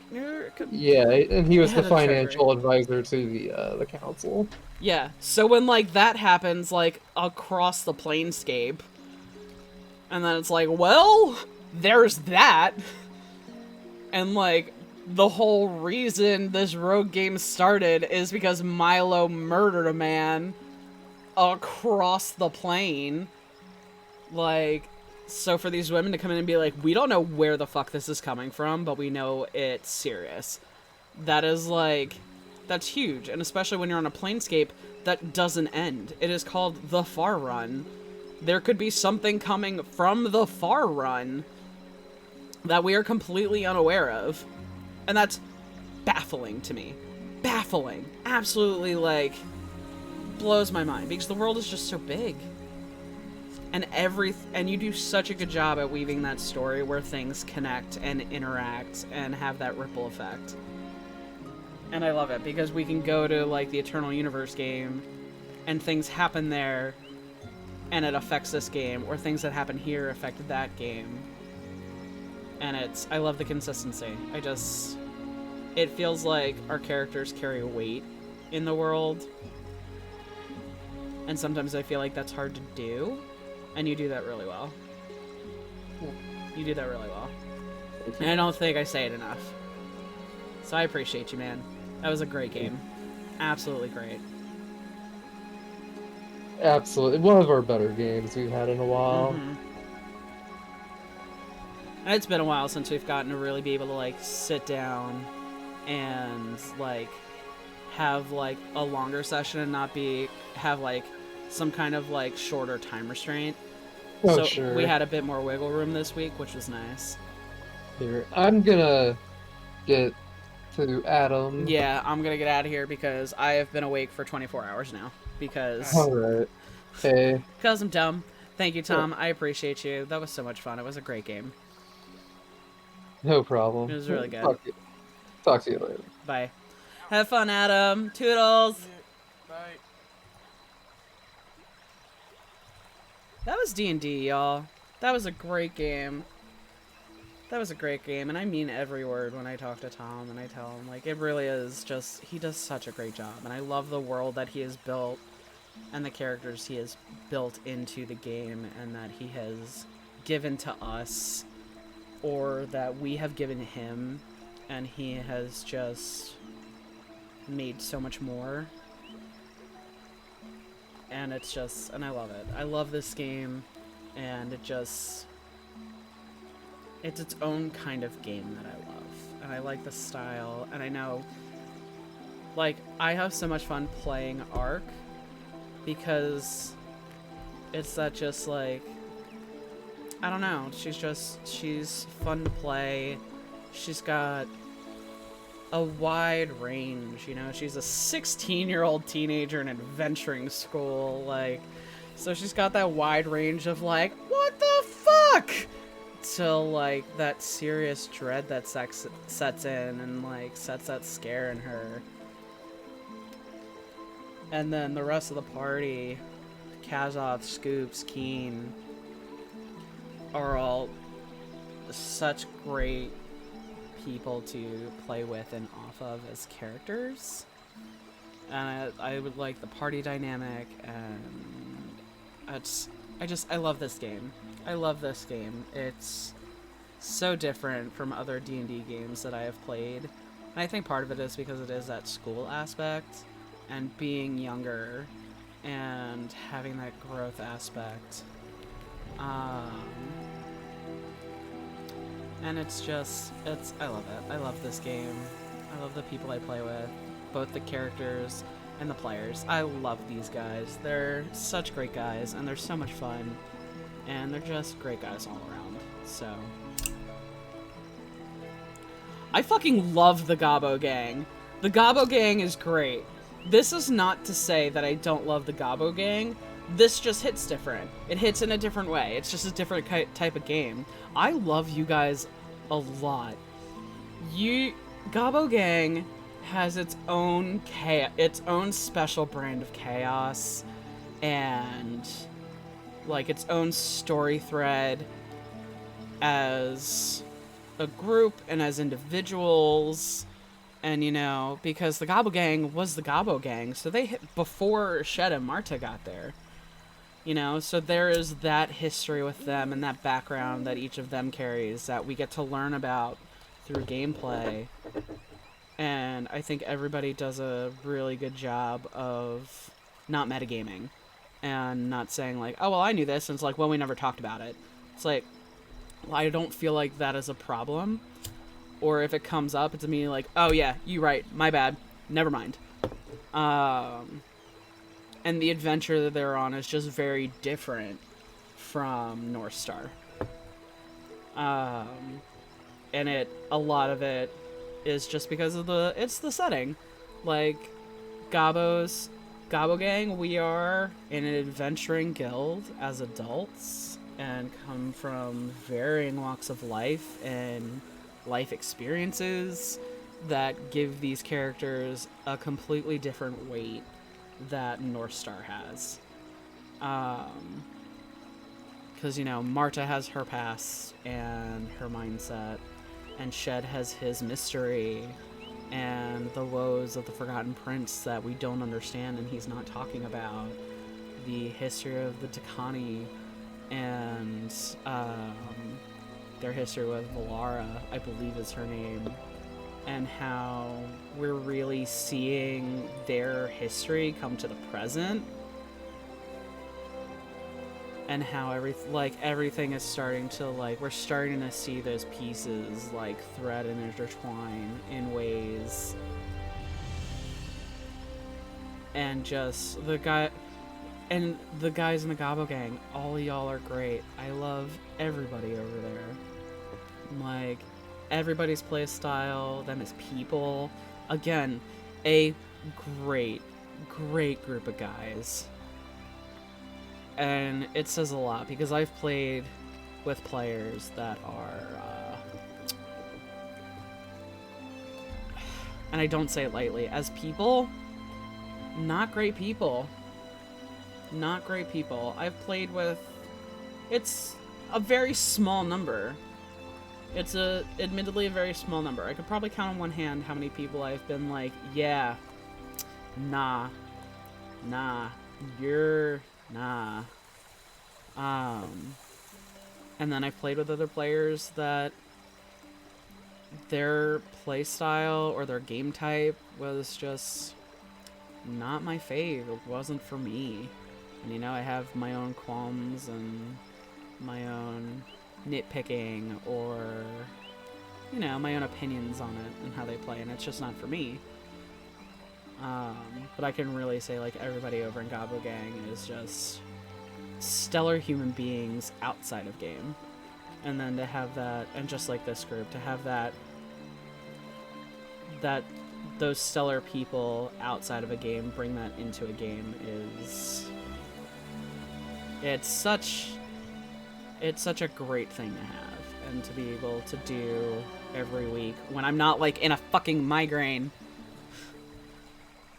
Yeah, and he was Head the of the financial advisor to the council. Yeah. So when like that happens like across the planescape, and then it's like, well, there's that. And like the whole reason this rogue game started is because Milo murdered a man across the plane. Like, so for these women to come in and be like, we don't know where the fuck this is coming from, but we know it's serious. That is like, that's huge. And especially when you're on a planescape that doesn't end. It is called the Far Run. There could be something coming from the Far Run that we are completely unaware of. And that's baffling to me. Baffling. Absolutely, like, blows my mind. Because the world is just so big. And you do such a good job at weaving that story where things connect and interact and have that ripple effect. And I love it, because we can go to, like, the Eternal Universe game, and things happen there, and it affects this game, or things that happen here affect that game. And I love the consistency. It feels like our characters carry weight in the world. And sometimes I feel like that's hard to do. And you do that really well. You do that really well. And I don't think I say it enough. So I appreciate you, man. That was a great game. Absolutely great. Absolutely. One of our better games we've had in a while. Mm-hmm. And it's been a while since we've gotten to really be able to, like, sit down and, like, have, like, a longer session and not have, like, some kind of, like, shorter time restraint. Oh, so sure. we had a bit more wiggle room this week, which was nice. Here, I'm gonna get to Adam. Yeah, I'm gonna get out of here because I have been awake for 24 hours now. Because... Alright. Hey. Because I'm dumb. Thank you, Tom. I appreciate you. That was so much fun. It was a great game. No problem. It was really good. Talk to you later. Bye. Have fun, Adam. Toodles. Bye. That was D&D, y'all. That was a great game. That was a great game, and I mean every word when I talk to Tom and I tell him, like, it really is just, he does such a great job, and I love the world that he has built and the characters he has built into the game and that he has given to us, or that we have given him, and he has just made so much more. And it's just, and I love it. I love this game, and it's its own kind of game that I love. And I like the style, and I know, like, I have so much fun playing Ark, because it's that just, like, I don't know, she's fun to play. she's got a wide range, you know? She's a 16-year-old teenager in adventuring school, like, so she's got that wide range of, like, what the fuck? Till, like, that serious dread that sets in and, like, sets that scare in her. And then the rest of the party, Kazov, Scoops, Keen, are all such great people to play with and off of as characters. And I would like the party dynamic, and I love this game. I love this game. It's so different from other D&D games that I have played. And I think part of it is because it is that school aspect, and being younger, and having that growth aspect. And it's just, I love it. I love this game. I love the people I play with, both the characters and the players. I love these guys. They're such great guys, and they're so much fun, and they're just great guys all around. So, I fucking love the Gobbo Gang. The Gobbo Gang is great. This is not to say that I don't love the Gobbo Gang. This just hits different. It hits in a different way. It's just a different type of game. I love you guys a lot. Gobbo Gang has its own special brand of chaos, and like its own story thread as a group and as individuals. And, you know, because the Gobbo Gang was the Gobbo Gang, so they hit before Shed and Marta got there. You know, so there is that history with them and that background that each of them carries that we get to learn about through gameplay. And I think everybody does a really good job of not metagaming and not saying like, oh, well, I knew this, and it's like, well, we never talked about it. It's like, well, I don't feel like that is a problem. Or if it comes up, it's immediately like, oh yeah, you right, my bad, never mind. And the adventure that they're on is just very different from Northstar. And a lot of it is just because of it's the setting. Like, Gobbo Gang, we are in an adventuring guild as adults and come from varying walks of life and life experiences that give these characters a completely different weight that Northstar has. Because, you know, Marta has her past and her mindset, and Shed has his mystery and the woes of the Forgotten Prince that we don't understand and he's not talking about. The history of the Takani and their history with Valara, I believe is her name, and how we're really seeing their history come to the present, and how everything is starting to, like, we're starting to see those pieces, like, thread and intertwine in ways, and just the guys in the Gobbo Gang, all y'all are great. I love everybody over there. Like, everybody's play style, them as people. Again, a great group of guys. And it says a lot, because I've played with players that are, and I don't say it lightly, as people, not great people. Not great people. I've played with, it's a very small number. It's admittedly a very small number. I could probably count on one hand how many people I've been like, yeah, nah, you're, nah. And then I've played with other players that their play style or their game type was just not my fave. It wasn't for me. And, you know, I have my own qualms and my own nitpicking or, you know, my own opinions on it and how they play, and it's just not for me. But I can really say, like, everybody over in Gobbo Gang is just stellar human beings outside of game. And then to have that, and just like this group, to have that that those stellar people outside of a game bring that into a game is... It's such a great thing to have, and to be able to do every week when I'm not, like, in a fucking migraine,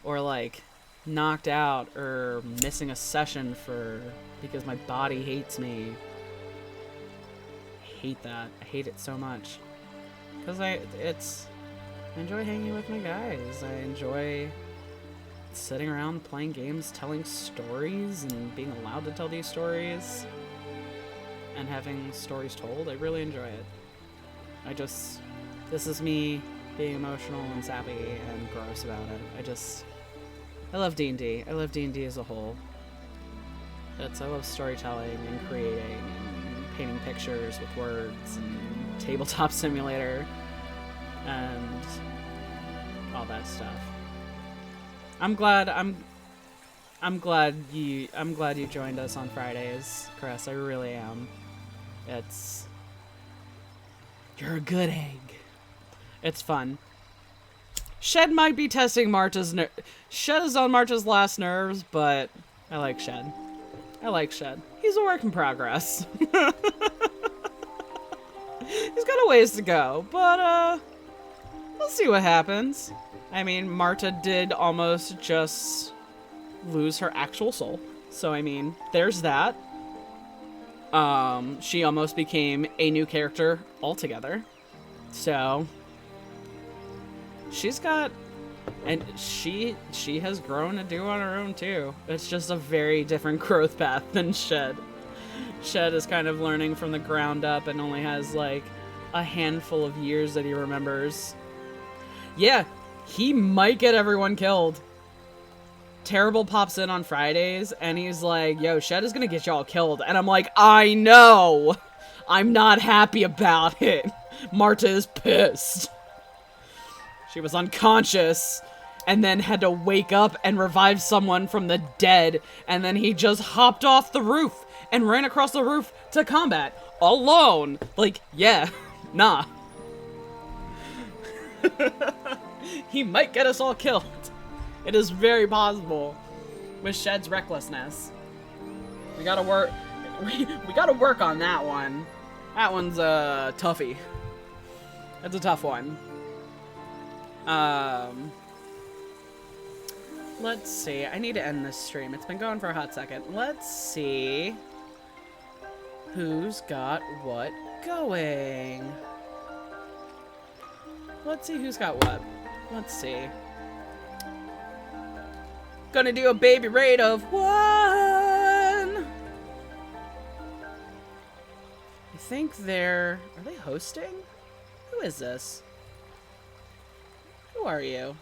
or, like, knocked out, or missing a session because my body hates me. I hate that. I hate it so much. Because I enjoy hanging with my guys. I enjoy sitting around playing games, telling stories, and being allowed to tell these stories, and having stories told. I really enjoy it. This is me being emotional and sappy and gross about it. I love D&D. I love D&D as a whole. I love storytelling and creating and painting pictures with words and tabletop simulator and all that stuff. I'm glad you joined us on Fridays, Chris. I really am. You're a good egg. It's fun. Shed might be testing Marta's Shed is on Marta's last nerves, but I like Shed. He's a work in progress. He's got a ways to go, but we'll see what happens. I mean, Marta did almost just lose her actual soul. So, I mean, there's that. She almost became a new character altogether. So, she's got... And she has grown to do on her own, too. It's just a very different growth path than Shed. Shed is kind of learning from the ground up and only has, like, a handful of years that he remembers. Yeah, he might get everyone killed. Terrible pops in on Fridays, and he's like, yo, Shed is gonna get y'all killed. And I'm like, I know! I'm not happy about it. Marta is pissed. She was unconscious, and then had to wake up and revive someone from the dead, and then he just hopped off the roof and ran across the roof to combat. Alone! Like, yeah, nah. He might get us all killed. It is very possible with Shed's recklessness. We gotta work. We gotta work on that one. That one's a toughie. It's a tough one. Let's see. I need to end this stream. It's been going for a hot second. Let's see who's got what going. Let's see who's got what. Let's see. Gonna do a baby raid of 1. I think are they hosting? Who is this? Who are you?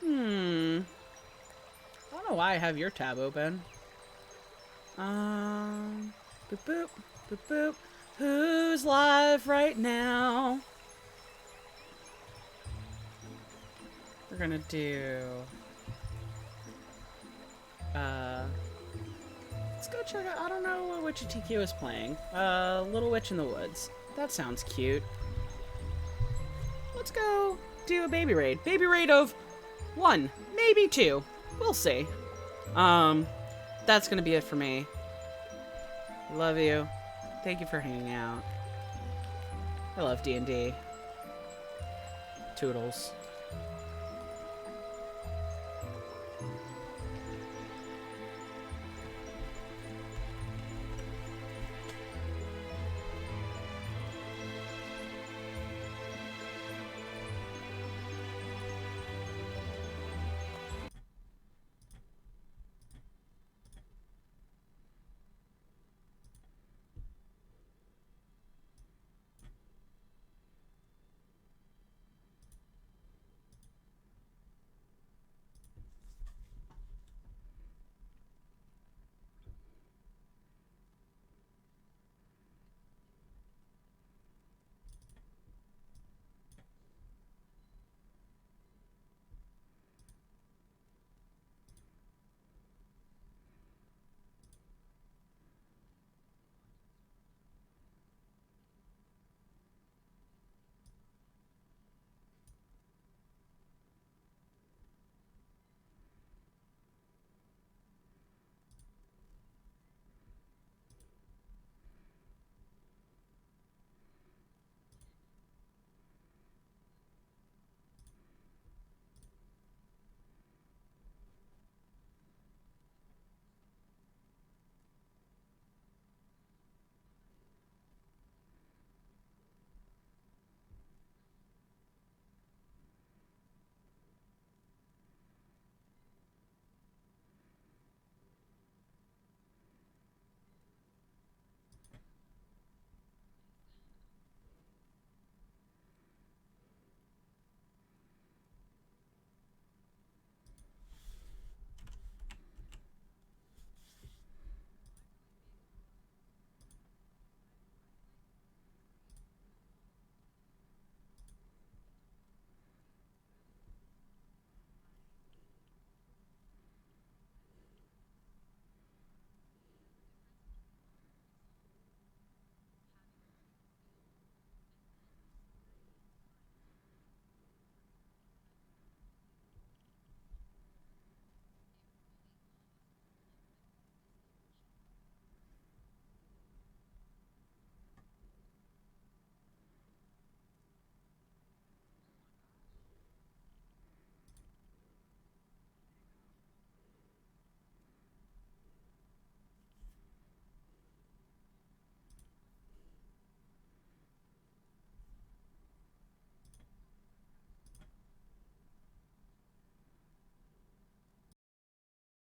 I don't know why I have your tab open. Boop boop, boop boop. Who's live right now? We're gonna do... let's go check out... I don't know what Witch of TQ is playing. Little Witch in the Woods. That sounds cute. Let's go do a baby raid. Baby raid of 1, maybe 2. We'll see. That's gonna be it for me. Love you. Thank you for hanging out. I love D&D. Toodles.